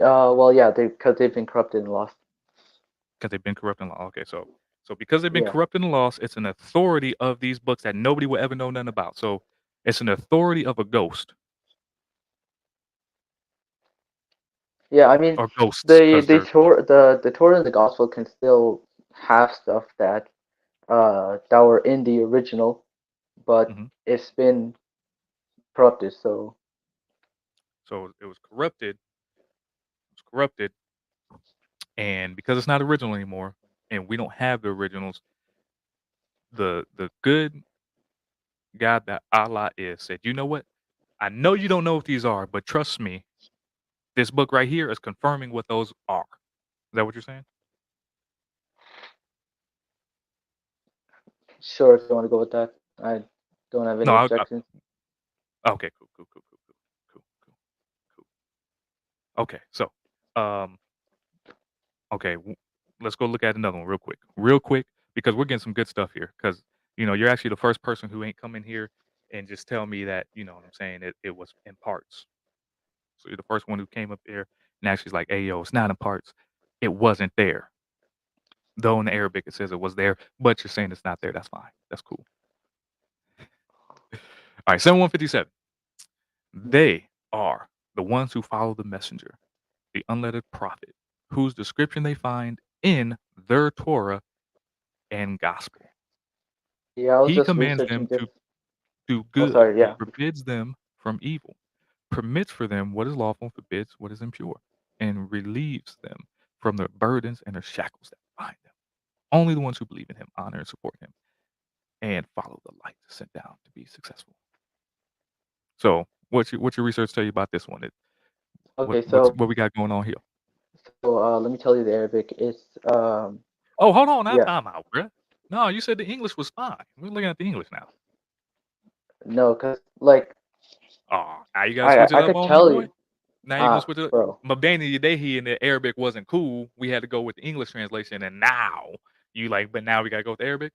Well, yeah, because they've been corrupted and lost. Because they've been corrupt in law. Okay, so because they've been Yeah. corrupt and lost, it's an authority of these books that nobody will ever know nothing about. So it's an authority of a ghost Yeah, I mean, or ghosts, because they're The Torah and the Gospel can still have stuff that were in the original, but mhm. it's been corrupted. So So it was corrupted. It was corrupted, and because it's not original anymore, and we don't have the originals, the good God that Allah is said, you know what? I know you don't know what these are, but trust me, this book right here is confirming what those are. Is that what you're saying? sure, if you want to go with that, I don't have any No, objections. okay, cool. Okay, so, um, okay, let's go look at another one real quick, because we're getting some good stuff here. Because you're actually the first person who ain't come in here and just tell me that what I'm saying it was in parts. So you're the first one who came up there and actually is like, "Hey, yo, it's not in parts. It wasn't there." Though in the Arabic it says it was there, but you're saying it's not there. That's fine. That's cool. All right, 7157. They are the ones who follow the messenger, the unlettered prophet, whose description they find in their Torah and gospel. Yeah, I was He just commands researching them this. to do Oh, good sorry. and Yeah. forbids them from evil, permits for them what is lawful, forbids what is impure, and relieves them from their burdens and their shackles that bind them. Only the ones who believe in him honor and support him and follow the light sent down to be successful. So, what's your research tell you about this one? Okay, What we got going on here? let me tell you the Arabic. It's Oh, hold on, now yeah. time out, bruh. No, you said the English was fine. We're looking at the English now. No, cause like Oh, now you gotta switch it I up could on me, tell boy. you, Now you're gonna switch it up. bro. Mabani Yadehi in the Arabic wasn't cool. We had to go with the English translation, and now you like, but now we gotta go with Arabic.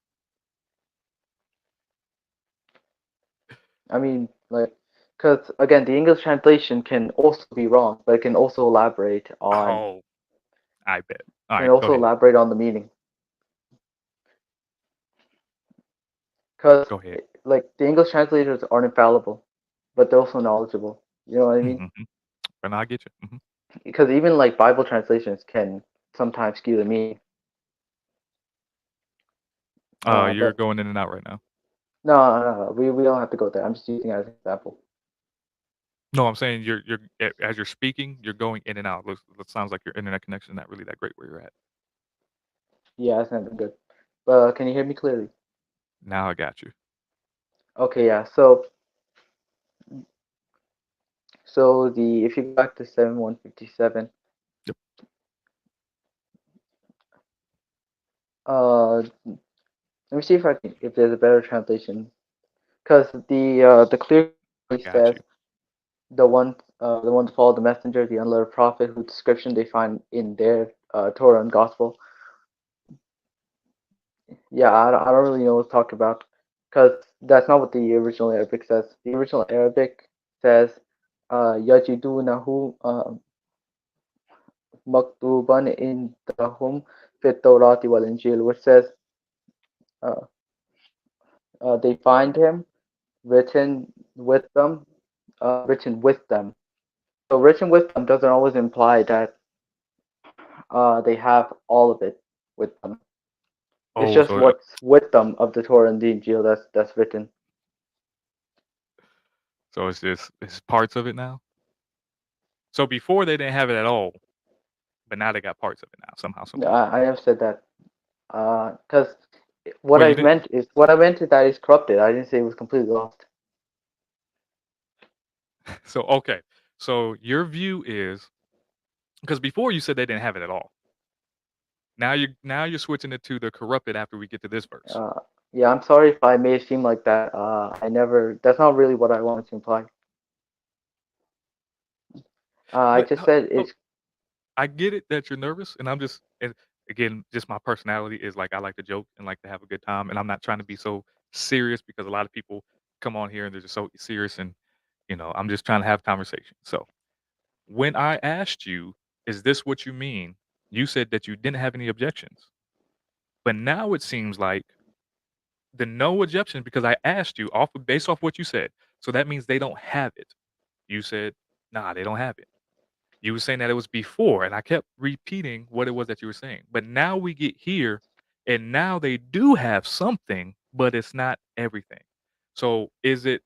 I mean, like, cause again, the English translation can also be wrong, but it Oh, I bet. All can right, go also ahead. elaborate on the meaning. Cause Go ahead. like the English translators aren't infallible, but they're also knowledgeable. You know what I mean? Mm-hmm. And I get you. Because even like Bible translations can sometimes skew the meaning. You're But going in and out right now. no, we don't have to go there. I'm just using it as an example. No, I'm saying as you're speaking, you're going in and out. It sounds like your internet connection is not really that great where you're at. Yeah, that's not good. But can you hear me clearly? Now I got you. Okay, yeah. So the if you go back to 7157, Yep. let me see if there's a better translation. Because the clear I got says you. the one to follow the messenger, the unlettered prophet, whose description they find in their Torah and Gospel. Yeah, I don't really know what to talk about because that's not what the original Arabic says. The original Arabic says yajidunahu maktuban indahum fit Tawrati wal Injil, which says uh, they find him written with them, written with them. So written with them doesn't always imply that they have all of it with them. It's Oh, just so what's with them of the Torah and the Injil that's written. it's parts of it now. So before they didn't have it at all, but now they got parts of it now somehow, some way. I have said that because Well, you didn't. what I meant is that it's corrupted. I didn't say it was completely lost. So okay. So your view is because before you said they didn't have it at all. Now you're switching it to the corrupted after we get to this verse. Yeah, I'm sorry if I may seem like that. I never. That's not really what I wanted to imply. I But just said no, it's. I get it that you're nervous, and I'm just and again, just my personality is like I like to joke and like to have a good time, and I'm not trying to be so serious because a lot of people come on here and they're just so serious, and I'm just trying to have conversation. So when I asked you, "Is this what you mean?" You said that you didn't have any objections, but now it seems like the no objection because I asked you based off what you said. So that means they don't have it. You said, "Nah, they don't have it." You were saying that it was before, and I kept repeating what it was that you were saying. But now we get here, and now they do have something, but it's not everything. So is it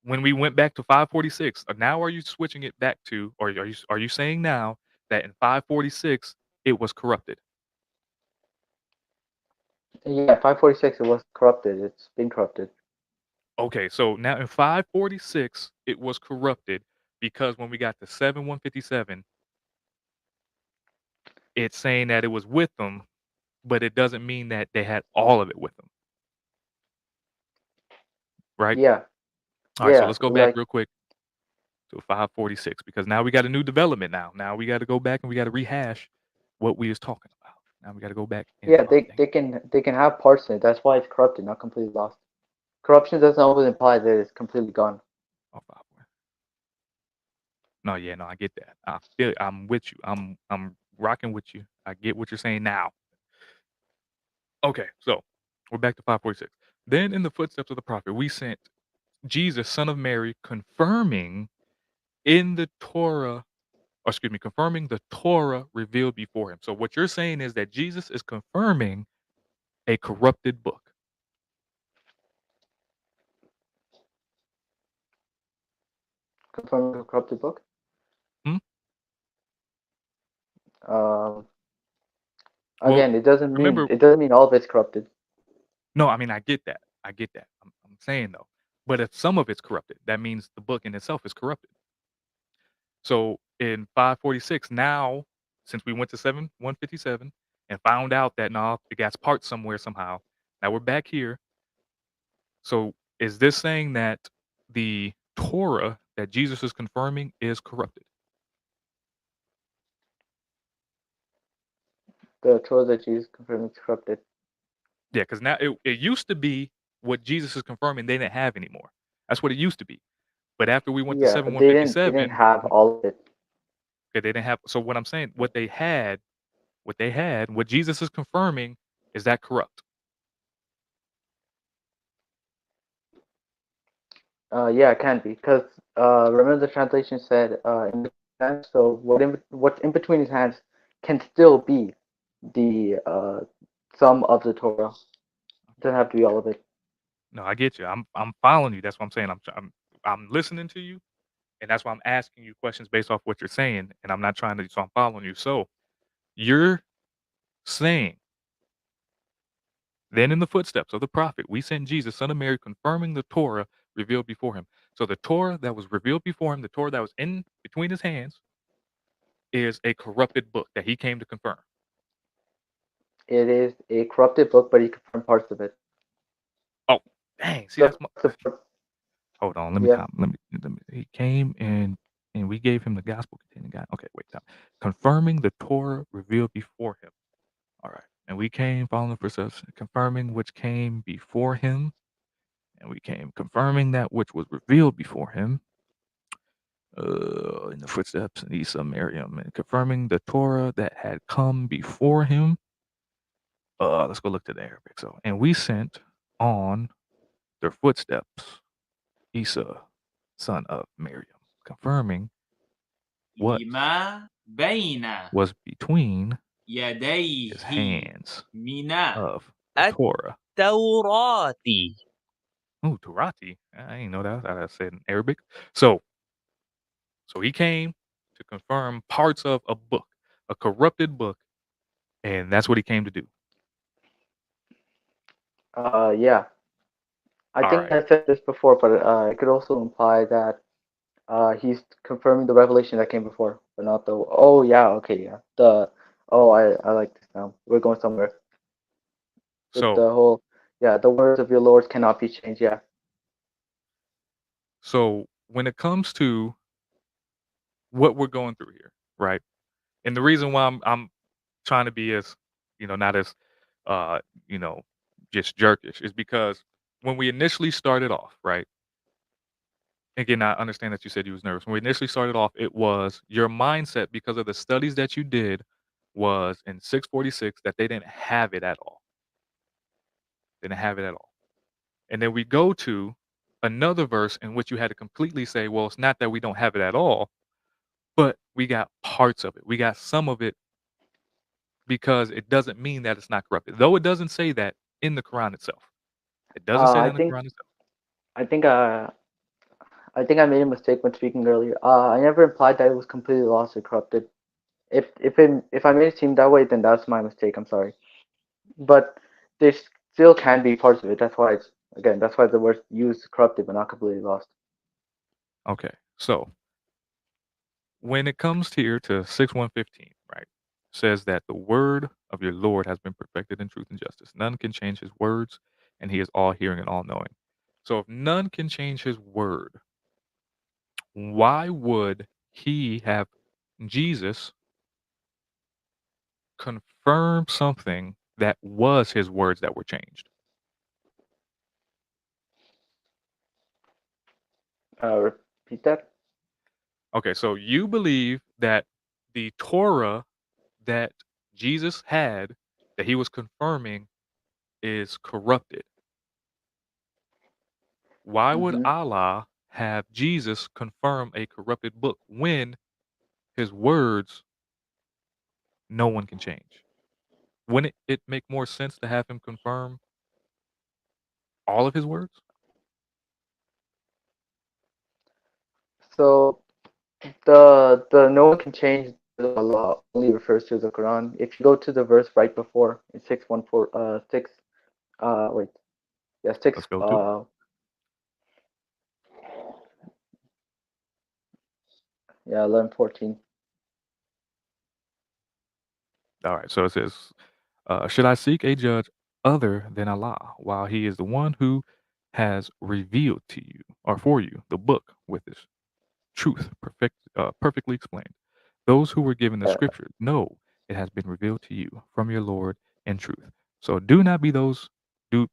when we went back to 546? Now are you switching it back to, or are you saying now that in 546 it was corrupted? Yeah, 546. It was corrupted. It's been corrupted. Okay, so now in 546 it was corrupted because when we got to 7157, it's saying that it was with them, but it doesn't mean that they had all of it with them. Right? Yeah, Alright, so yeah. let's go back Like real quick to 546 because now we got a new development now. Now we gotta go back and we gotta rehash what we was talking about. Now we gotta go back and yeah, oh, dang. they can have parts in it. That's why it's corrupted, not completely lost. Corruption doesn't always imply that it's completely gone. Oh, 5 No, yeah, no, I get that. I'm with you. I'm rocking with you. I get what you're saying now. Okay, so we're back to 546. Then in the footsteps of the prophet, we sent Jesus, son of Mary, confirming in the Torah, or excuse me, confirming the Torah revealed before him. So what you're saying is that Jesus is confirming a corrupted book. Confirming a corrupted book. Hmm? Um, Well, Again, it doesn't mean remember, it doesn't mean all of it's corrupted. no, I mean, I get that. I get that. I'm saying though, but if some of it's corrupted, that means the book in itself is corrupted. So in 546, now, since we went to 157 and found out that no, it got parts somewhere somehow, now we're back here. So is this saying that the Torah that Jesus is confirming is corrupted? The Torah that Jesus confirmed is corrupted. Yeah, because now it used to be what Jesus is confirming they didn't have anymore. That's what it used to be. But after we went to Yeah, 7 but they didn't 157, have all of it. they didn't have. So what I'm saying, what Jesus is confirming is that corrupt. Yeah, it can be because remember the translation said in between his hands. So what's in between his hands can still be the some of the Torah. It doesn't have to be all of it. No, I get you. I'm following you. That's what I'm saying. I'm listening to you, and that's why I'm asking you questions based off what you're saying, and I'm not trying to. So I'm following you. So you're saying, then in the footsteps of the prophet, we sent Jesus, son of Mary, confirming the Torah revealed before him. So the Torah that was revealed before him, the Torah that was in between his hands, is a corrupted book that he came to confirm. It is a corrupted book, but he confirmed parts of it. Oh, dang! See, The that's my. parts of Hold on, let me yeah, come. Let me. He came and we gave him the gospel containing God. Okay, wait, time. Confirming the Torah revealed before him. All right, and we came following the footsteps, confirming which came before him, and we came confirming that which was revealed before him. In the footsteps of Isa, Miriam, and confirming the Torah that had come before him. Let's go look to the Arabic. So, and we sent on their footsteps Isa, son of Miriam, confirming what لما بين was between his يديه hands من of the Torah. التوراة. Ooh, Torati. I ain't know that. I said in Arabic. So he came to confirm parts of a book, a corrupted book, and that's what he came to do. yeah. I All think right. I said this before, but it could also imply that he's confirming the revelation that came before, but not the. Oh yeah, okay, yeah. I like this now. We're going somewhere with So the whole Yeah, the words of your Lord cannot be changed. Yeah. So when it comes to what we're going through here, right? And the reason why I'm trying to be as, not as, uh, you know, just jerkish is because when we initially started off, right? Again, I understand that you said you was nervous. When we initially started off, it was your mindset because of the studies that you did was in 646 that they didn't have it at all. Didn't have it at all. And then we go to another verse in which you had to completely say, well, it's not that we don't have it at all, but we got parts of it. We got some of it because it doesn't mean that it's not corrupted. Though it doesn't say that in the Quran itself. It doesn't say that I in the think Quran itself. I think I think I made a mistake when speaking earlier. I never implied that it was completely lost or corrupted. If I made it seem that way, then that's my mistake. I'm sorry. But there still can be parts of it. That's why that's why the word used corrupted but not completely lost. Okay. So when it comes here to 6115, right, says that the word of your Lord has been perfected in truth and justice. None can change his words, and he is all hearing and all knowing. So if none can change his word, why would he have Jesus confirm something that was his words that were changed? Repeat that. Okay, so you believe that the Torah that Jesus had, that he was confirming, is corrupted. Why would Mm-hmm. Allah have Jesus confirm a corrupted book when his words no one can change? Wouldn't it make more sense to have him confirm all of his words? So the no one can change the Allah only refers to the Quran. If you go to the verse right before in 614 6 wait, yeah, 6 Let's go to it. yeah, 11:14. All right, so it says, should I seek a judge other than Allah while he is the one who has revealed to you or for you the book with its truth perfectly explained? Those who were given the Yeah, scriptures know it has been revealed to you from your Lord in truth. So do not be do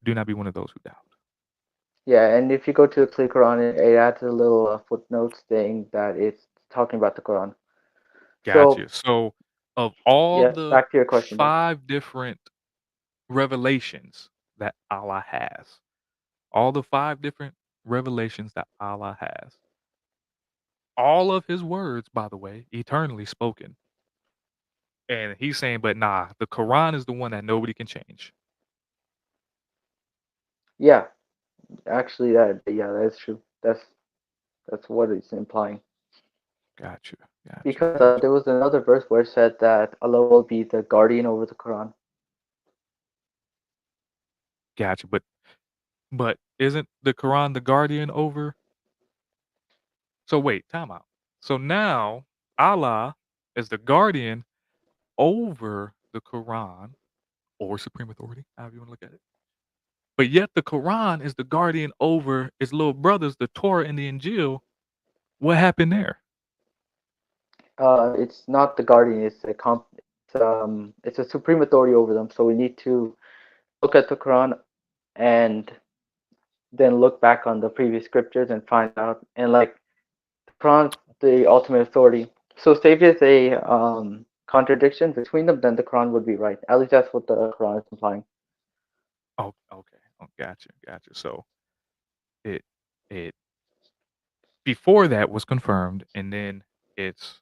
not be one of those who doubt. yeah, and if you go to the Clear Quran, it adds a little footnote saying that it's talking about the Quran. Gotcha. So So of all yeah, the back to your question though. 5 different revelations that Allah has, all the 5 different revelations that Allah has, all of his words, by the way, eternally spoken. And he's saying, but nah, the Quran is the one that nobody can change. Yeah, actually, that is true. That's what it's implying. Gotcha. Gotcha. Because Gotcha. there was another verse where it said that Allah will be the guardian over the Quran. Gotcha. But isn't the Quran the guardian over? So wait, time out. So now Allah is the guardian over the Quran or supreme authority, however you want to look at it. But yet the Quran is the guardian over its little brothers, the Torah and the Injil. What happened there? It's not the guardian. It's a supreme authority over them. So we need to look at the Quran and then look back on the previous scriptures and find out. And like the Quran's the ultimate authority. So say if there's a contradiction between them, then the Quran would be right. At least that's what the Quran is implying. Oh, okay. Oh, gotcha. Gotcha. So it it before that was confirmed, and then it's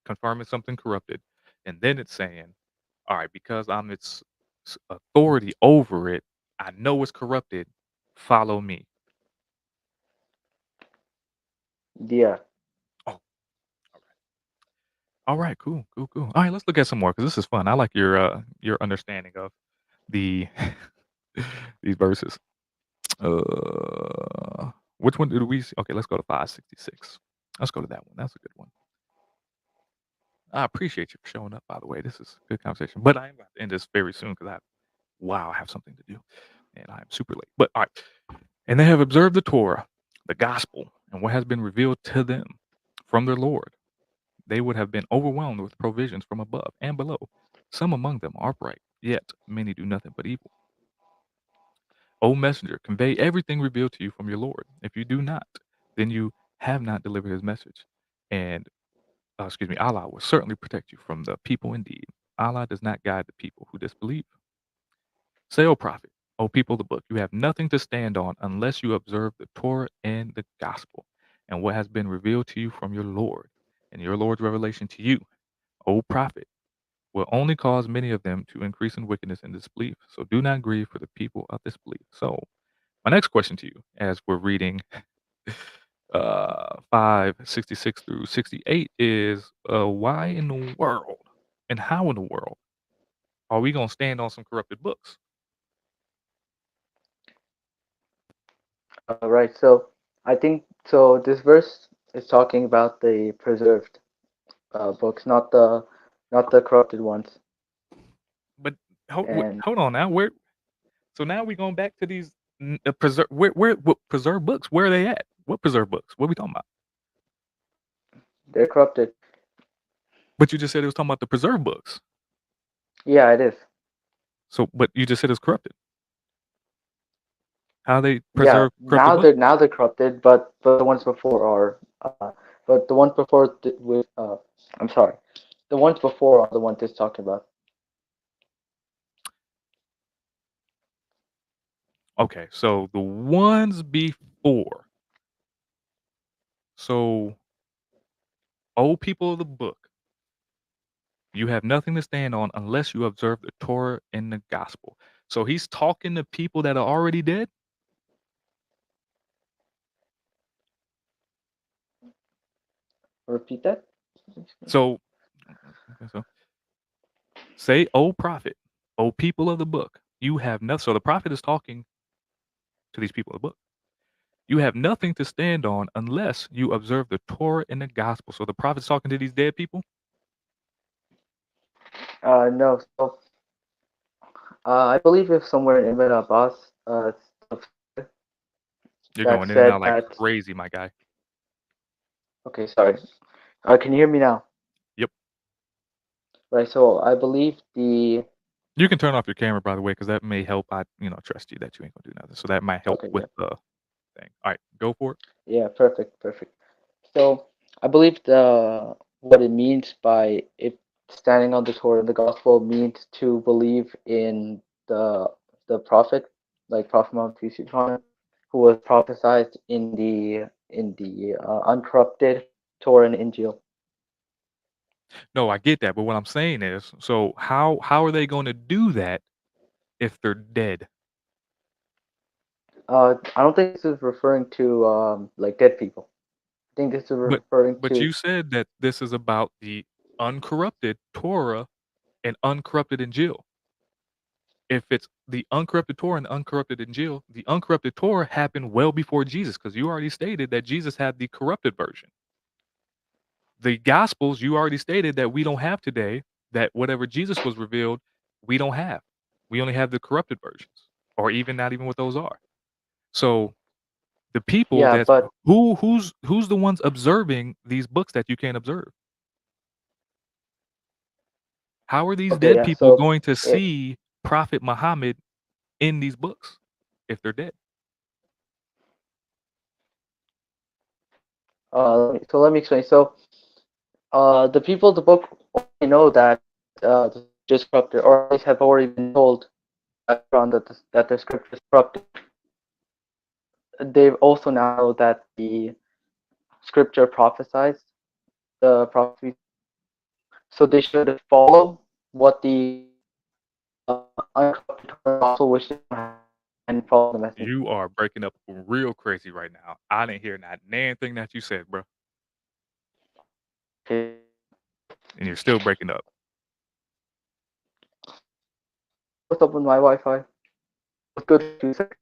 confirming something corrupted, and then it's saying, all right, because I'm its authority over it, I know it's corrupted. Follow me. Yeah. Oh, all right. All right, cool, cool, cool. All right, let's look at some more because this is fun. I like your understanding of the these verses. Which one did we see? Okay, let's go to 566. Let's go to that one. That's a good one. I appreciate you for showing up, by the way. This is a good conversation. But I am about to end this very soon because I have something to do. and I am super late. But all right. And they have observed the Torah, the gospel, and what has been revealed to them from their Lord. They would have been overwhelmed with provisions from above and below. Some among them are upright, yet many do nothing but evil. O messenger, convey everything revealed to you from your Lord. If you do not, then you have not delivered his message. And, Allah will certainly protect you from the people indeed. Allah does not guide the people who disbelieve. Say, O prophet, O people of the book, you have nothing to stand on unless you observe the Torah and the gospel and what has been revealed to you from your Lord, and your Lord's revelation to you, O prophet, will only cause many of them to increase in wickedness and disbelief. So do not grieve for the people of disbelief. So my next question to you, as we're reading 566 through 68, is why in the world and how in the world are we going to stand on some corrupted books? Right. So I think so. This verse is talking about the preserved books, not the corrupted ones. But And hold on now. So now we going back to these preserve what preserved books? Where are they at? What preserved books? What are we talking about? they're corrupted. But you just said it was talking about the preserved books. Yeah, it is. So, but you just said it's corrupted. How they Yeah, preserve corrupted books? now they're corrupted, but the ones before are, but the ones before with I'm sorry, the ones before are the ones it's talking about. Okay, so the ones before. So, old people of the book, you have nothing to stand on unless you observe the Torah and the gospel. So he's talking to people that are already dead. Repeat that. So, okay, so say, "O prophet, O people of the book, you have nothing." So the prophet is talking to these people of the book. You have nothing to stand on unless you observe the Torah and the gospel. So the prophet's talking to these dead people. No. So I believe it's somewhere in Ibn Abbas You're that going in and said out like that. crazy, my guy. Okay, sorry. Can you hear me now? Yep. Right. So I believe the. You can turn off your camera, by the way, because that may help. I, trust you that you ain't gonna do nothing. So that might help Okay. with Yeah. the thing. All right, go for it. Yeah. Perfect. Perfect. So I believe the what it means by it standing on the Torah and the gospel means to believe in the prophet, like Prophet Muhammad peace be upon him, who was prophesied in the uncorrupted Torah and Injil. No, I get that, but what I'm saying is, so how are they going to do that if they're dead? I don't think this is referring to like dead people. I think this is But referring but to you said that this is about the uncorrupted Torah and uncorrupted Injil. If it's the uncorrupted Torah and the uncorrupted Injil, the uncorrupted Torah happened well before Jesus, because you already stated that Jesus had the corrupted version. The Gospels, you already stated that we don't have today, that whatever Jesus was revealed, we don't have. We only have the corrupted versions, or even not even what those are. So the people yeah, that's but who's the ones observing these books that you can't observe? How are these okay, dead yeah. people So going to it see Prophet Muhammad in these books if they're dead? let me explain. So the people of the book already know that the scripture is corrupted, or at least have already been told background that the scripture is corrupted. They also now know that the scripture prophesies the prophecy, so they should follow what the uncorrupted gospel wishes and follow the message. You are breaking up real crazy right now. I didn't hear not anything that you said, bro, Okay. and you're still breaking up. What's up with my Wi-Fi? What's good for 2 seconds?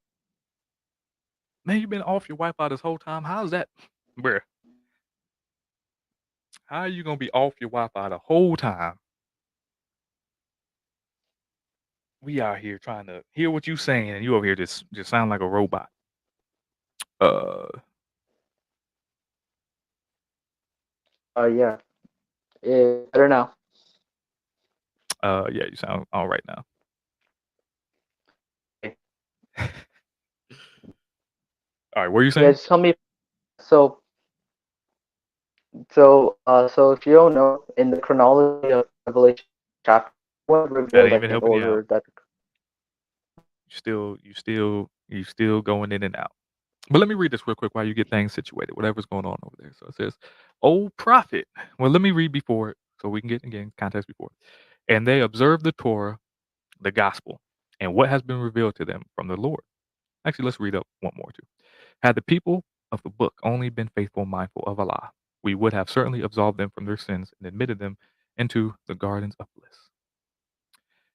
Man, you've been off your Wi-Fi this whole time. How's that, bruh? How are you gonna be off your Wi-Fi the whole time? We out here trying to hear what you saying, and you over here just sound like a robot. Uh, Yeah. Better now. yeah, you sound all right now. Okay. All right, what are you Yeah, saying? just tell me. So, so if you don't know, in the chronology of Revelation chapter, was That revealed ain't like even in helping you out. order that. You still going in and out. But let me read this real quick while you get things situated, whatever's going on over there. So it says, "O prophet." Well, let me read before it so we can get again context before. And they observed the Torah, the gospel, and what has been revealed to them from the Lord. Actually, let's read up one more too. Had the people of the book only been faithful and mindful of Allah, we would have certainly absolved them from their sins and admitted them into the gardens of bliss.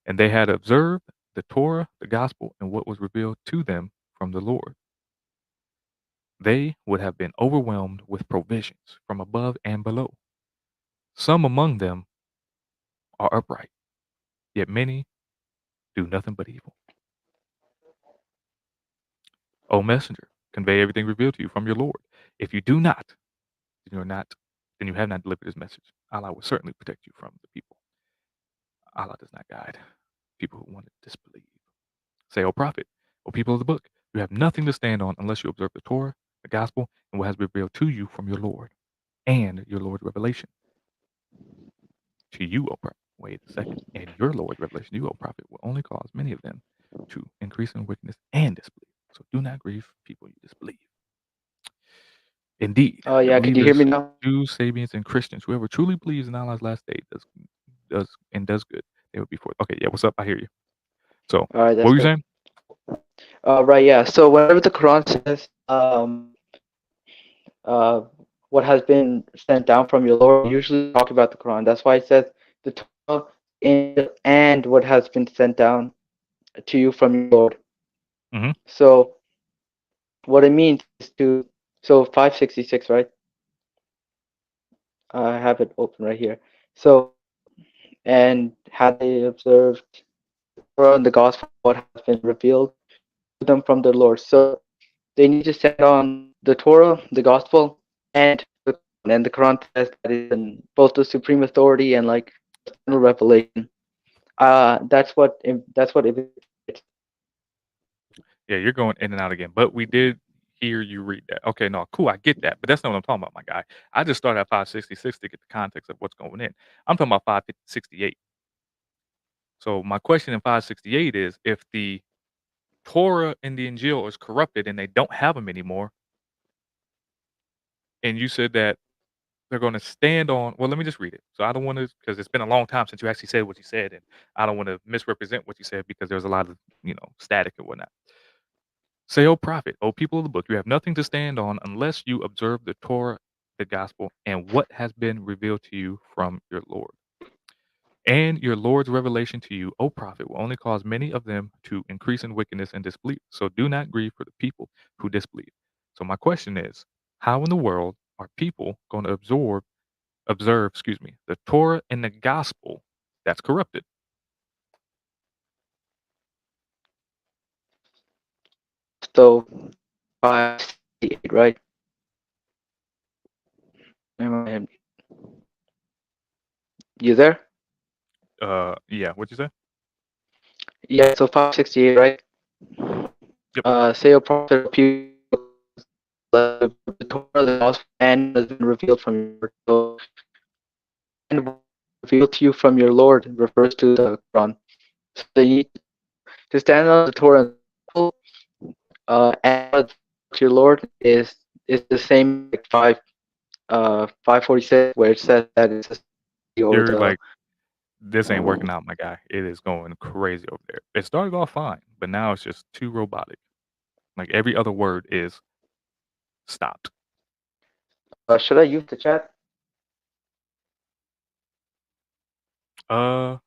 And they had observed the Torah, the gospel, and what was revealed to them from the Lord. They would have been overwhelmed with provisions from above and below. Some among them are upright, yet many do nothing but evil. O messenger, convey everything revealed to you from your Lord. If you do not, then you have not delivered his message. Allah will certainly protect you from the people. Allah does not guide people who want to disbelieve. Say, O prophet, O people of the book, you have nothing to stand on unless you observe the Torah, the gospel, and what has been revealed to you from your Lord, and your Lord's revelation to you, O prophet. Wait a second. And your Lord's revelation to you, O prophet, will only cause many of them to increase in wickedness and disbelief. So do not grieve people you disbelieve. Indeed, Oh the yeah, could you hear me believers, now? Jews, Sabians, and Christians, whoever truly believes in Allah's last day does good. They will be for it. Okay, yeah, what's up? I hear you. So All right, what that's were you good. saying? Right, yeah. So whenever the Quran says, uh, what has been sent down from your Lord, usually talk about the Quran. That's why it says the Torah and what has been sent down to you from your Lord. Mm-hmm. So what it means is so 566, right? I have it open right here. So, and had they observed the Torah and the gospel, what has been revealed to them from the Lord. So they need to stand on the Torah, the gospel, and the Quran says that it's in both the supreme authority and like final revelation. That's what it is. Yeah, you're going in and out again. But we did hear you read that. Okay, no, cool. I get that. But that's not what I'm talking about, my guy. I just started at 566 to get the context of what's going in. I'm talking about 568. So my question in 568 is if the Torah and the Injil is corrupted and they don't have them anymore, and you said that they're going to stand on. Well, let me just read it. So I don't want to, because it's been a long time since you actually said what you said, and I don't want to misrepresent what you said because there's a lot of static and whatnot. Say, O prophet, O people of the book, you have nothing to stand on unless you observe the Torah, the gospel, and what has been revealed to you from your Lord. And your Lord's revelation to you, O prophet, will only cause many of them to increase in wickedness and disbelief. So do not grieve for the people who disbelieve. So my question is, how in the world are people going to observe, the Torah and the gospel that's corrupted? So 568, right? You there? Yeah, what'd you say? Yeah. So 568, right? Yep. Say a prophet appears the Torah, the gospel, and has been revealed from your Lord. And what was revealed to you from your Lord refers to the Quran. So they need to stand on the Torah and and your Lord is the same like 546 where it says that it's or You're the like, this ain't working out, my guy. It is going crazy over there. It started off fine, but now it's just too robotic. Like every other word is stopped. should I use the chat? All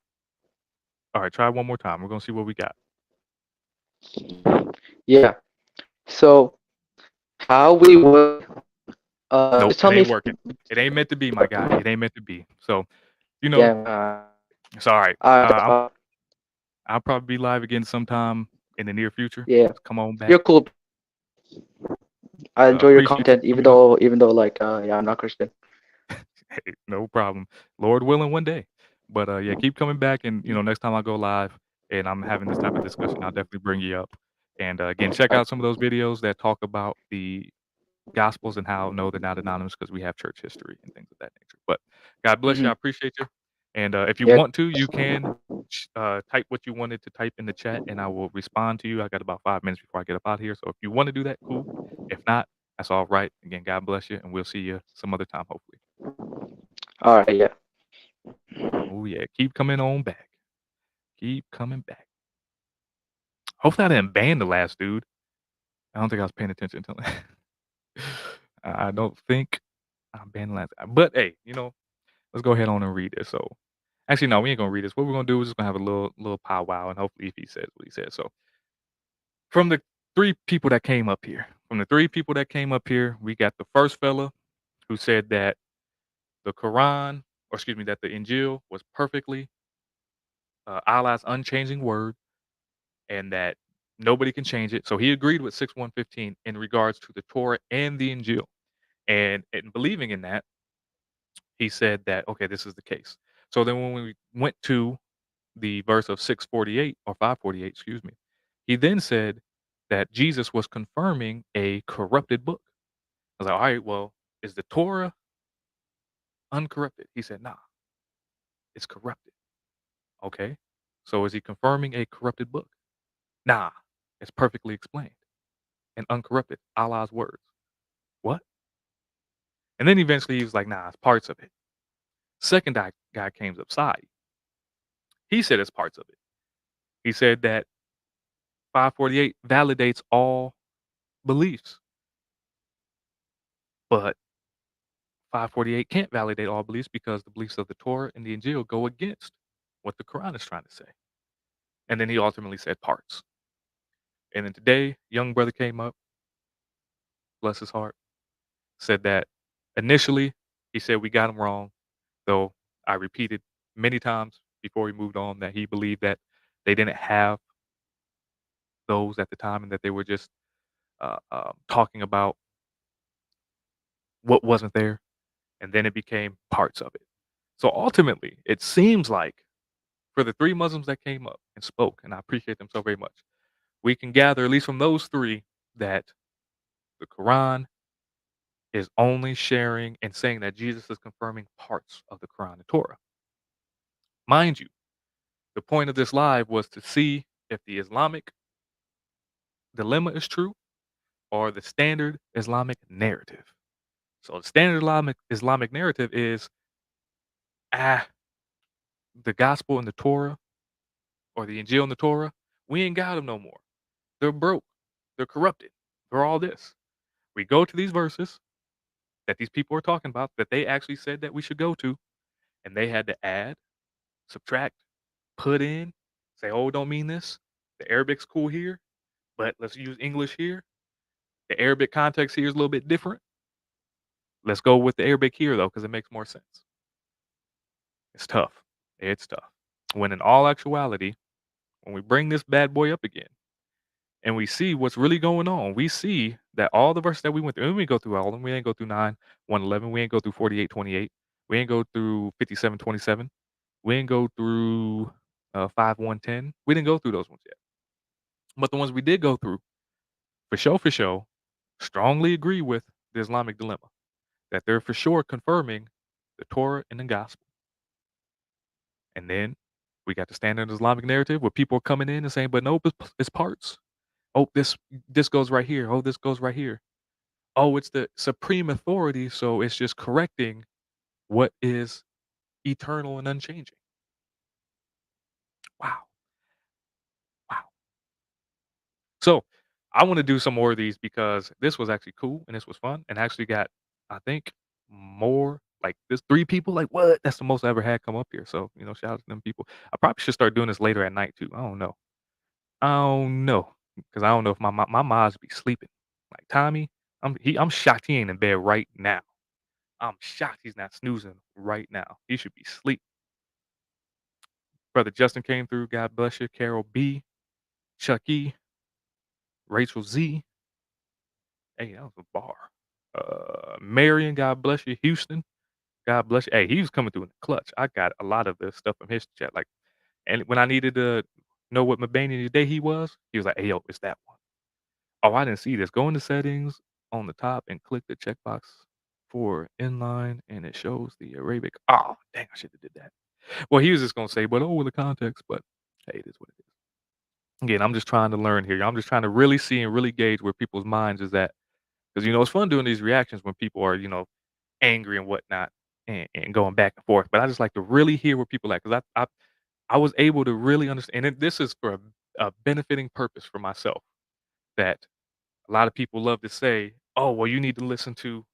right, try one more time. We're gonna see what we got. Yeah. So how we would Nope, just it tell me ain't if working. It ain't meant to be, my guy. It ain't meant to be. So, yeah it's all right. uh, I'm uh, I'll probably be live again sometime in the near future. Yeah, So come on back. you're cool. I enjoy your Appreciate you content, coming up. even though like yeah, I'm not Christian. Hey, no problem. Lord willing, one day. But yeah, keep coming back, and next time I go live and I'm having this type of discussion, I'll definitely bring you up. And again, check All right. out some of those videos that talk about the Gospels and how no, they're not anonymous because we have church history and things of that nature. But God bless you. I Mm-hmm. appreciate you. And if you Yeah. want to, you can type what you wanted to type in the chat, and I will respond to you. I got about 5 minutes before I get up out of here. So if you want to do that, cool. If not, that's all right. Again, God bless you, and we'll see you some other time, hopefully. All right. Yeah. Oh yeah, keep coming on back. Keep coming back. Hopefully, I didn't ban the last dude. I don't think I was paying attention to I don't think I banned the last. But hey, let's go ahead on and read this. So, actually, no, we ain't gonna read this. What we're gonna do is just gonna have a little powwow, and hopefully, if he says what he says. So, from the three people that came up here, we got the first fella who said that the Quran, or excuse me, that the Injil was perfectly Allah's unchanging word, and that nobody can change it. So he agreed with 6115 in regards to the Torah and the Injil, and in believing in that, he said that okay, this is the case. So then when we went to the verse of 648 or 548, excuse me, he then said that Jesus was confirming a corrupted book. I was like, all right, well, is the Torah uncorrupted? He said, nah, it's corrupted. Okay. So is he confirming a corrupted book? Nah, it's perfectly explained and uncorrupted. Allah's words. What? And then eventually he was like, nah, it's parts of it. Second guy came upside. He said it's parts of it. He said that 548 validates all beliefs, but 548 can't validate all beliefs because the beliefs of the Torah and the Injil go against what the Quran is trying to say. And then he ultimately said parts. And then today, young brother came up, bless his heart, said that initially he said we got him wrong, though I repeated many times before he moved on that he believed that they didn't have those at the time and that they were just talking about what wasn't there. And then it became parts of it. So ultimately, it seems like for the three Muslims that came up and spoke, and I appreciate them so very much, we can gather, at least from those three, that the Quran is only sharing and saying that Jesus is confirming parts of the Quran and Torah. Mind you, the point of this live was to see if the Islamic dilemma is true or the standard Islamic narrative. So the standard Islamic narrative is ah, the gospel and the Torah or the Injil and the Torah, we ain't got them no more. They're broke. They're corrupted. They're all this. We go to these verses that these people are talking about that they actually said that we should go to, and they had to add, subtract, put in, say, oh, don't mean this. The Arabic's cool here, but let's use English here. The Arabic context here is a little bit different. Let's go with the Arabic here, though, because it makes more sense. It's tough. It's tough. When in all actuality, when we bring this bad boy up again and we see what's really going on, we see that all the verses that we went through, and we go through all of them. We ain't go through 9, 111. We ain't go through 48, 28. We ain't go through 57, 27. We ain't go through 5, 110. We didn't go through those ones yet. But the ones we did go through, for sure, strongly agree with the Islamic dilemma that they're for sure confirming the Torah and the Gospel. And then we got the standard Islamic narrative where people are coming in and saying, but nope, it's parts. Oh, this goes right here. Oh, this goes right here. Oh, it's the supreme authority, so it's just correcting what is eternal and unchanging. Wow. Wow. So I want to do some more of these because this was actually cool and this was fun and actually got, I think, more like this 3 people. Like, what? That's the most I ever had come up here. So, shout out to them people. I probably should start doing this later at night too. I don't know. I don't know. Because I don't know if my moms be sleeping. Like Tommy, I'm shocked he ain't in bed right now. I'm shocked he's not snoozing right now. He should be asleep. Brother Justin came through. God bless you. Carol B, Chucky, Rachel Z. Hey, that was a bar. Marion, God bless you. Houston, God bless you. Hey, he was coming through in the clutch. I got a lot of this stuff from his chat. Like, and when I needed to know what Mabani today he was like, "Hey, yo, it's that one." Oh, I didn't see this. Go into settings on the top and click the checkbox for inline, and it shows the Arabic. Oh, dang, I should have did that. Well, he was just gonna say, "But oh, with the context." But hey, it is what it is. Again, I'm just trying to learn here. I'm just trying to really see and really gauge where people's minds is at. Because it's fun doing these reactions when people are angry and whatnot, and going back and forth. But I just like to really hear where people at, because I was able to really understand. And this is for a benefiting purpose for myself. That a lot of people love to say, "Oh, well, you need to listen to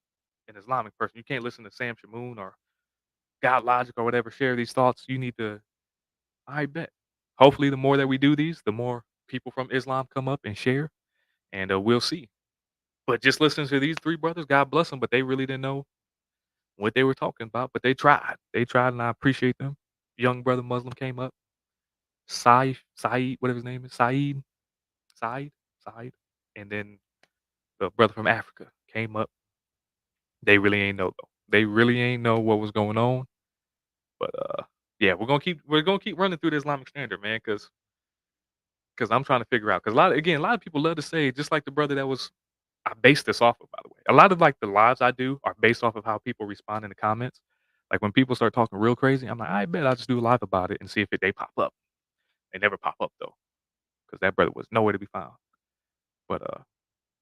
an Islamic person. You can't listen to Sam Shamoon or God Logic or whatever. Share these thoughts. You need to." I bet. Hopefully, the more that we do these, the more people from Islam come up and share, and we'll see. But just listening to these three brothers, God bless them, but they really didn't know what they were talking about. But they tried. They tried, and I appreciate them. Young brother Muslim came up. Saeed, whatever his name is, Saeed, Saeed, and then the brother from Africa came up. They really ain't know though. They really ain't know what was going on. But yeah, we're gonna keep running through the Islamic standard, man, because I'm trying to figure out, because a lot of people love to say, just like the brother that was, I based this off of, by the way. A lot of like the lives I do are based off of how people respond in the comments. Like when people start talking real crazy, I'm like, I bet I'll just do a live about it and see if they pop up. They never pop up though, because that brother was nowhere to be found. But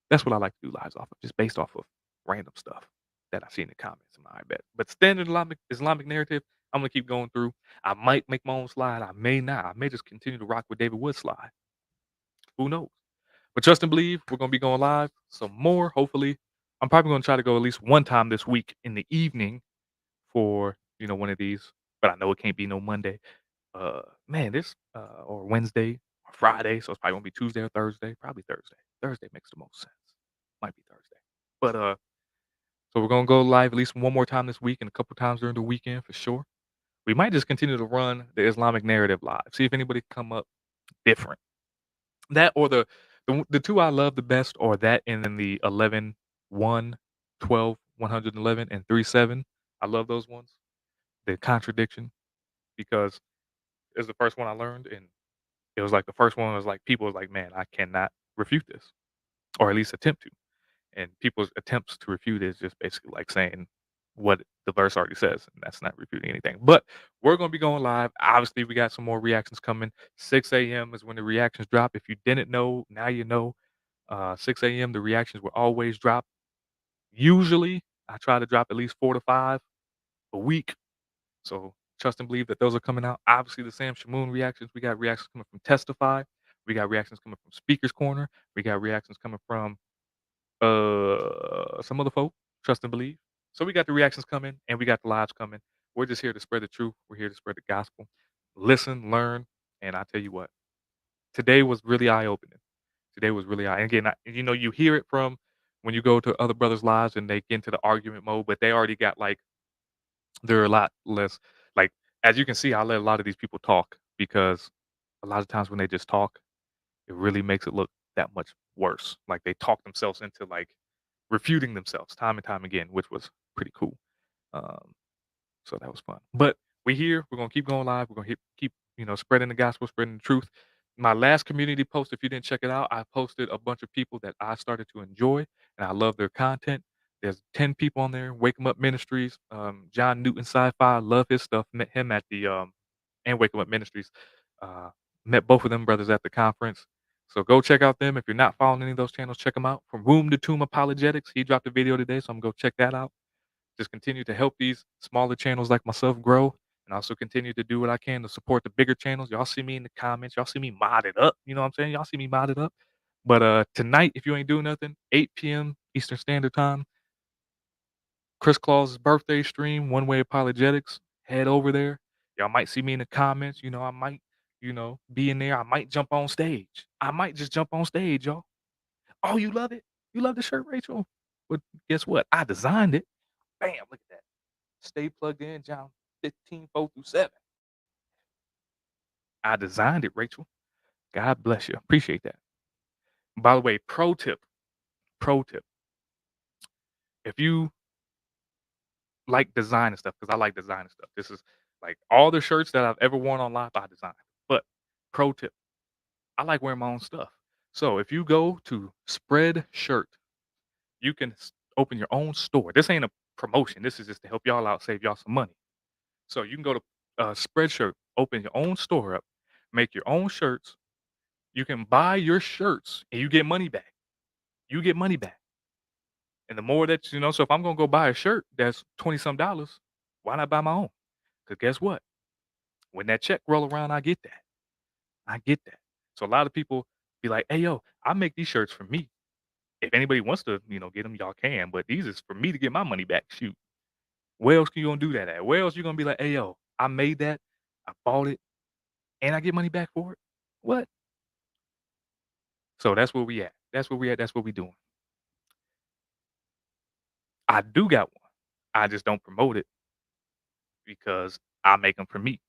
that's what I like to do lives off of, just based off of random stuff that I see in the comments. I bet. But standard Islamic narrative, I'm gonna keep going through. I might make my own slide. I may not. I may just continue to rock with David Wood's slide. Who knows? But trust and believe, we're gonna be going live some more. Hopefully, I'm probably gonna try to go at least one time this week in the evening for one of these. But I know it can't be no Monday. Man, this or Wednesday or Friday, so it's probably gonna be Tuesday or Thursday. Probably Thursday. Thursday makes the most sense. Might be Thursday. But so we're gonna go live at least one more time this week and a couple times during the weekend for sure. We might just continue to run the Islamic narrative live. See if anybody come up different. That or the two I love the best are that and then the 11, 1, 12, 111, and 3-7. I love those ones. The contradiction, because it was the first one I learned, and it was like the first one was like people was like, man, I cannot refute this, or at least attempt to. And people's attempts to refute is just basically like saying what the verse already says, and that's not refuting anything. But we're gonna be going live. Obviously, we got some more reactions coming. 6 a.m. is when the reactions drop. If you didn't know, now you know. 6 a.m. the reactions will always drop. Usually, I try to drop at least 4 to 5 a week. So trust and believe that those are coming out. Obviously, the Sam Shamoon reactions. We got reactions coming from Testify. We got reactions coming from Speaker's Corner. We got reactions coming from some other folk. Trust and believe. So we got the reactions coming, and we got the lives coming. We're just here to spread the truth. We're here to spread the gospel. Listen, learn, and I tell you what, today was really eye opening. Today was really eye. Again, you hear it from when you go to other brothers' lives and they get into the argument mode, but they already got like they're a lot less like, as you can see, I let a lot of these people talk, because a lot of times when they just talk, it really makes it look that much worse. Like they talk themselves into like refuting themselves time and time again, which was pretty cool. Um, so that was fun. But we here. We're gonna keep going live. We're gonna keep spreading the gospel, spreading the truth. My last community post, if you didn't check it out, I posted a bunch of people that I started to enjoy, and I love their content. There's 10 people on there. Wake 'em Up Ministries, John Newton Sci-Fi, love his stuff. Met him at the and Wake 'em Up Ministries. Uh, Met both of them brothers at the conference. So go check out them. If you're not following any of those channels, check them out. From Womb to Tomb Apologetics, he dropped a video today, so I'm gonna go check that out. Just continue to help these smaller channels like myself grow, and also continue to do what I can to support the bigger channels. Y'all see me in the comments. Y'all see me modded up. You know what I'm saying? Y'all see me modded up. But tonight, if you ain't doing nothing, 8 p.m. Eastern Standard Time, Chris Claus's birthday stream, One Way Apologetics. Head over there. Y'all might see me in the comments. I might, be in there. I might jump on stage. I might just jump on stage, y'all. Oh, you love it? You love the shirt, Rachel? But guess what? I designed it. Bam, look at that. Stay plugged in, John 15, 4 through 7. I designed it, Rachel. God bless you. Appreciate that. By the way, pro tip. If you like design and stuff, because I like designing stuff. This is like all the shirts that I've ever worn on live, I designed. But pro tip, I like wearing my own stuff. So if you go to Spreadshirt, you can open your own store. This ain't a promotion. This is just to help y'all out, save y'all some money. So you can go to Spreadshirt, open your own store up, make your own shirts. You can buy your shirts and you get money back. You get money back. And the more that so if I'm gonna go buy a shirt that's 20 some dollars, why not buy my own? Because guess what? When that check roll around, I get that. I get that. So a lot of people be like, "Hey, yo, I make these shirts for me. If anybody wants to, get them, y'all can. But these is for me to get my money back. Shoot, where else can you gonna do that at? Where else you gonna be like, hey, yo, I made that, I bought it, and I get money back for it? What? So that's where we at. That's where we at. That's what we doing. I do got one. I just don't promote it because I make them for me.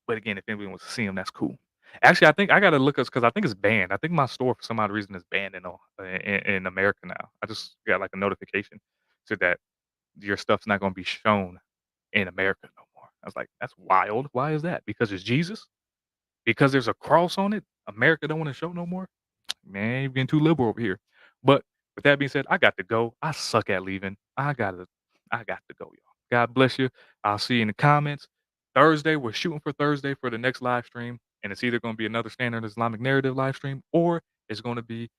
But again, if anybody wants to see them, that's cool. Actually, I think I gotta look us because I think it's banned. I think my store for some odd reason is banned in America now. I just got like a notification said that your stuff's not gonna be shown in America no more. I was like, that's wild. Why is that? Because it's Jesus? Because there's a cross on it? America don't want to show no more? Man, you're getting too liberal over here. But with that being said, I got to go. I suck at leaving. I got to go, y'all. God bless you. I'll see you in the comments. Thursday, we're shooting for Thursday for the next live stream. And it's either going to be another standard Islamic narrative live stream or it's going to be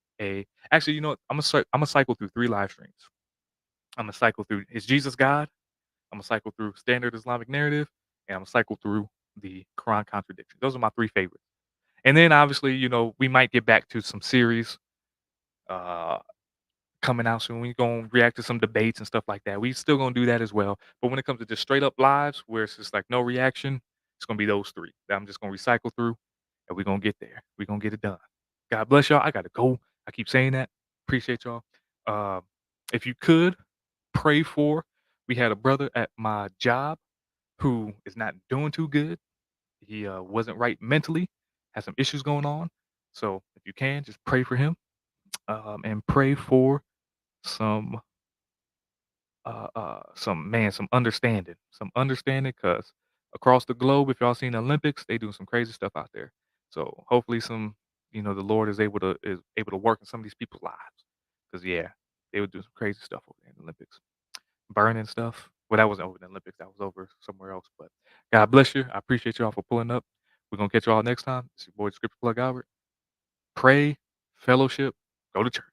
actually, you know what? I'm gonna cycle through 3 live streams. I'm gonna cycle through Is Jesus God? I'm gonna cycle through standard Islamic narrative, and I'm gonna cycle through the Quran contradiction. Those are my 3 favorites. And then obviously, we might get back to some series uh coming out soon. We gonna react to some debates and stuff like that. We still gonna do that as well. But when it comes to just straight up lives where it's just like no reaction, it's gonna be those 3 that I'm just gonna recycle through and we're gonna get there. We're gonna get it done. God bless y'all. I gotta go. I keep saying that. Appreciate y'all. Uh, if you could pray for, we had a brother at my job who is not doing too good. He wasn't right mentally, has some issues going on. So if you can, just pray for him and pray for some some understanding, because across the globe, if y'all seen the Olympics, they doing some crazy stuff out there. So hopefully the Lord is able to work in some of these people's lives, because yeah, they would do some crazy stuff over there in the Olympics, burning stuff. Well, that wasn't over the Olympics, that was over somewhere else. But God bless you. I appreciate y'all for pulling up. We're gonna catch y'all next time. It's your boy Scripture Plug Albert. Pray, fellowship, go to church.